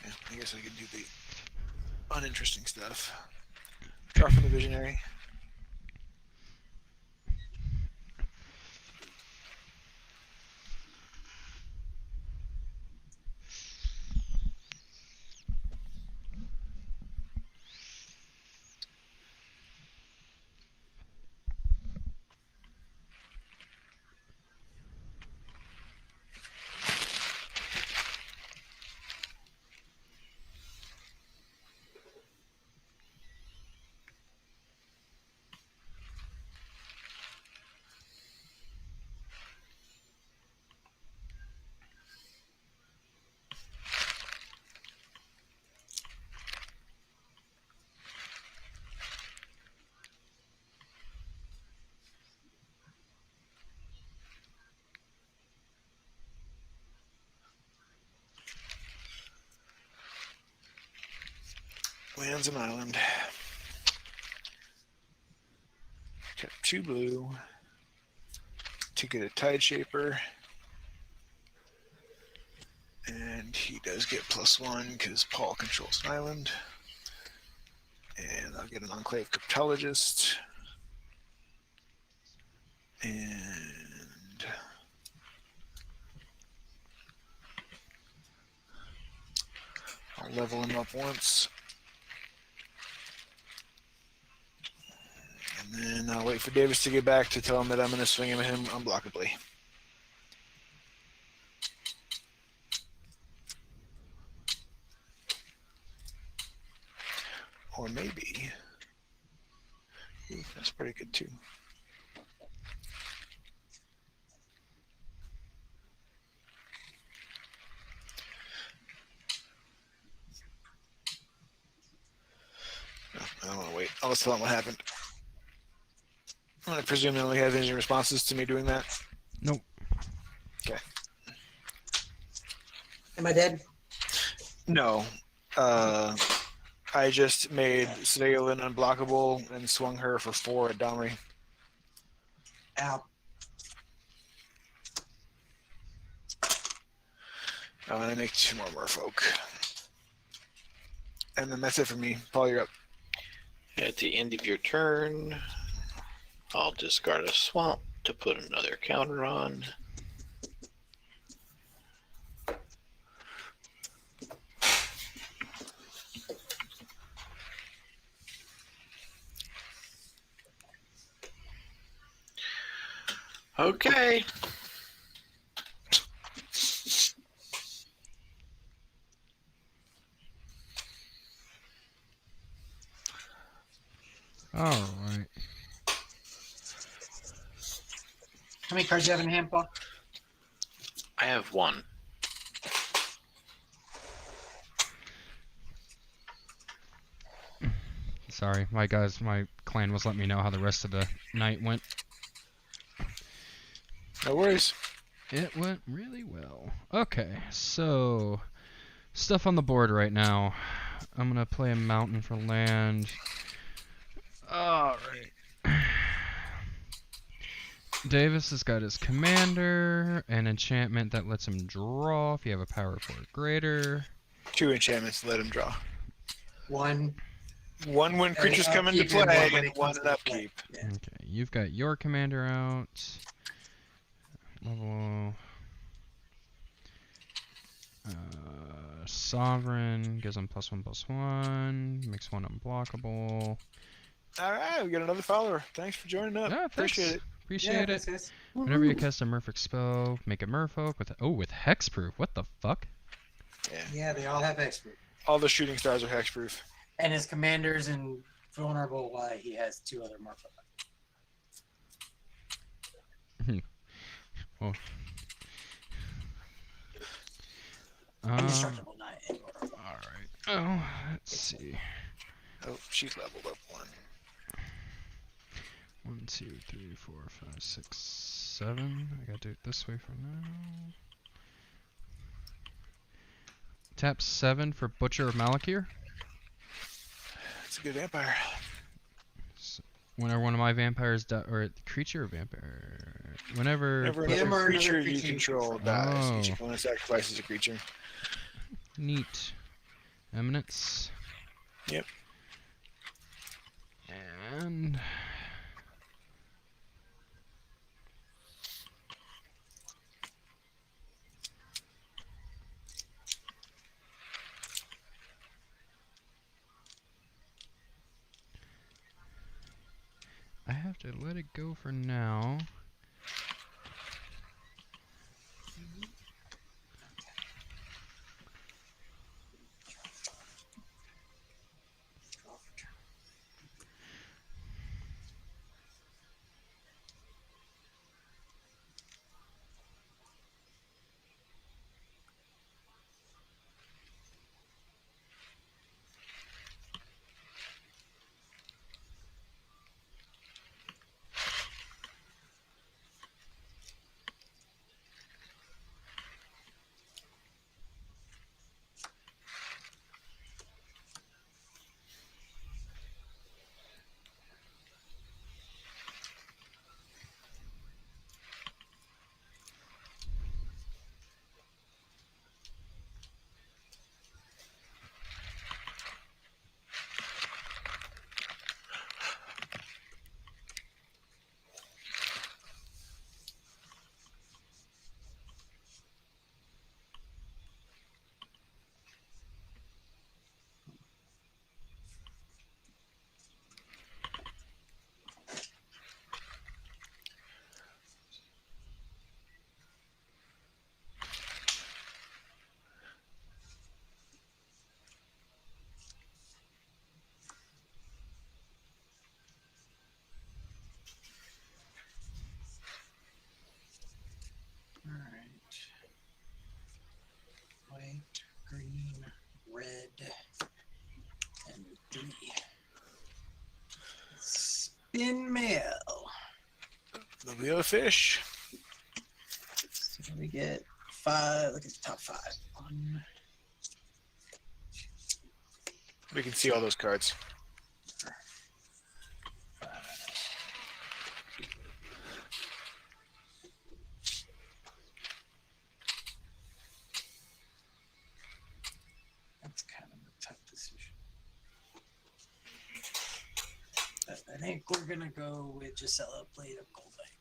yeah, I guess I could do the uninteresting stuff. Draw from the Visionary. Lands an island. Got 2 blue. To get a Tide Shaper. And he does get +1 because Paul controls an island. And I'll get an Enclave Cryptologist. And I'll level him up once. And then I'll wait for Davis to get back to tell him that I'm going to swing him at him unblockably. Or maybe. Ooh, that's pretty good too. No, I don't want to wait. I'll just tell him what happened. I'm going to presume he only has any responses to me doing that.
Nope.
Okay.
Am I dead?
No. I just made Svaylin unblockable and swung her for 4 at Domri.
Ow.
I'm going to make 2 more merfolk. And then that's it for me. Paul, you're up.
At the end of your turn, I'll discard a swamp to put another counter on. Okay.
All right.
How many cards do you have in hand, Paul?
I have 1.
Sorry, my clan was letting me know how the rest of the night went.
No worries.
It went really well. Okay, so stuff on the board right now. I'm gonna play a mountain for land. Alright. Davis has got his commander, an enchantment that lets him draw if you have a power 4 or greater.
2 enchantments to let him draw.
1.
1 when creatures come into
Upkeep and
play,
one when
and
it
1
comes
in
into play.
upkeep.
Yeah.
Okay, you've got your commander out. Level. Sovereign gives him +1/+1. Makes 1 unblockable.
All right, we got another follower. Thanks for joining up.
Yeah,
Appreciate it.
Appreciate it.
thanks, guys.
Whenever you cast a Merfolk spell, make a Merfolk with with hexproof. What the fuck?
Yeah, they all have expert.
All the shooting stars are hexproof.
And his commander's invulnerable while he has 2 other Morpho.
Oh.
Indestructible, not invulnerable.
All right. Oh, let's see.
Oh, she's leveled up 1.
1, 2, 3, 4, 5, 6, 7. I gotta do it this way for now. Tap 7 for Butcher of Malakir.
It's a good vampire.
Whenever one of my vampires or creature or vampire. Whenever
Whenever
Him
another
or another
creature you
creature you
control
control.
dies,
Oh.
each opponent sacrifices a creature.
Neat. Eminence.
Yep.
And I have to let it go for now.
Spin mail.
The wheel of fish.
So we get 5. Look at the top 5. 1,
We can see all those cards.
5. That's kind of a tough decision. But I think we're gonna go with Gisela, Blade of Gold Light.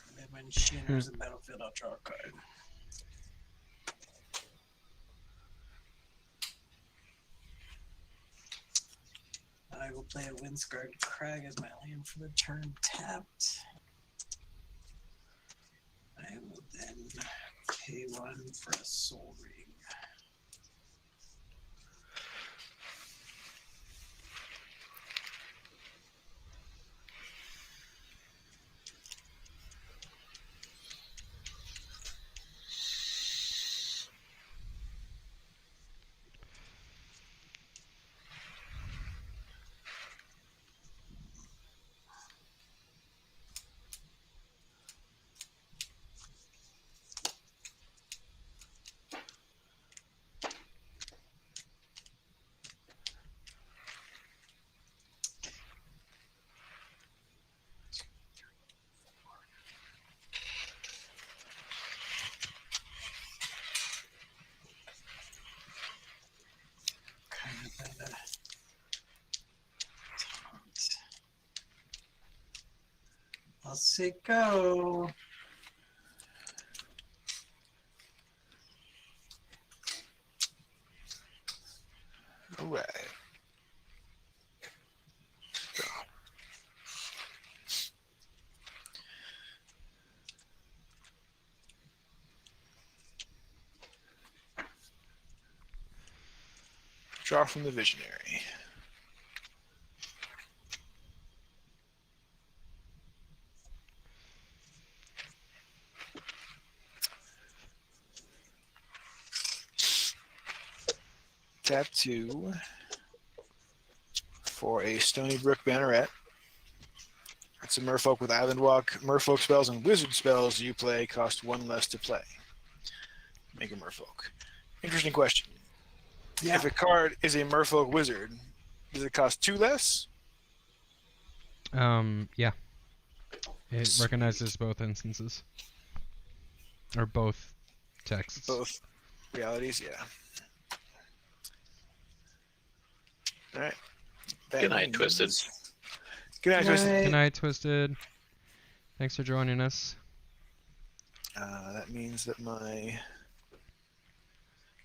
And then when she enters the battlefield, I'll draw a card. I will play a Windscarred Crag as my land for the turn tapped. I will then pay 1 for a Soul Ring. Kind of at a taunt. I'll say go.
All right. Draw from the Visionary. Tap 2 for a Stony Brook Banneret. It's a merfolk with Island Walk. Merfolk spells and wizard spells you play cost 1 less to play. Make a merfolk. Interesting question.
Yeah.
If a card is a merfolk wizard, does it cost 2 less?
Yeah. It
Sweet.
recognizes both instances. Or both texts.
Both realities, yeah. All right. That
Good night,
means-
Twisted.
Good night, Twisted.
Good night, Twisted. Thanks for joining us.
That means that my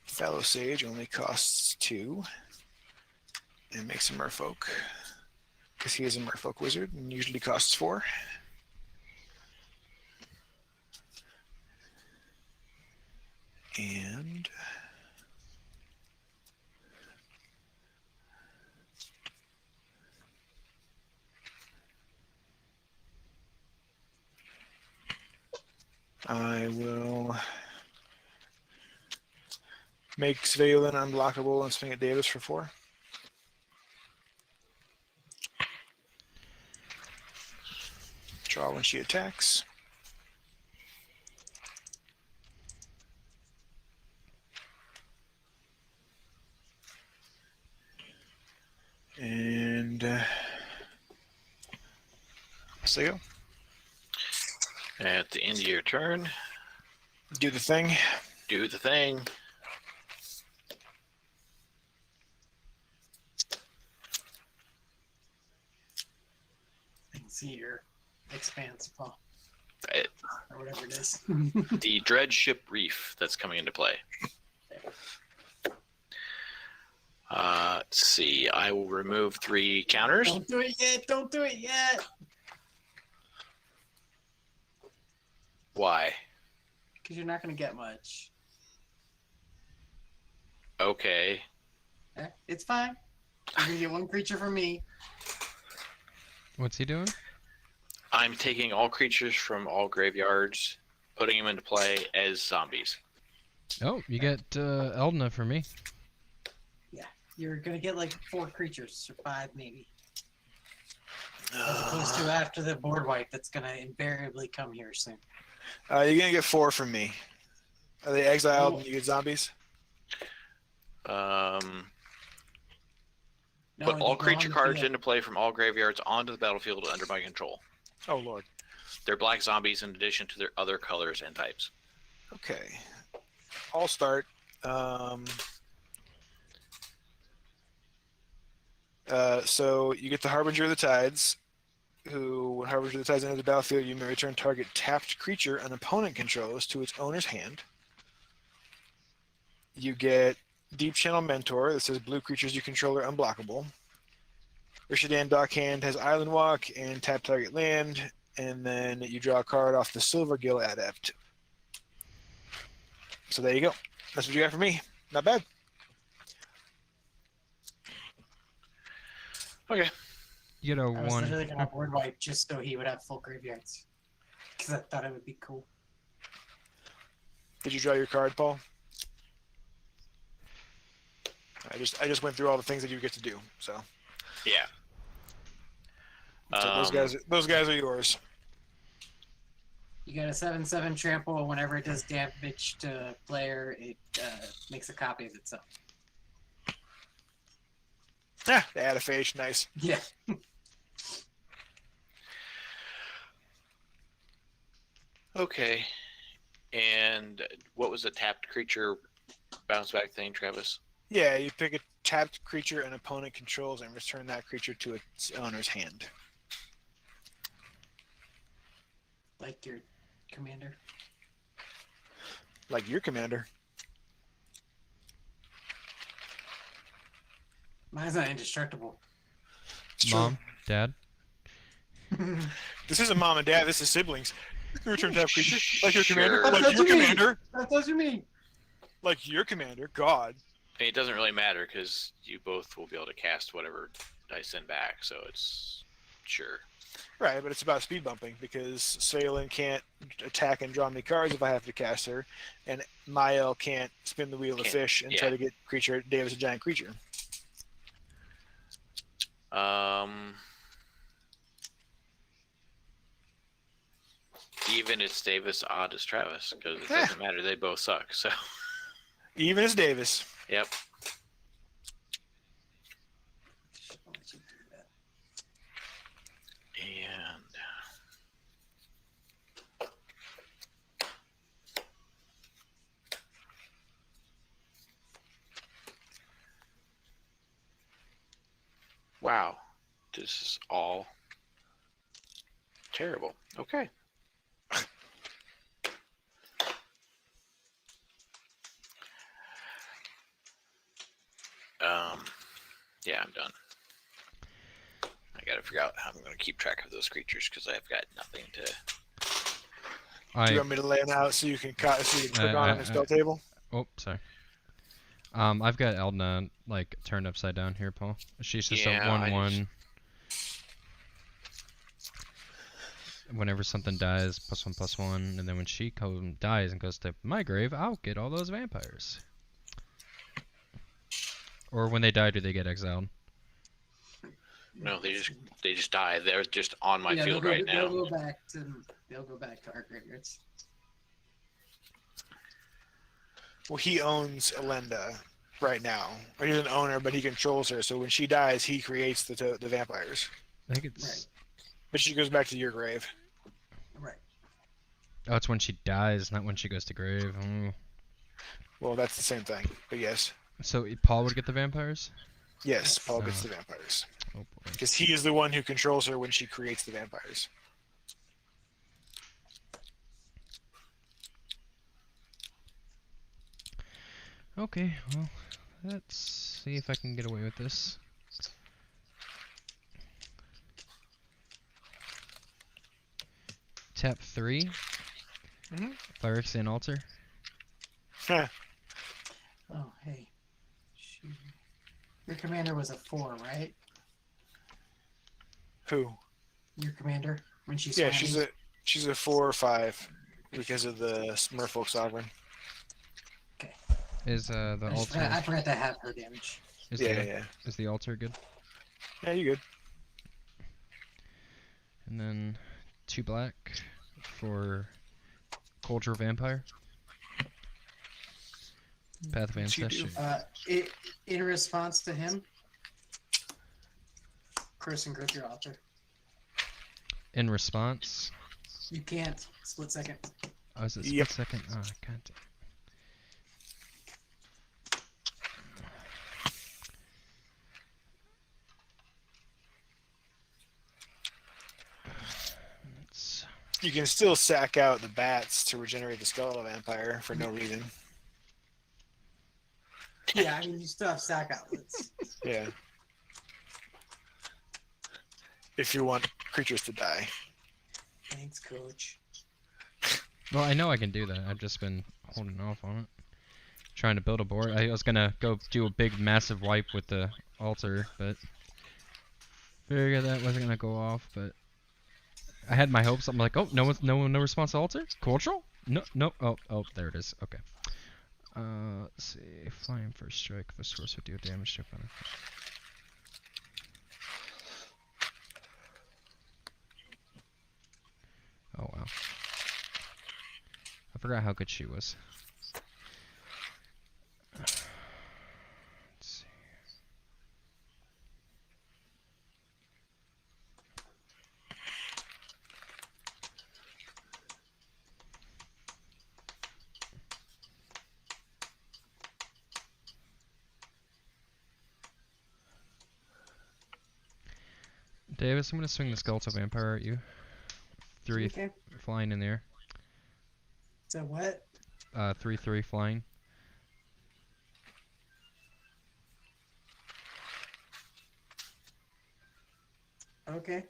Fallow Sage only costs 2 and makes a merfolk because he is a merfolk wizard and usually costs 4. And I will make Svaelin unblockable and swing at Davis for 4. Draw when she attacks. And so you go.
At the end of your turn,
Do the thing.
do the thing.
I can see your expanse, Paul,
It,
or whatever it is.
the Dreadship Reef that's coming into play. Let's see. I will remove 3 counters.
Don't do it yet. Don't do it yet.
Why?
Because you're not going to get much.
Okay.
It's fine. You're going to get 1 creature from me.
What's he doing?
I'm taking all creatures from all graveyards, putting them into play as zombies.
Oh, you get Eldna for me.
You're gonna get like 4 creatures, or 5 maybe. As opposed to after the board wipe that's gonna invariably come here soon.
You're gonna get 4 from me. Are they exiled
Oh.
and you get zombies?
No,
Put
they
all
go
creature
on the
cards
field.
into play from all graveyards onto the battlefield under my control.
Oh lord.
They're black zombies in addition to their other colors and types.
Okay. I'll start. So you get the Harbinger of the Tides, who, when Harbinger of the Tides enters the battlefield, you may return target tapped creature an opponent controls to its owner's hand. You get Deep Channel Mentor that says blue creatures you control are unblockable. Rishadan Dockhand has Island Walk and tap target land, and then you draw a card off the Silver Gill Adept. So there you go. That's what you got for me. Not bad.
Okay.
You get a
I was
one.
literally gonna board wipe just so he would have full graveyards. Because I thought it would be cool.
Did you draw your card, Paul? I just went through all the things that you get to do. So,
Yeah.
so those guys are yours.
You get a 7/7 trample, and whenever it does damage to a player, it makes a copy of itself.
Yeah, the add a phage, nice.
Yeah.
Okay. And what was the tapped creature bounce back thing, Travis?
Yeah, you pick a tapped creature an opponent controls and return that creature to its owner's hand.
Like your commander.
Like your commander.
Mine's not indestructible.
It's true.
Mom, Dad.
This isn't mom and dad, this is siblings. You can return tapped creature. Like your commander.
Sure.
Like
That's
your
what you mean.
commander.
That's what you mean.
Like your commander. God.
I mean, it doesn't really matter because you both will be able to cast whatever I send back, so it's sure.
Right, but it's about speed bumping because Svalin can't attack and draw me cards if I have to cast her, and Mael can't spin the wheel of
Can't-
fish and try
yeah.
to get creature Davis a giant creature.
Even it's Davis, odd as Travis, because it
Yeah.
doesn't matter. They both suck. So,
Even as Davis.
yep.
I'll let you do that.
And wow, this is all terrible. Okay. Yeah, I'm done. I gotta figure out how I'm gonna keep track of those creatures because I've got nothing to.
Do you
I
want me to lay them out so you can click on the spell
I-
table?
oh sorry. I've got Eldna like turned upside down here, Paul. She's just
Yeah,
a
I
1/1. Whenever something dies, +1/+1, and then when she dies and goes to my grave, I'll get all those vampires. Or when they die, do they get exiled?
No, they just die. They're just on my
Yeah,
field
they'll
right
go,
now.
They'll go back to our graveyards.
Well, he owns Elenda right now. Or he's an owner, but he controls her. So when she dies, he creates the vampires.
I think it's
Right.
But she goes back to your grave.
Right.
oh, it's when she dies, not when she goes to grave. Oh.
Well, that's the same thing. But yes.
So Paul would get the vampires?
Yes, Paul gets the vampires.
Oh boy.
Because he is the one who controls her when she creates the vampires.
Okay, well, let's see if I can get away with this. Tap 3.
Mhm.
Phyrexian Altar.
Huh.
Oh, hey. Shoot. Your commander was a 4, right?
Who?
Your commander when she's
Yeah,
swimming?
she's a 4 or 5 because of the Merfolk Sovereign.
Is the
I
altar
forgot to have her damage.
is
Yeah,
the
yeah.
is the altar good?
Yeah, you good.
And then 2 black for Culture Vampire. Path of
What's he do?
Ancestry.
In response to him, curse and grip your altar.
In response.
You can't split second.
Oh, is it split
Yep.
second? Oh, I can't. Let's
You can still sack out the bats to regenerate the Skull Vampire for no reason.
Yeah, I mean you still have sack outlets.
Yeah. If you want creatures to die.
Thanks, coach.
Well, I know I can do that. I've just been holding off on it. Trying to build a board. I was gonna go do a big massive wipe with the altar, but figured that wasn't gonna go off, but I had my hopes. I'm like, oh, no response to altar? Cultural? No. Oh, there it is. Okay. Let's see. Flying first strike. The source would deal damage to opponent. Oh wow. I forgot how good she was. Let's see. Davis, I'm gonna swing the Skeletal Vampire at you. 3
Okay.
flying in there.
So what?
3/3 flying.
Okay.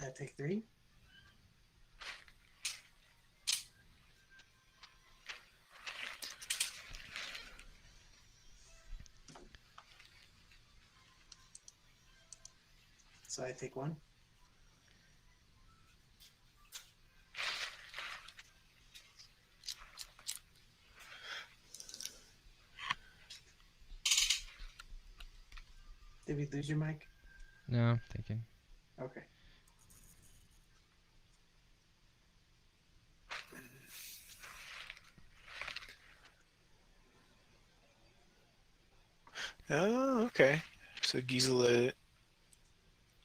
I take 3. So I take 1. Did we lose your mic?
No, I'm thinking.
Okay.
Oh, okay. So Gisela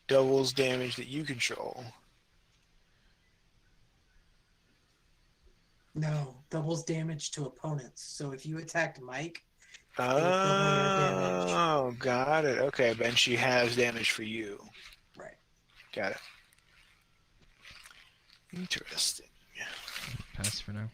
doubles damage that you control.
No, doubles damage to opponents. So if you attacked Mike, it would double your damage.
Oh, got it. Okay, Ben, she has damage for you.
Right.
Got it. Interesting.
Pass for now.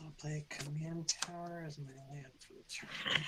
I'll play Command Tower as my land for the turn.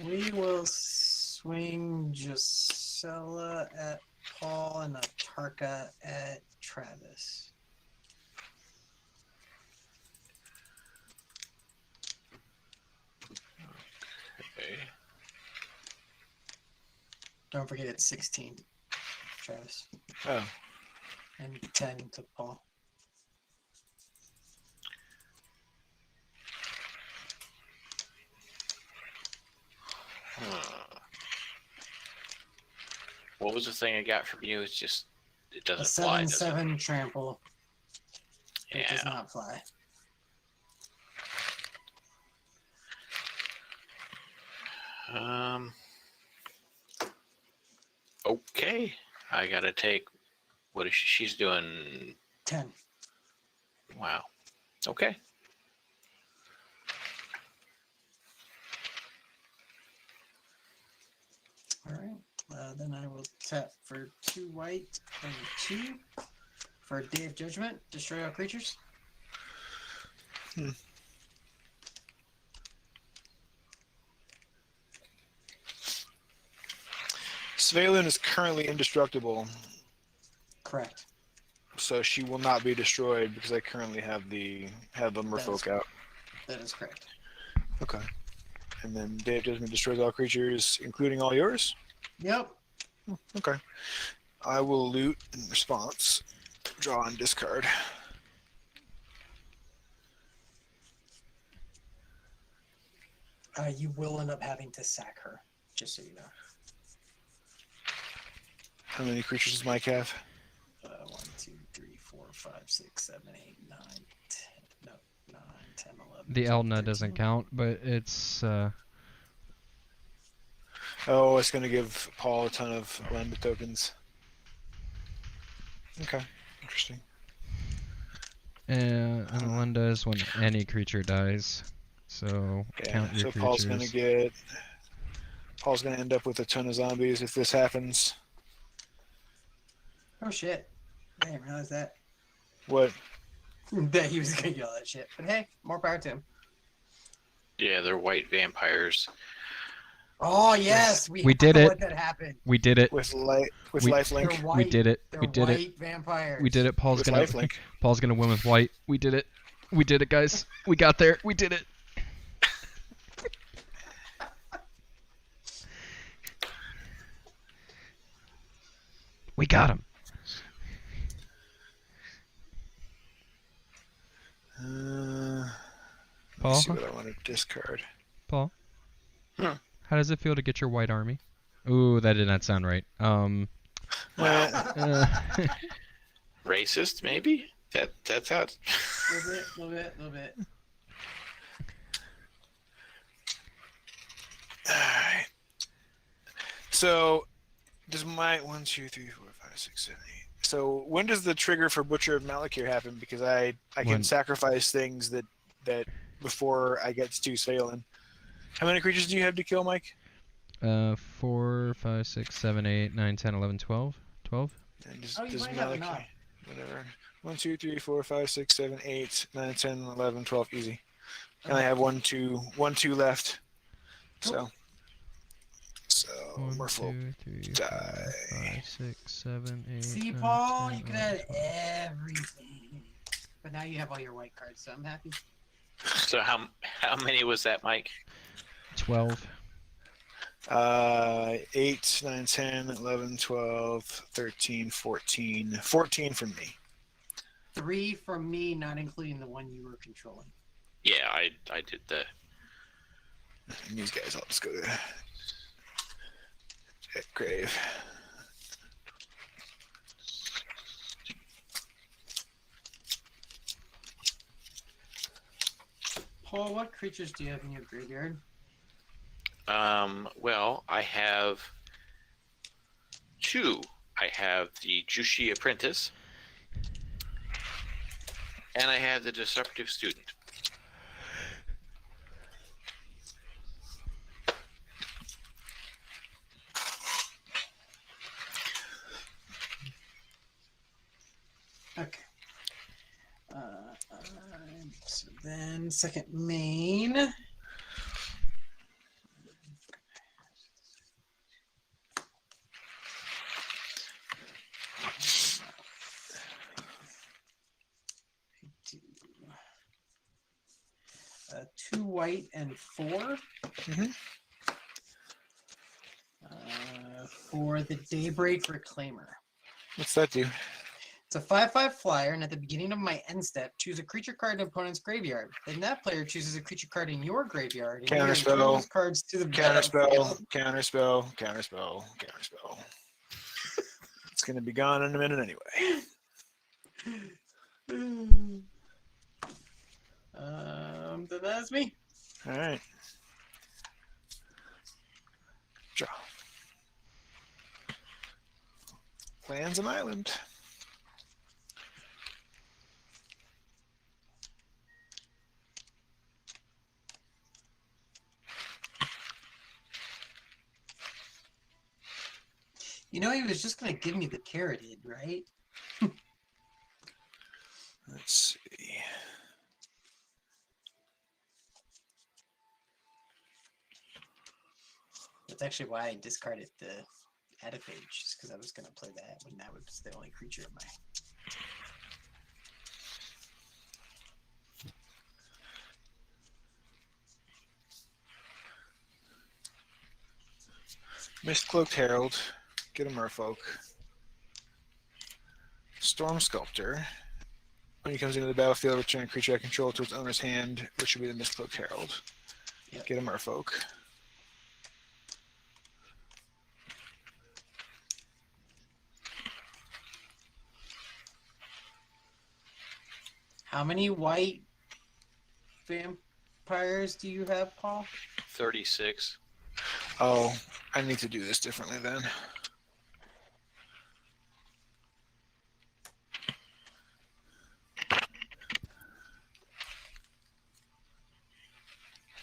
We will swing Gisela at Paul and Atarka at Travis.
Okay.
Don't forget it's 16, Travis,
Oh,
and 10 to Paul.
What was the thing I got from you? It's just it
A
doesn't fly. Does it?
7/7 trample. It does
Yeah.
not fly.
Okay. I gotta take. What is she's doing?
10.
Wow. Okay.
All right. Then I will tap for 2 white and 2 for Day of Judgment. Destroy all creatures.
Svalin is currently indestructible,
Correct.
so she will not be destroyed because I currently have the merfolk out.
That is correct.
Okay. And then Day of Judgment destroys all creatures, including all yours?
Yep.
Okay. I will loot in response. Draw and discard.
You will end up having to sack her, just so you know.
How many creatures does Mike have?
1, 2, 3, 4, 5, 6, 7, 8, 9, 10. No, 9, 10, 11.
The
12,
Elna
13.
doesn't count, but it's
Oh, it's going to give Paul a ton of lend tokens. Okay. Interesting.
and Linda is when any creature dies. So
Yeah,
count your
so
creatures.
Paul's going to end up with a ton of zombies if this happens.
Oh shit. I didn't realize that.
What?
That he was gonna yell that shit. But hey, more power to him.
Yeah, they're white vampires.
Oh yes, we
did
have
it.
Let that happen.
We did it.
With
We-
lifelink?
They're white.
We did it.
They're
We did
white
it.
vampires.
We did it. Paul's
With
gonna
lifelink.
Paul's gonna win with white. We did it. We did it, guys. We got there. We did it. We got him. Paul?
Let's see what I want to discard.
Paul?
Hmm.
How does it feel to get your white army? Ooh, that did not sound right.
Wow.
Uh,
Racist, maybe? That's how.
little bit.
Alright. So, does my 1, 2, 3, 4, 5, 6, 7, 8. So, when does the trigger for Butcher of Malakir happen? Because I can
When-
sacrifice things that before I get to Svalin. How many creatures do you have to kill, Mike?
4, 5, 6, 7, 8, 9, 10, 11, 12. 12?
And does,
Oh, you
does
might have
Malakir-
enough.
Whatever. 1, 2, 3, 4, 5, 6, 7, 8, 9, 10, 11, 12. Easy. And I have 1, 2 left. So. So,
1,
Merfolk
2, 3,
die.
4, 5, 6, 7, 8.
See,
9,
Paul,
10,
you could
11,
add
12.
everything. But now you have all your white cards, so I'm happy.
So how many was that, Mike?
12.
8, 9, 10, 11, 12, 13, 14. 14 from me.
3 from me, not including the one you were controlling.
Yeah, I did the.
And these guys, I'll just go to Jet Grave.
Paul, what creatures do you have in your graveyard?
Well, I have 2. I have the Jushi Apprentice, and I have the Disruptive Student.
Okay. So then, second main. 2 white and 4.
Mhm.
For the Daybreak Reclaimer.
What's that do?
It's a 5/5 flyer, and at the beginning of my end step, choose a creature card in an opponent's graveyard. Then that player chooses a creature card in your graveyard, and you return
Counterspell.
those cards to the
Counterspell.
battlefield.
Counterspell. Counterspell. Counterspell. It's gonna be gone in a minute anyway.
Then that's me.
All right. Draw. Lands an island.
You know, he was just going to give me the carotid, right?
Let's see.
That's actually why I discarded the Adaphage, just because I was going to play that when that was the only creature in my.
Mist-Cloaked Herald. Get a Merfolk. Storm Sculptor. When he comes into the battlefield, return a creature I control to its owner's hand, which will be the Mist-Cloaked Herald.
Yep.
Get a Merfolk.
How many white vampires do you have, Paul?
36.
Oh, I need to do this differently then.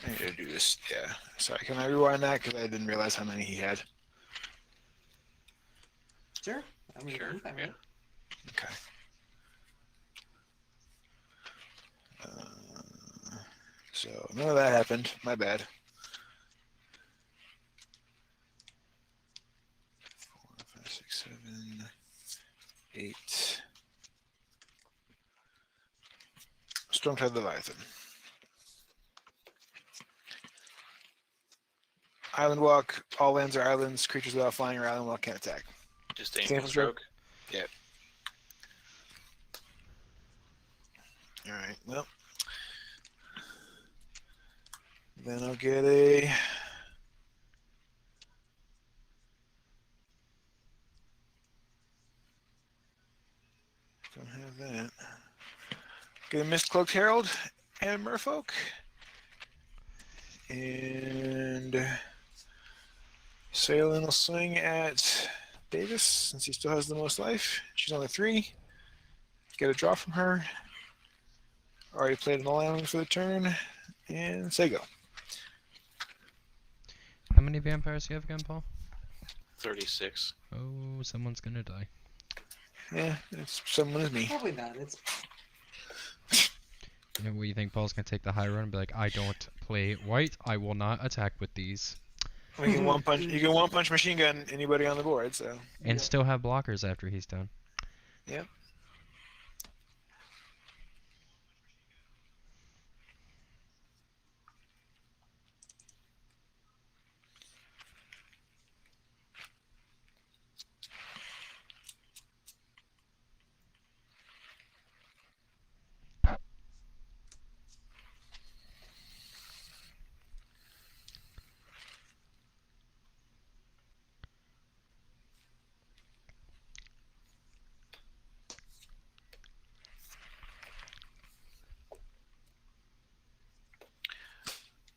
I need to do this, yeah. Sorry, can I rewind that? Because I didn't realize how many he had.
Sure. I mean,
Sure,
I'm fine with
yeah.
it.
Okay. So none of that happened. My bad. 4, 5, 6, 7, 8. Stormtide Leviathan. Island Walk. All lands are islands. Creatures without flying or island walk can't attack.
Just aim
Sample
for stroke.
Yep. All right. Well, then I'll get a. Don't have that. Get a Mist-Cloaked Herald and a Merfolk. And Sailing will swing at Davis since he still has the most life. She's only 3. Get a draw from her. Already played an island for the turn. And say go.
How many vampires do you have again, Paul?
36.
Oh, someone's gonna die.
Yeah, it's someone is me.
Probably not. It's
You know what, you think Paul's gonna take the high road and be like, I don't play white, I will not attack with these.
We can one punch. You can one punch machine gun anybody on the board. So
And still have blockers after he's done.
Yep.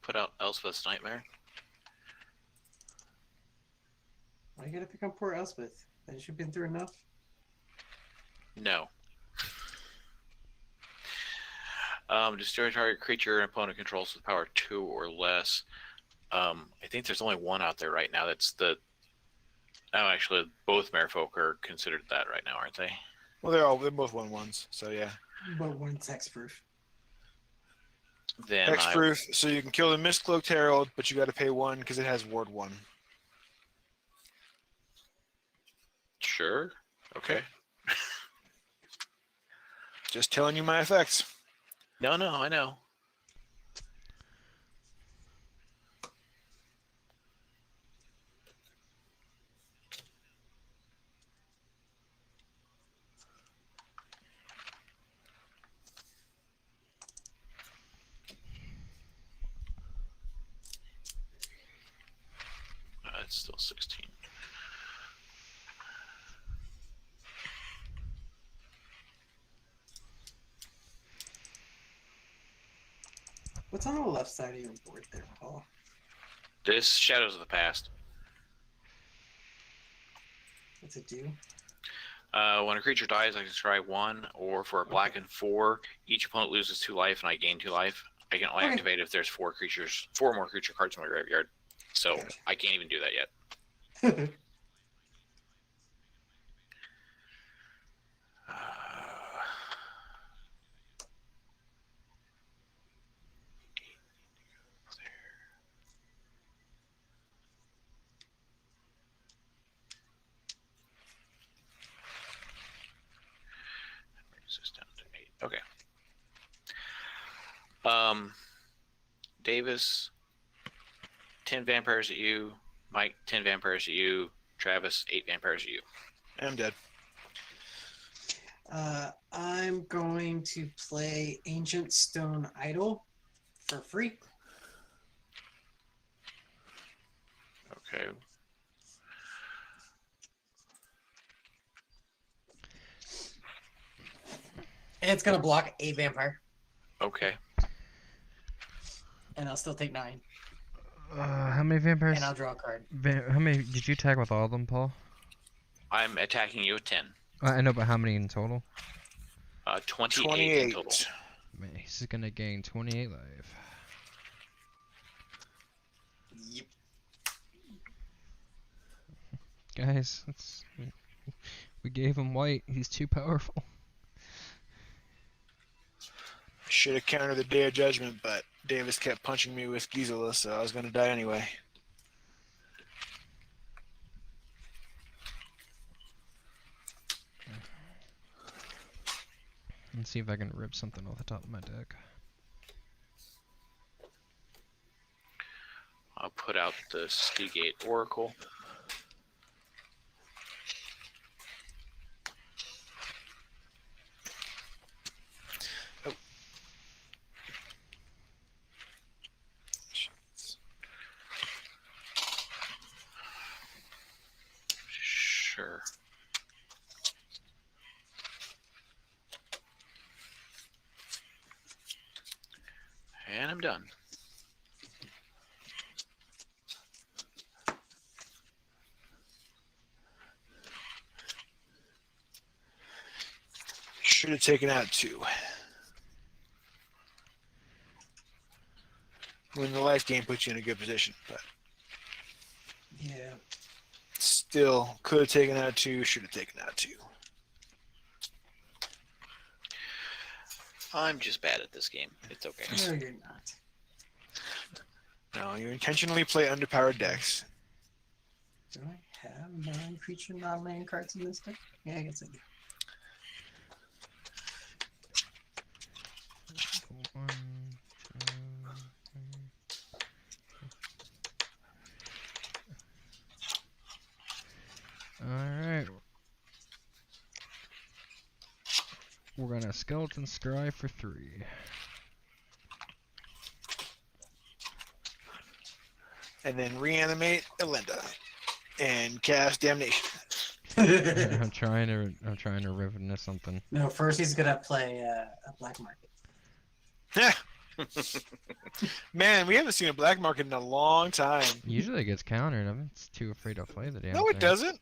Put out Elspeth's Nightmare.
why you gotta pick on poor Elspeth? Has she been through enough?
No. Destroy target creature an opponent controls with power 2 or less. I think there's only one out there right now that's the. Oh, actually, both Merfolk are considered that right now, aren't they?
Well, they're both 1/1s. So yeah.
But one hexproof.
Then I,
Hexproof. So you can kill the Mist-Cloaked Herald, but you got to pay 1 because it has Ward 1.
sure. Okay.
Just telling you my effects.
No, I know. still 16.
What's on the left side of your board there, Paul?
This Shadows of the Past.
What's it do?
When a creature dies, I can scry 1, or for a black and 4, each opponent loses 2 life and I gain 2 life. I can only
Okay.
activate if there's 4 more creature cards in my graveyard. So
Gotcha.
I can't even do that yet. Brings this down to 8. Okay. Davis, 10 vampires at you. Mike, 10 vampires at you. Travis, 8 vampires at you.
I'm dead.
I'm going to play Ancient Stone Idol for free.
Okay.
And it's gonna block a vampire,
Okay.
and I'll still take 9,
How many vampires?
and I'll draw a card.
How many did you tag with all of them, Paul?
I'm attacking you at 10.
I know, but how many in total?
28 in
28.
total.
Man, he's gonna gain 28 life.
Yep.
Guys, we gave him white. He's too powerful.
Should have countered the Day of Judgment, but Davis kept punching me with Gisela, so I was going to die anyway.
Let's see if I can rip something off the top of my deck.
I'll put out the Seagate Oracle. Sure. And I'm done.
Should have taken out 2. When the life game puts you in a good position, but
Yeah.
still could have taken out 2, should have taken out 2.
I'm just bad at this game. It's okay.
No, you're not.
No, you intentionally play underpowered decks.
Do I have non-creature, non-land cards in this deck? Yeah, I guess I do.
One, two, Alright. We're gonna skeleton scry for 3.
And then reanimate Elinda. And cast Damnation.
I'm trying to rip into something.
No, first he's gonna play a black market.
Man, we haven't seen a black market in a long time.
Usually it gets countered. I'm just too afraid to play the damn
No,
thing.
it doesn't.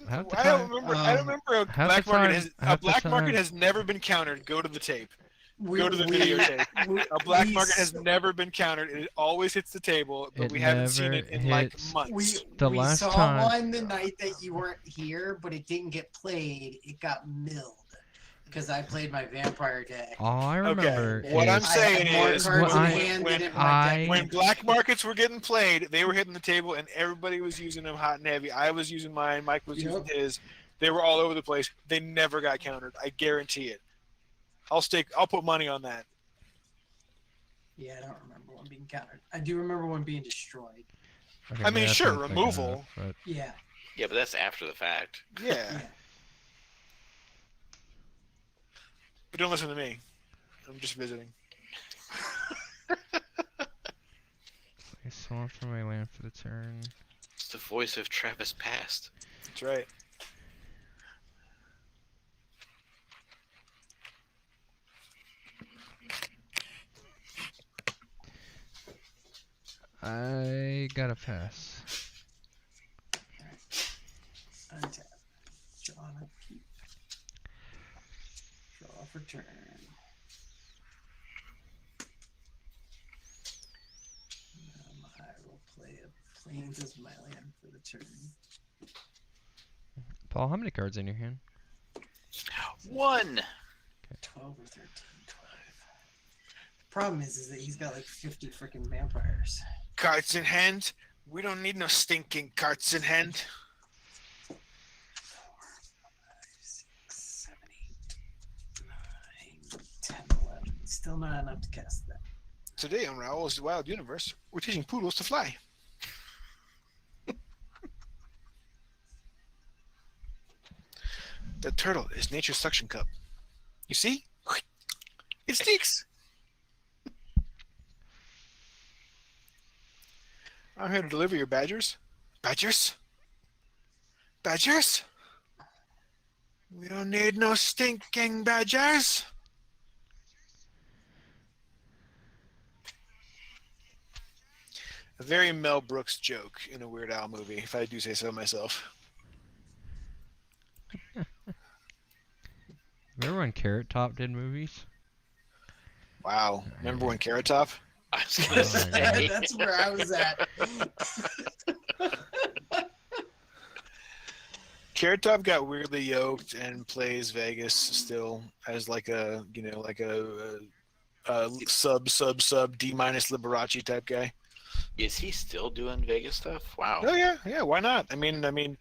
Half the
I don't
time-
remember. I don't remember a
half the
black market.
time-
A
half the
black market
time-
has never been countered. Go to the tape.
We,
Go to the videotape. A black market has never been countered. It always hits the table, but
It
we haven't seen
never
it in like
hits-
months.
The
we
last
saw
time-
one the night that you weren't here, but it didn't get played. It got milled because I played my vampire deck.
All I remember
what I'm
is
saying
I had more
is
cards in
when-
hand
when
than in my deck.
When black markets were getting played, they were hitting the table, and everybody was using them hot and heavy. I was using mine. Mike was using his. They were all over the place. They never got countered. I guarantee it. I'll put money on that.
Yeah, I don't remember one being countered. I do remember one being destroyed.
okay,
I mean,
maybe that's
sure,
not thick
removal.
enough, but
Yeah.
Yeah, but that's after the fact.
Yeah.
Yeah.
But don't listen to me. I'm just visiting.
I saw for my land for the turn.
It's the voice of Travis Past.
That's right.
I gotta pass.
Untap. Draw on upkeep. Draw for turn. I will play a Plains as my land for the turn.
Paul, how many cards in your hand?
1.
12 or 13. 12. Problem is that he's got like 50 freaking vampires.
Cards in hand. We don't need no stinking cards in hand.
4, 5, 6, 7, 8, 9, 10, 11. Still not enough to cast that.
Today on Raoul's Wild Universe, we're teaching poodles to fly. The turtle is nature's suction cup. You see? It stinks. I'm here to deliver your badgers. Badgers? Badgers? We don't need no stinking badgers. A very Mel Brooks joke in a Weird Al movie, if I do say so myself.
Remember when Carrot Top did movies?
Wow. Remember when Carrot Top?
I was gonna say.
That's where I was at.
Carrot Top got weirdly yoked and plays Vegas still as like a, you know, like a sub D- Liberace type guy.
Is he still doing Vegas stuff? Wow.
Oh yeah, why not? I mean,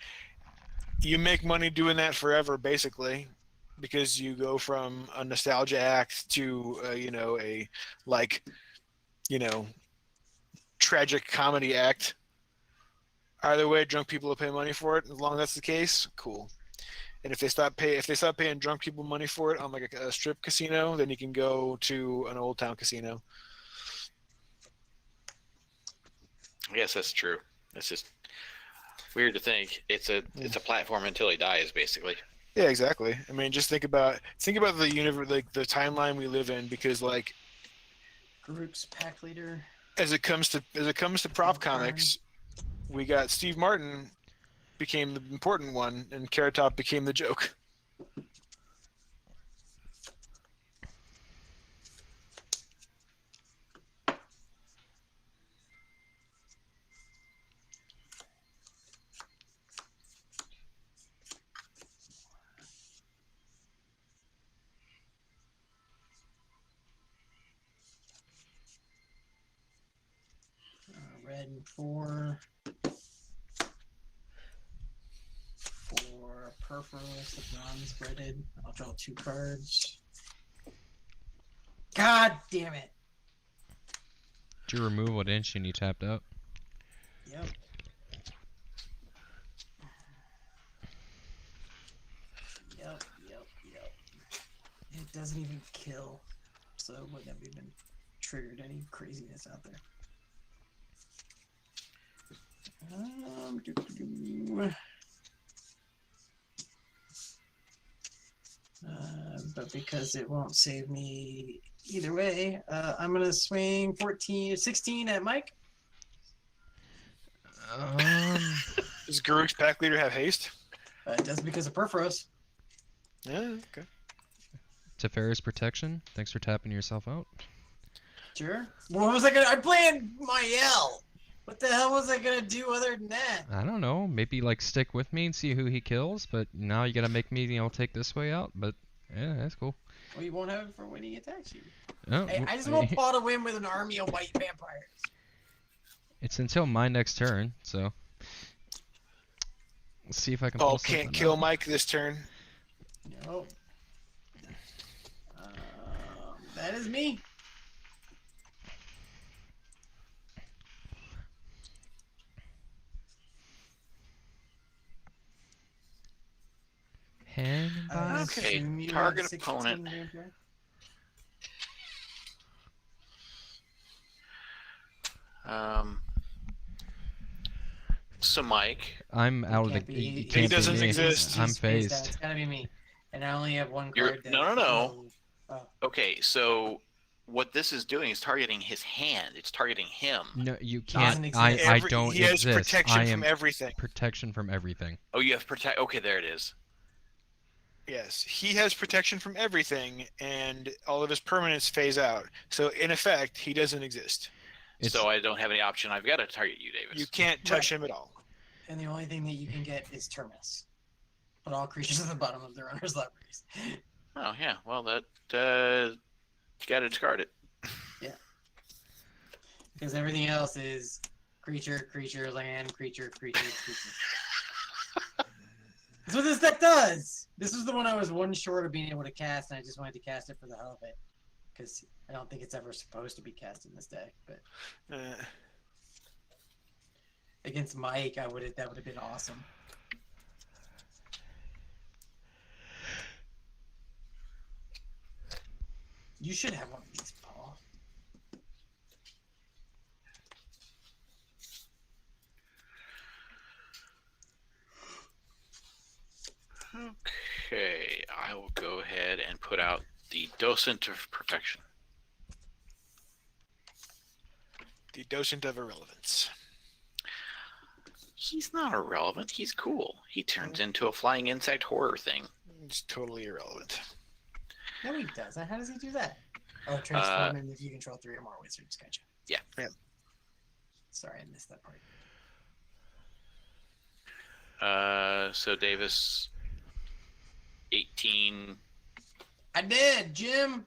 you make money doing that forever, basically, because you go from a nostalgia act to a like, tragic comedy act. Either way, drunk people will pay money for it. As long as that's the case, cool. And if they stop paying drunk people money for it on like a strip casino, then you can go to an old town casino.
I guess that's true. It's just weird to think it's a platform until he dies, basically.
Yeah, exactly. I mean, just think about the universe, like the timeline we live in, because like
Group's pack leader.
as it comes to prop comics, we got Steve Martin became the important one, and Carrot Top became the joke.
Red and 4. For Perforos, the non-spreaded. I'll draw 2 cards. God damn it!
Did you remove what inch and you tapped out?
Yep. Yep. It doesn't even kill, so it wouldn't have even triggered any craziness out there. But because it won't save me either way, I'm gonna swing 16 at Mike.
Does Garuk's pack leader have haste?
It does because of Perforos.
Yeah, okay.
Teferi's protection. Thanks for tapping yourself out.
Sure. What was I gonna? I'm playing my L. What the hell was I gonna do other than that?
I don't know. Maybe like stick with me and see who he kills. But now you gotta make me, take this way out. But yeah, that's cool.
Well, you won't have it for when he attacks you.
Oh,
Hey, I just want Paul to win with an army of white vampires.
It's until my next turn, so let's see if I can.
Paul
pull
can't
something
kill
out.
Mike this turn.
No. That is me.
Hand by
Okay,
assume you
target
have 16
opponent.
vampire.
So Mike,
I'm
It
out of the.
can't be-
You
he
can't be
doesn't
me.
exist.
I'm
He's phased out.
phased.
It's gotta be me. And I only have one
You're-
card. That
no.
Oh,
okay, so what this is doing is targeting his hand. It's targeting him.
No, you
Doesn't
can't.
exist.
I don't
He has
exist.
protection
I
from
am
everything.
protection from everything.
Oh, you have protect. Okay, there it is.
Yes, he has protection from everything, and all of his permanents phase out. So in effect, he doesn't exist.
It's
So I don't have any option. I've got to target you, Davis.
You can't touch him at all.
and the only thing that you can get is Terminus. But all creatures at the bottom of their owner's libraries.
Oh yeah. Well, that you got to discard it.
Because everything else is creature, creature, land, creature, creature, creature. That's what this deck does! This was the one I was one short of being able to cast, and I just wanted to cast it for the hell of it. Because I don't think it's ever supposed to be cast in this deck, but against Mike, that would have been awesome. You should have one of these, Paul.
Okay, I will go ahead and put out the Docent of Perfection.
The docent of irrelevance.
He's not irrelevant. He's cool. He turns into a flying insect horror thing.
It's totally irrelevant.
No, he doesn't. How does he do that? Oh, transform him if you control 3 or more wizards. Gotcha.
Yeah.
Sorry, I missed that part.
So Davis, 18.
I did, Jim.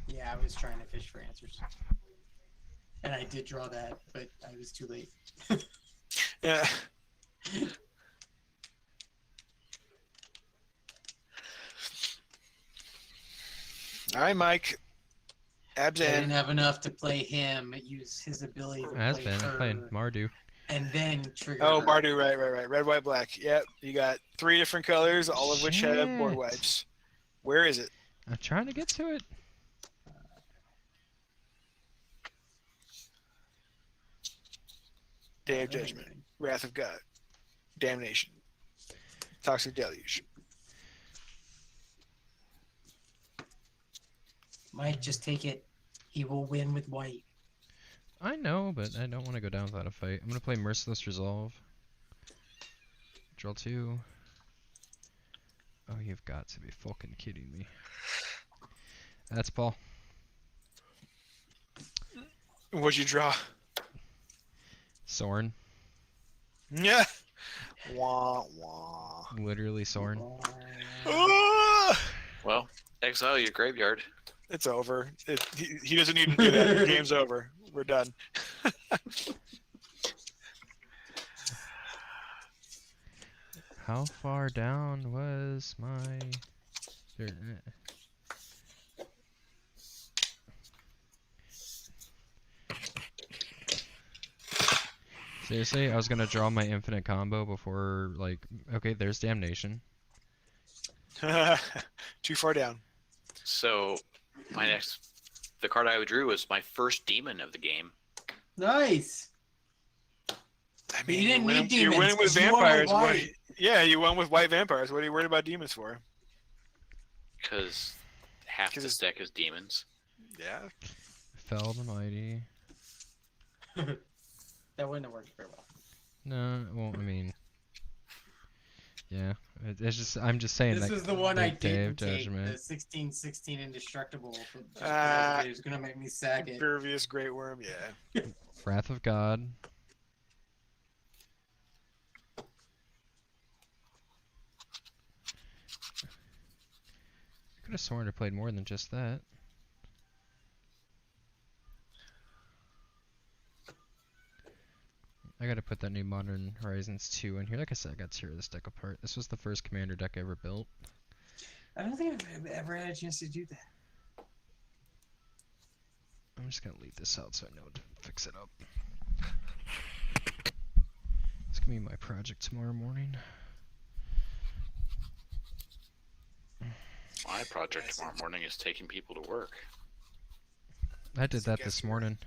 Yeah, I was trying to fish for answers, and I did draw that, but I was too late.
Yeah. All right, Mike. Abs
I didn't
in.
have enough to play him. Use his ability to
Has
play
been. I'm playing
her,
Mardu.
and then trigger.
Oh,
her.
Bardu, right. Red, white, black. Yep. You got 3 different colors, all of which have board
Shit.
wipes. Where is it?
I'm trying to get to it.
Day of Judgment, Wrath of God, Damnation, Toxic Deluge.
Mike, just take it. He will win with white.
I know, but I don't want to go down without a fight. I'm gonna play Merciless Resolve. Draw 2. Oh, you've got to be fucking kidding me. That's Paul.
What'd you draw?
Soren.
Yeah. Wah, wah.
Literally Soren.
Ah!
Well, exile your graveyard.
It's over. He doesn't need to do that. The game's over. We're done.
How far down was my... Seriously, I was gonna draw my infinite combo before, like, okay, there's Damnation.
Too far down.
So the card I drew was my first demon of the game.
Nice.
I
you didn't need
You're
demons,
winning with
'cause you won with
vampires.
white.
Yeah, you won with white vampires. What are you worried about demons for?
Because half
'Cause
this
it's-
deck is demons.
Yeah.
Fell the Mighty.
That wouldn't have worked very well.
No, well, I mean... Yeah, it's just, I'm just saying
This
that...
was the one I
like, Day of
didn't take.
Judgment.
The 16/16 indestructible.
Ah.
It was gonna make me sack it.
Pervious Great Worm. Yeah.
Wrath of God. I could have sworn I played more than just that. I gotta put that new Modern Horizons 2 in here. Like I said, I got to tear this deck apart. This was the first Commander deck I ever built.
I don't think I've ever had a chance to do that.
I'm just gonna leave this out so I know to fix it up. It's gonna be my project tomorrow morning.
My project tomorrow morning is taking people to work.
I did that
Guess
this
you're-
morning.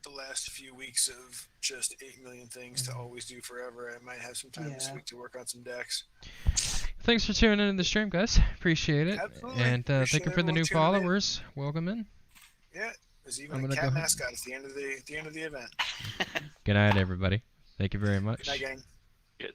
the last few weeks of just 8 million things to always do forever. I might have some time this
Yeah.
week to work on some decks.
Thanks for tuning in to the stream, guys. Appreciate it.
Absolutely.
And thank
Appreciate
you for the new
everyone tuning in.
followers. Welcome in.
Yeah, there's even
I'm
a
gonna
cat
go-
mascot at the end of the event.
Good night, everybody. Thank you very much.
Good night, gang.
Good night.